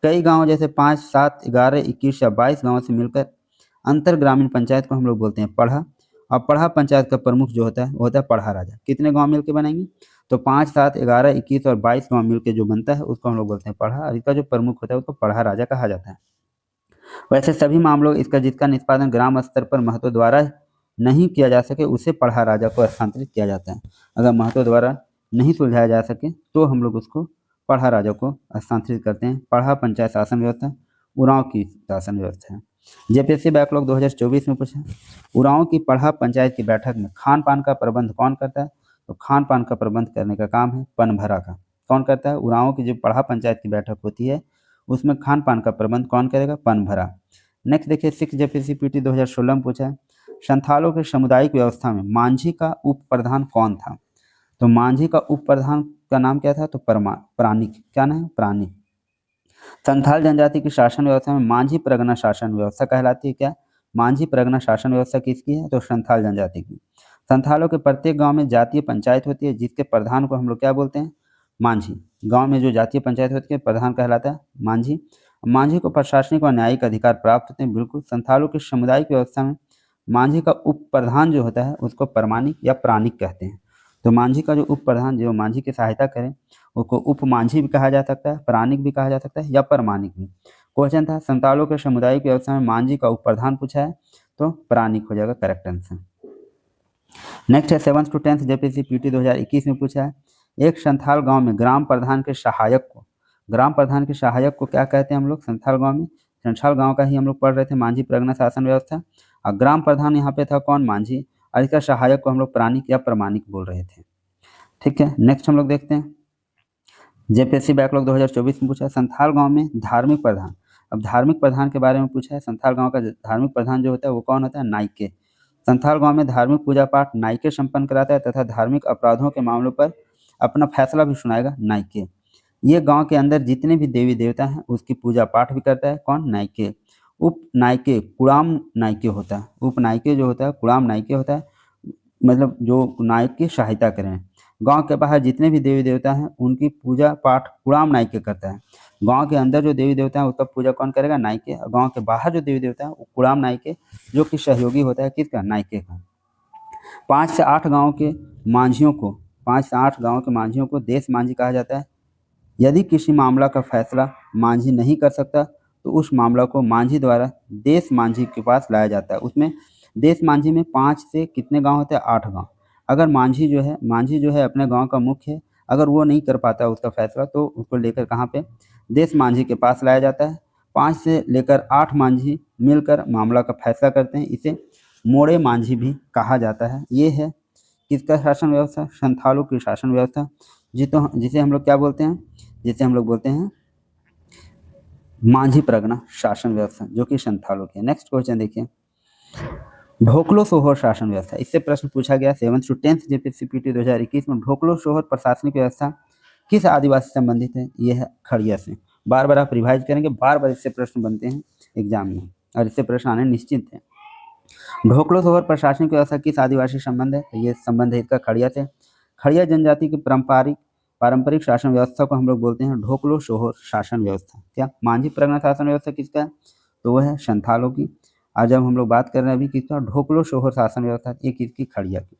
कई गाँव जैसे 5, 7, 11, 21 या 22 गाँवों से मिलकर अंतर ग्रामीण पंचायत को हम लोग बोलते हैं पढ़ा। और पढ़ा पंचायत का प्रमुख जो होता है वो होता है पढ़ा राजा। कितने गांव मिलकर बनेंगे, तो 5, 7, 11, 21 और 22 गांव मिलकर जो बनता है उसको हम लोग बोलते हैं पढ़ा। और इसका जो प्रमुख होता है उसको पढ़ा राजा कहा जाता है। वैसे सभी मामलों जिसका निष्पादन ग्राम स्तर पर महतो द्वारा नहीं किया जा सके उसे पढ़ा राजा को हस्तांतरित किया जाता है। अगर महतो द्वारा नहीं सुलझाया जा सके तो हम लोग उसको पढ़ा राजा को हस्तांतरित करते हैं। पढ़ा पंचायत शासन व्यवस्था उरांव की शासन व्यवस्था है। जेपीएससी बैकलॉग 2024 में पूछा, उरांव की पढ़ा पंचायत की बैठक में खान पान का प्रबंध कौन करता है। तो खान पान का प्रबंध करने का काम है पनभरा का। कौन करता है, उरांव की जो पढ़ा पंचायत की बैठक होती है उसमें खान पान का प्रबंध कौन करेगा, पनभरा। नेक्स्ट देखिए 6 जेपीसी पीटी 2016 में पूछा है, संथालों के सामुदायिक व्यवस्था में मांझी का उप प्रधान कौन था? तो मांझी का उप प्रधान का नाम क्या था? तो प्राणिक। क्या नाम है? प्राणिक। संथाल जनजाति की शासन व्यवस्था में मांझी परगना शासन व्यवस्था कहलाती है। क्या? मांझी परगना शासन व्यवस्था किसकी है? तो संथाल जनजाति की। संथालों के प्रत्येक गांव में जातीय पंचायत होती है, जिसके प्रधान को हम लोग क्या बोलते हैं? मांझी। गांव में जो जातीय पंचायत होती है, प्रधान कहलाता है मांझी। मांझी को प्रशासनिक और न्यायिक अधिकार प्राप्त होते हैं। बिल्कुल। संथालों की सामुदायिक व्यवस्था में मांझी का उप प्रधान जो होता है उसको परमानिक या प्राणिक कहते हैं। तो मांझी का जो उप प्रधान जो मांझी की सहायता करे उसको उप मांझी भी कहा जा सकता है, प्राणिक भी कहा जा सकता है या परमानिक भी। क्वेश्चन था संथालों के सामुदायिक व्यवस्था में मांझी का उप प्रधान पूछा है, तो प्राणिक हो जाएगा करेक्ट आंसर। नेक्स्ट है 7th to 10th JPC PT 2021 में पूछा है, एक संथाल गांव में ग्राम प्रधान के सहायक को क्या कहते हैं हम लोग? संथाल गांव में, संथाल गांव का ही हम लोग पढ़ रहे थे मांझी परगना शासन व्यवस्था, और ग्राम प्रधान यहाँ पे था कौन? मांझी, और इसका सहायक को हम लोग प्राणिक या प्रमाणिक बोल रहे थे। ठीक है, नेक्स्ट हम लोग देखते हैं जेपीएससी बैकलॉग 2024 में पूछा है, संथाल गांव में धार्मिक प्रधान। अब धार्मिक प्रधान के बारे में पूछा है। संथाल गांव का धार्मिक प्रधान जो होता है वो कौन होता है? नाइके। संथाल गांव में धार्मिक पूजा पाठ नाइके संपन्न कराता है तथा धार्मिक अपराधों के मामलों पर अपना फैसला भी सुनाएगा नाइके। ये गांव के अंदर जितने भी देवी देवता हैं उसकी पूजा पाठ भी करता है कौन? नाइके। उप नाइके कुड़ाम नाइके होता है। उप नाइके जो होता है कुड़ाम नाइके होता है, मतलब जो नायक की सहायता करें। गांव के बाहर जितने भी देवी देवता हैं उनकी पूजा पाठ कुड़ाम नायके करता है। गांव के अंदर जो देवी देवता हैं उसका पूजा कौन करेगा? नायके। और गांव के बाहर जो देवी देवता है वो कुड़ाम नायके, जो कि सहयोगी होता है किसका? नायके का। 5 से 8 गाँव के मांझियों को देश मांझी कहा जाता है। यदि किसी मामला का फैसला मांझी नहीं कर सकता तो उस मामला को मांझी द्वारा देश मांझी के पास लाया जाता है। उसमें देश मांझी में 5 से कितने गांव होते हैं? 8 गांव। अगर मांझी जो है अपने गांव का मुख्य है, अगर वो नहीं कर पाता उसका फैसला तो उसको लेकर कहाँ पे? देश मांझी के पास लाया जाता है। 5 से लेकर 8 मांझी मिलकर मामला का फैसला करते हैं। इसे मोड़े मांझी भी कहा जाता है। ये है किसका शासन व्यवस्था? संथालों की शासन व्यवस्था, जिसे हम लोग क्या बोलते हैं? जिसे हम लोग बोलते हैं मांझी परगना शासन व्यवस्था, जो कि संथालों की है। नेक्स्ट क्वेश्चन देखिए, ढोकलो सोहर शासन व्यवस्था। इससे प्रश्न पूछा गया 7th to 10th JPC PT 2021 में। ढोकलो सोहर प्रशासनिक व्यवस्था किस आदिवासी से संबंधित है? ये है खड़िया से। बार बार आप रिवाइज करेंगे, बार बार इससे प्रश्न बनते हैं एग्जाम में और इससे प्रश्न आने निश्चित है। ढोकलो सोहर प्रशासनिक व्यवस्था किस आदिवासी संबंध है? तो ये संबंध है इसका खड़िया से। खड़िया जनजाति की पारंपरिक शासन व्यवस्था को हम लोग बोलते हैं ढोकलो सोहर शासन व्यवस्था। क्या? मांझी परगना शासन व्यवस्था किसका है? तो वह है संथालों की। और जब हम लोग बात कर रहे हैं अभी किसका? ढोकलो सोहर शासन व्यवस्था, ये किसकी? खड़िया की।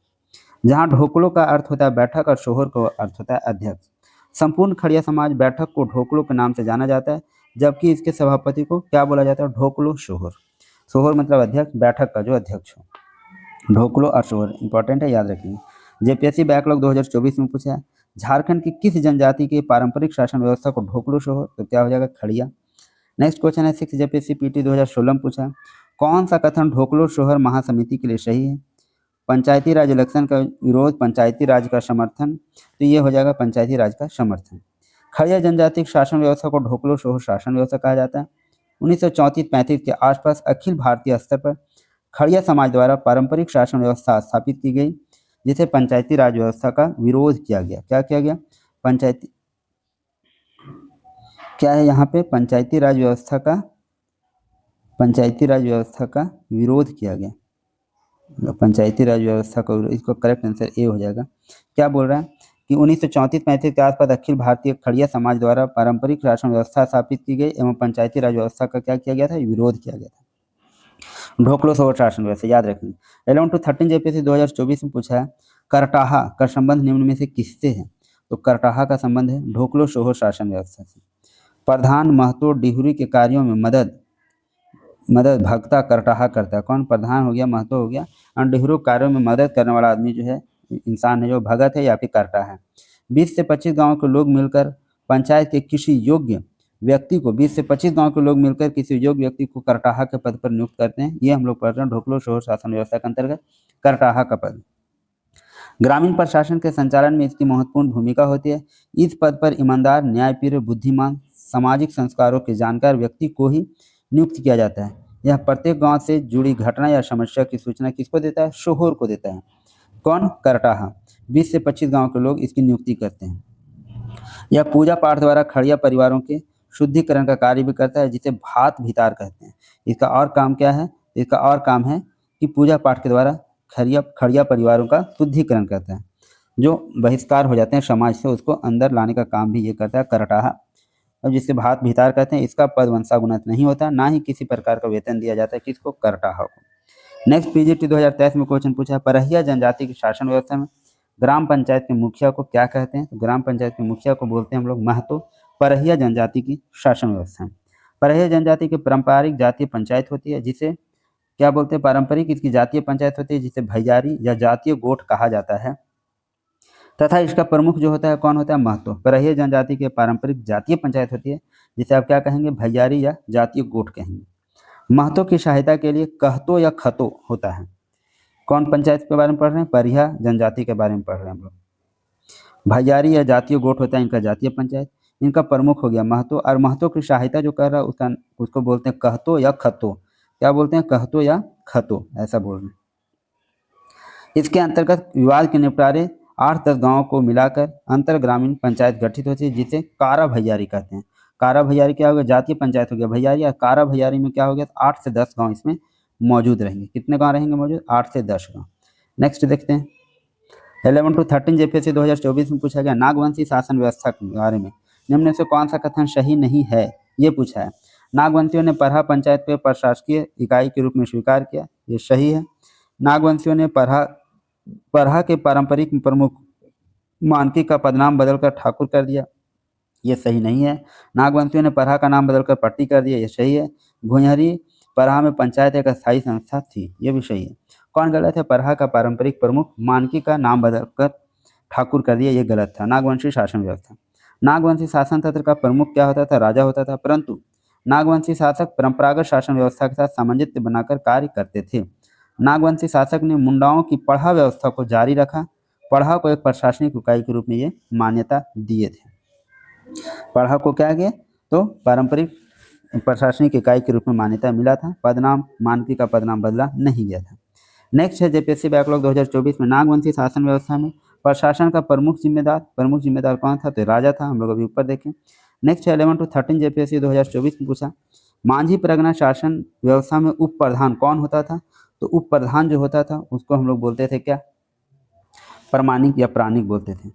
जहाँ ढोकलो का अर्थ होता है बैठक और सोहर का अर्थ होता है अध्यक्ष। संपूर्ण खड़िया समाज बैठक को ढोकलो के नाम से जाना जाता है, जबकि इसके सभापति को क्या बोला जाता है? ढोकलो सोहर। सोहर मतलब अध्यक्ष, बैठक का जो अध्यक्ष हो। ढोकलो और सोहर इंपॉर्टेंट है, याद रखिए। जेपीएससी बैकलॉग 2024 में पूछा है, झारखंड की किस जनजाति की पारंपरिक शासन व्यवस्था को ढोकलो सोहर? तो क्या हो जाएगा? खड़िया। नेक्स्ट क्वेश्चन है 6 जेपीएससी पीटी 2016 में पूछा, कौन सा कथन ढोकलो सोहर महासमिति के लिए सही है? पंचायती राज इलेक्शन का विरोध, पंचायती राज का समर्थन, तो ये हो जाएगा पंचायती राज का समर्थन। खड़िया जनजाति शासन व्यवस्था को ढोकलो सोहर शासन व्यवस्था कहा जाता है। 1934-35 के आसपास अखिल भारतीय स्तर पर खड़िया समाज द्वारा पारंपरिक शासन व्यवस्था स्थापित की गई, जिसे पंचायती राज व्यवस्था का विरोध किया गया। क्या किया गया? क्या है यहाँ पे? पंचायती राज व्यवस्था का विरोध किया गया। पंचायती राज व्यवस्था को, इसको करेक्ट आंसर ए हो जाएगा। क्या बोल रहा है कि 1934-35 के आसपास अखिल भारतीय खड़िया समाज द्वारा पारंपरिक शासन व्यवस्था स्थापित की गई एवं पंचायती राज व्यवस्था का क्या किया गया था? विरोध किया गया था। ढोकलो सोहर शासन व्यवस्था याद रखेंगे। 11 to 13 जेपीसी 2024 में पूछा है, करटाहा का संबंध निम्न में से किससे है? तो करटाहा का संबंध है ढोकलो सोहर शासन व्यवस्था से। प्रधान महतो डिहुरी के कार्यों में मदद भगता करटाहा करता है। कौन? प्रधान हो गया, महतो हो गया, और डिहुरू कार्यों में मदद करने वाला आदमी जो है, इंसान है, जो भगत है या फिर करटा है। 20 से 25 गाँव के लोग मिलकर पंचायत के किसी योग्य व्यक्ति को 20 से 25 गांव के लोग मिलकर किसी योग्य व्यक्ति को करटाहा के पद पर नियुक्त करते हैं। ये हम लोग पढ़ रहे हैं ढोकलो सोहर शासन व्यवस्था के अंतर्गत करटाहा का पद। ग्रामीण प्रशासन के संचालन में इसकी महत्वपूर्ण भूमिका होती है। इस पद पर ईमानदार, न्यायप्रिय, बुद्धिमान, सामाजिक संस्कारों के जानकार व्यक्ति को ही नियुक्त किया जाता है। यह प्रत्येक गांव से जुड़ी घटना या समस्या की सूचना किसको देता है? शोहर को देता है। कौन? करटाहा। 20 से 25 गांव के लोग इसकी नियुक्ति करते हैं। यह पूजा पाठ द्वारा खड़िया परिवारों के शुद्धिकरण का कार्य भी करता है, जिसे भात भितार कहते हैं। इसका और काम क्या है? इसका और काम है कि पूजा पाठ के द्वारा खड़िया परिवारों का शुद्धिकरण करता है। जो बहिष्कार हो जाते हैं समाज से, उसको अंदर लाने का काम भी ये करता है करटाहा। अब जिसे भात भितार कहते हैं, इसका पद वंशागुणित नहीं होता, ना ही किसी प्रकार का वेतन दिया जाता है। किसको? करटाहा को। नेक्स्ट पीजीटी 2023 में क्वेश्चन पूछा है, परहिया जनजाति की शासन व्यवस्था में ग्राम पंचायत के मुखिया को क्या कहते हैं? तो ग्राम पंचायत के मुखिया को बोलते हैं हम लोग महतो। परहिया जनजाति की शासन व्यवस्था में परहिया जनजाति की पारंपरिक जातीय पंचायत होती है, जिसे क्या बोलते हैं? पारंपरिक इसकी जातीय पंचायत होती है, जिसे भैयारी या जातीय गोठ कहा जाता है, तथा इसका प्रमुख जो होता है कौन होता है? महतो। परहिया जनजाति की पारंपरिक जातीय पंचायत होती है, जिसे आप क्या कहेंगे? भैयारी या जातीय गोठ कहेंगे। महतो की सहायता के लिए कहतो या खतो होता है। कौन पंचायत के बारे में पढ़ रहे हैं? परहिया जनजाति के बारे में पढ़ रहे हैं हम लोग। भैयारी या जातीय गोठ होता है इनका जातीय पंचायत। इनका प्रमुख हो गया महतो, और महतो की सहायता जो कर रहा है उसको बोलते हैं कहतो या खतो। क्या बोलते हैं? कहतो या खतो, ऐसा बोल रहे हैं। इसके अंतर्गत विवाद के निपटारे 8-10 गांवों को मिलाकर अंतर ग्रामीण पंचायत गठित होती है, जिसे कारा भैयारी कहते हैं। कारा भैयारी क्या हो गया? जातीय पंचायत हो गया भैयारी। और कारा भैयारी में क्या हो गया? 8 से 10 गांव इसमें मौजूद रहेंगे। कितने गांव रहेंगे मौजूद? 8 से 10 गांव। नेक्स्ट देखते हैं 11 to 13 जेपीएससी 2024 में पूछा गया नागवंशी शासन व्यवस्था के बारे में निम्न में से कौन सा कथन सही नहीं है? ये पूछा है। नागवंशियों ने परहा पंचायत को प्रशासकीय इकाई के रूप में स्वीकार किया, ये सही है। नागवंशियों ने परहा के पारंपरिक प्रमुख मानकी का पदनाम बदलकर ठाकुर कर दिया, ये सही नहीं है। नागवंशियों ने परहा का नाम बदलकर पट्टी कर दिया, ये सही है। भुंयहरी परहा में पंचायत एक अस्थायी संस्था थी, ये भी सही है। कौन गलत है? परहा का पारंपरिक प्रमुख मानकी का नाम बदलकर ठाकुर कर दिया, ये गलत था। नागवंशी शासन व्यवस्था। नागवंशी शासन तंत्र का प्रमुख क्या होता था? राजा होता था, परंतु नागवंशी शासक परंपरागत शासन व्यवस्था के साथ सामंजस्य बनाकर कार्य करते थे। नागवंशी शासक ने मुंडाओं की पढ़ा व्यवस्था को जारी रखा। पढ़ा को एक प्रशासनिक इकाई के रूप में ये मान्यता दिए थे। पढ़ा को क्या किया? तो पारंपरिक प्रशासनिक इकाई के रूप में मान्यता मिला था। पदनाम मानकी का पदनाम बदला नहीं गया था। नेक्स्ट है जेपीएससी बैकलॉग 2024 में नागवंशी शासन व्यवस्था में प्रशासन का प्रमुख जिम्मेदार कौन था? तो राजा था। हम लोग अभी ऊपर देखें। नेक्स्ट है 11 to 13 जेपीएससी 2024 में पूछा मांझी परगना शासन व्यवस्था में उप प्रधान कौन होता था? तो उप प्रधान जो होता था उसको हम लोग बोलते थे क्या? प्रमाणिक या प्राणिक बोलते थे।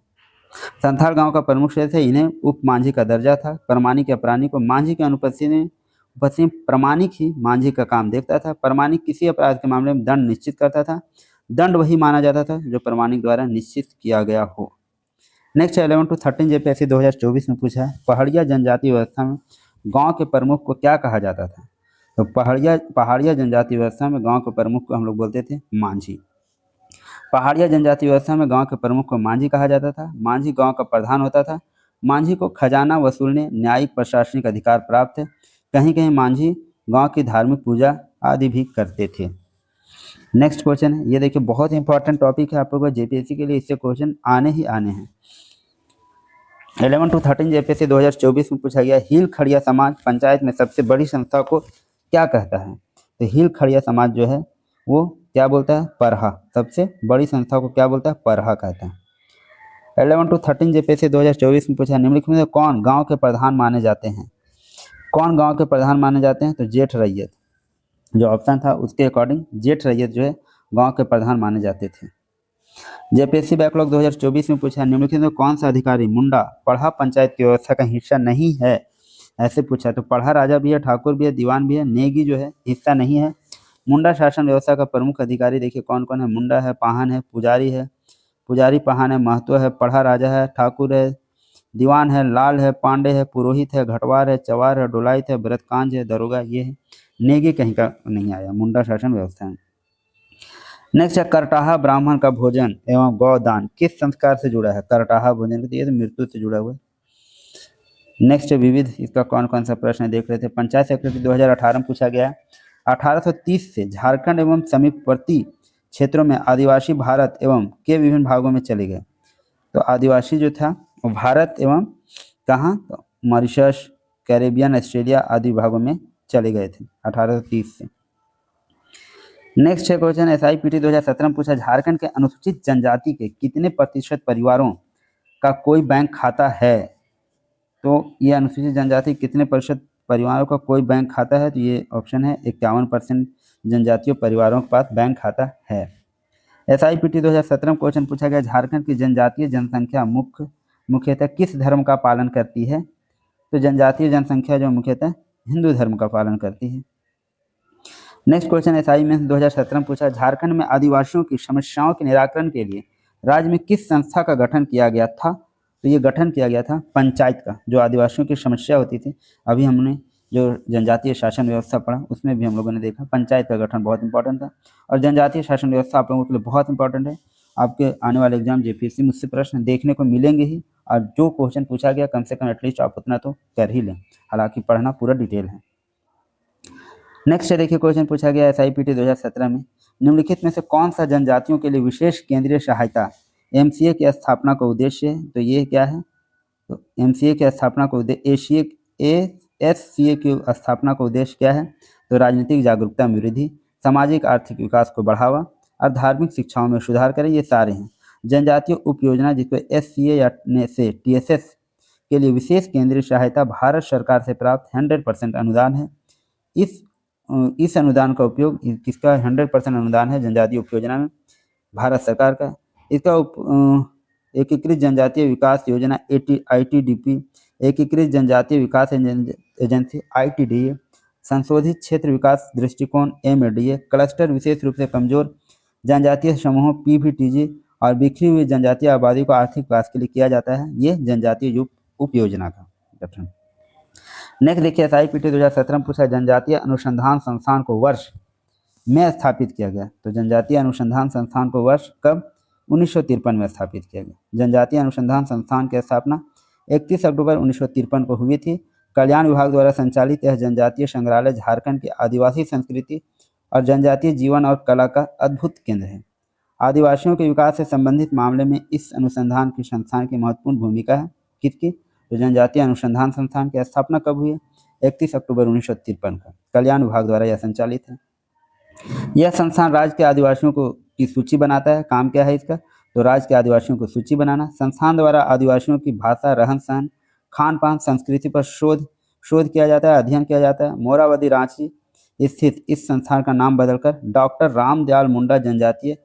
संथाल गांव का प्रमुख क्षेत्र थे, इन्हें उप मांझी का दर्जा था। प्रमाणिक या प्राणिक को मांझी के अनुपस्थिति प्रमाणिक ही मांझी का काम देखता था। प्रमाणिक किसी अपराध के मामले में दंड निश्चित करता था। दंड वही माना जाता था जो प्रमाणिक द्वारा निश्चित किया गया हो। नेक्स्ट 11 to 13 जेपीएससी 2024 में पूछा है पहाड़िया जनजाति व्यवस्था में गांव के प्रमुख को क्या कहा जाता था? तो पहाड़िया जनजाति व्यवस्था में गांव के प्रमुख को हम लोग बोलते थे मांझी। पहाड़िया जनजाति व्यवस्था में गांव के प्रमुख को मांझी कहा जाता था। मांझी गांव का प्रधान होता था। मांझी को खजाना वसूलने न्यायिक प्रशासनिक अधिकार प्राप्त है। कहीं कहीं मांझी गांव की धार्मिक पूजा आदि भी करते थे। नेक्स्ट क्वेश्चन है, ये देखिए बहुत इंपॉर्टेंट टॉपिक है आप लोगों को जेपीएससी के लिए, इससे क्वेश्चन आने ही आने हैं। 11 to 13 जेपीएससी 2024 में पूछा गया हिल खड़िया समाज पंचायत में सबसे बड़ी संस्था को क्या कहता है? तो हिल खड़िया समाज जो है वो क्या बोलता है? परहा। सबसे बड़ी संस्था को क्या बोलता है? परहा कहता है। 11 to 13 जेपीएससी 2024 में पूछा निम्नलिखित में से कौन गांव के प्रधान माने जाते हैं? कौन गांव के प्रधान माने जाते हैं? तो जेठ रैयत, जो ऑप्शन था उसके अकॉर्डिंग जेठ रैयत जो है गांव के प्रधान माने जाते थे। जेपीएससी बैकलॉग 2024 में पूछा निम्नलिखित में कौन सा अधिकारी मुंडा पढ़ा पंचायत की व्यवस्था का हिस्सा नहीं है? ऐसे पूछा। तो पढ़ा राजा भी है, ठाकुर भी है, दीवान भी है, नेगी जो है हिस्सा नहीं है। मुंडा शासन व्यवस्था का प्रमुख अधिकारी देखिए कौन कौन है? मुंडा है, पाहन है, पुजारी पाहन है, महतो है, पढ़ा राजा है, ठाकुर है, दीवान है, लाल है, पांडे है, पुरोहित है, घटवार है, चवार है, डोलाइत है, ब्रतकांज है, दरोगा ये है। नेगी कहीं का नहीं आया मुंडा शासन व्यवस्था में। नेक्स्ट है करटाहा ब्राह्मण का भोजन एवं गौदान किस संस्कार से जुड़ा है? करटाहा भोजन ये तो मृत्यु से जुड़ा हुआ है। नेक्स्ट है विविध, इसका कौन कौन सा प्रश्न है देख रहे थे। पंचायत सेक्रेटरी 2018 में पूछा गया 1830 से झारखंड एवं समीपवर्ती क्षेत्रों में आदिवासी भारत एवं के विभिन्न भागों में चले गए। तो आदिवासी जो था वो भारत एवं कहाँ? तो मॉरिशस, कैरेबियन, ऑस्ट्रेलिया आदि भागों में चले गए थे 1830 से। नेक्स्ट है क्वेश्चन, SIPT 2017 में पूछा, झारखंड के अनुसूचित जनजाति के कितने प्रतिशत परिवारों का कोई बैंक खाता है? तो ये अनुसूचित जनजाति कितने प्रतिशत परिवारों का कोई बैंक खाता है? तो ये ऑप्शन है 51% जनजातीय परिवारों के पास बैंक खाता है। SIPT 2017 में क्वेश्चन पूछा गया, झारखंड की जनजातीय जनसंख्या मुख्यतः किस धर्म का पालन करती है? तो जनजातीय जनसंख्या जो मुख्यतः हिंदू धर्म का पालन करती है। नेक्स्ट क्वेश्चन SI में 2017 में पूछा, झारखंड में आदिवासियों की समस्याओं के निराकरण के लिए राज्य में किस संस्था का गठन किया गया था? तो ये गठन किया गया था पंचायत का। जो आदिवासियों की समस्या होती थी, अभी हमने जो जनजातीय शासन व्यवस्था पढ़ा उसमें भी हम लोगों ने देखा पंचायत का गठन बहुत इंपॉर्टेंट था। और जनजातीय शासन व्यवस्था आप लोगों के लिए बहुत इंपॉर्टेंट है। आपके आने वाले एग्जाम JPSC मुझसे प्रश्न देखने को मिलेंगे ही, और जो क्वेश्चन पूछा गया कम से कम एटलीस्ट आप उतना तो कर ही लें, हालांकि पढ़ना पूरा डिटेल है। नेक्स्ट है, देखिए क्वेश्चन पूछा गया SIPT 2017 में, निम्नलिखित में से कौन सा जनजातियों के लिए विशेष केंद्रीय सहायता MCA की स्थापना का उद्देश्य है? तो ये क्या है? तो MCA की स्थापना का उद्देश्य SCA की स्थापना का उद्देश्य क्या है? तो राजनीतिक जागरूकता में वृद्धि, सामाजिक आर्थिक विकास को बढ़ावा और धार्मिक शिक्षाओं में सुधार करें, ये सारे हैं। जनजातीय उप योजना जिसको SCA या से TSS के लिए विशेष केंद्रीय सहायता भारत सरकार से प्राप्त 100% अनुदान है। इस अनुदान का उपयोग, किसका 100% अनुदान है जनजातीय उप योजना में? भारत सरकार का। इसका एकीकृत जनजातीय विकास योजना ITDP, एकीकृत जनजातीय विकास एजेंसी ITDA, संशोधित क्षेत्र विकास दृष्टिकोण MADA, क्लस्टर विशेष रूप से कमजोर जनजातीय समूहों PVTG, और बिखरी हुई जनजातीय आबादी को आर्थिक विकास के लिए किया जाता है ये जनजातीय उप योजना का गठन। नेक्स्ट देखिए, SIPT 2017 में पूछा, जनजातीय अनुसंधान संस्थान को वर्ष में स्थापित किया गया। तो जनजातीय अनुसंधान संस्थान को वर्ष कब? 1953 में स्थापित किया गया। जनजातीय अनुसंधान संस्थान की स्थापना 31 अक्टूबर 1953 को हुई थी। कल्याण विभाग द्वारा संचालित यह जनजातीय संग्रहालय झारखंड की आदिवासी संस्कृति और जनजातीय जीवन और कला का अद्भुत केंद्र है। आदिवासियों के विकास से संबंधित मामले में इस अनुसंधान की संस्थान की महत्वपूर्ण भूमिका है। किसकी? तो जनजातीय अनुसंधान संस्थान की स्थापना कब हुई? 31 अक्टूबर 1953 को। कल्याण विभाग द्वारा यह संचालित है। यह संस्थान राज्य के आदिवासियों की सूची बनाता है। काम क्या है इसका? तो राज्य के आदिवासियों को सूची बनाना। संस्थान द्वारा आदिवासियों की भाषा, रहन सहन, खान पान, संस्कृति पर शोध किया जाता है, अध्ययन किया जाता है। मोराबादी रांची स्थित इस संस्थान का नाम बदलकर डॉक्टर रामदयाल मुंडा जनजातीय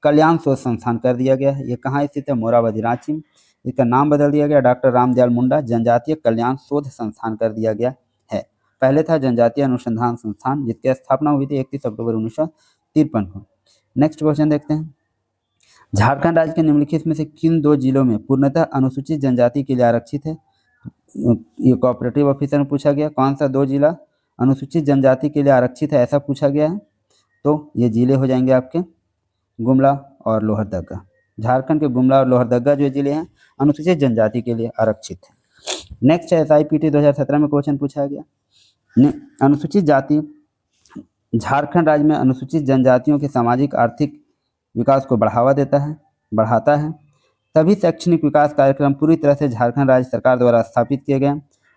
कल्याण शोध संस्थान कर दिया गया है। ये कहाँ स्थित है? मोराबादी रांची में। इसका नाम बदल दिया गया, डॉक्टर रामदयाल मुंडा जनजातीय कल्याण शोध संस्थान कर दिया गया है। पहले था जनजातीय अनुसंधान संस्थान, जिसकी स्थापना हुई थी 31 अक्टूबर 1953 को। नेक्स्ट क्वेश्चन देखते हैं, झारखंड राज्य के निम्नलिखित में से किन 2 जिलों में पूर्णतः अनुसूचित जनजाति के लिए आरक्षित है? ये कोऑपरेटिव ऑफिसर में पूछा गया, कौन सा 2 जिला अनुसूचित जनजाति के लिए आरक्षित है, ऐसा पूछा गया है। तो ये जिले हो जाएंगे आपके गुमला और लोहरदगा। झारखंड के गुमला और लोहरदगा जो जिले हैं अनुसूचित जनजाति के लिए आरक्षित है। नेक्स्ट है, SIPT 2017 में क्वेश्चन पूछा गया, अनुसूचित जाति झारखंड राज्य में अनुसूचित जनजातियों के सामाजिक आर्थिक विकास को बढ़ाता है। सभी शैक्षणिक विकास कार्यक्रम पूरी तरह से झारखंड राज्य सरकार द्वारा स्थापित किए गए।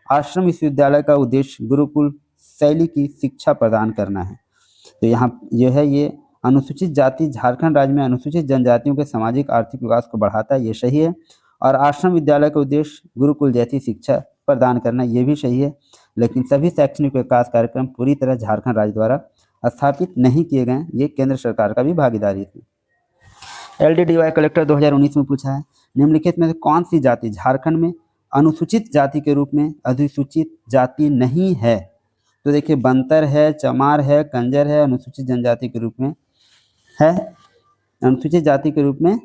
आश्रम विश्वविद्यालय का उद्देश्य गुरुकुल शैली की शिक्षा प्रदान करना है। तो यहाँ जो है ये अनुसूचित जाति झारखंड राज्य में अनुसूचित जनजातियों के सामाजिक आर्थिक विकास को बढ़ाता है, ये सही है। और आश्रम विद्यालय का उद्देश्य गुरुकुल जैसी शिक्षा प्रदान करना, ये भी सही है। लेकिन सभी शैक्षणिक विकास कार्यक्रम पूरी तरह झारखंड राज्य द्वारा स्थापित नहीं किए गए, ये केंद्र सरकार का भी भागीदारी थी। LDDY कलेक्टर 2019 में पूछा है, निम्नलिखित में से कौन सी जाति झारखंड में अनुसूचित जाति के रूप में अधिसूचित जाति नहीं है? तो देखिए, बंतर है, चमार है, कंजर है, अनुसूचित जनजाति के रूप में है। अनुसूचित जाति के रूप में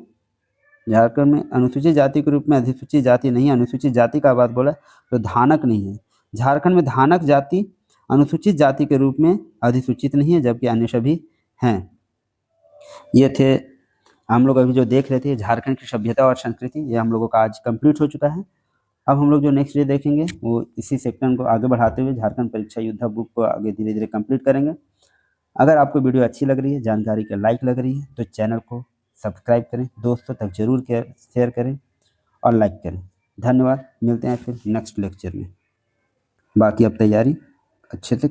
झारखंड में अनुसूचित जाति के रूप में अधिसूचित जाति नहीं है। अनुसूचित जाति का बात बोला तो धानक नहीं है। झारखंड में धानक जाति अनुसूचित जाति के रूप में अधिसूचित नहीं है, जबकि अन्य सभी हैं। ये थे हम लोग अभी जो देख रहे थे झारखंड की सभ्यता और संस्कृति, ये हम लोगों का आज कंप्लीट हो चुका है। अब हम लोग जो नेक्स्ट डे देखेंगे वो इसी सेक्शन को आगे बढ़ाते हुए झारखंड परीक्षा योद्धा बुक को आगे धीरे धीरे कंप्लीट करेंगे। अगर आपको वीडियो अच्छी लग रही है, जानकारी के लायक लग रही है, तो चैनल को सब्सक्राइब करें, दोस्तों तक जरूर शेयर करें और लाइक करें। धन्यवाद, मिलते हैं फिर नेक्स्ट लेक्चर में। बाकी अब तैयारी अच्छे से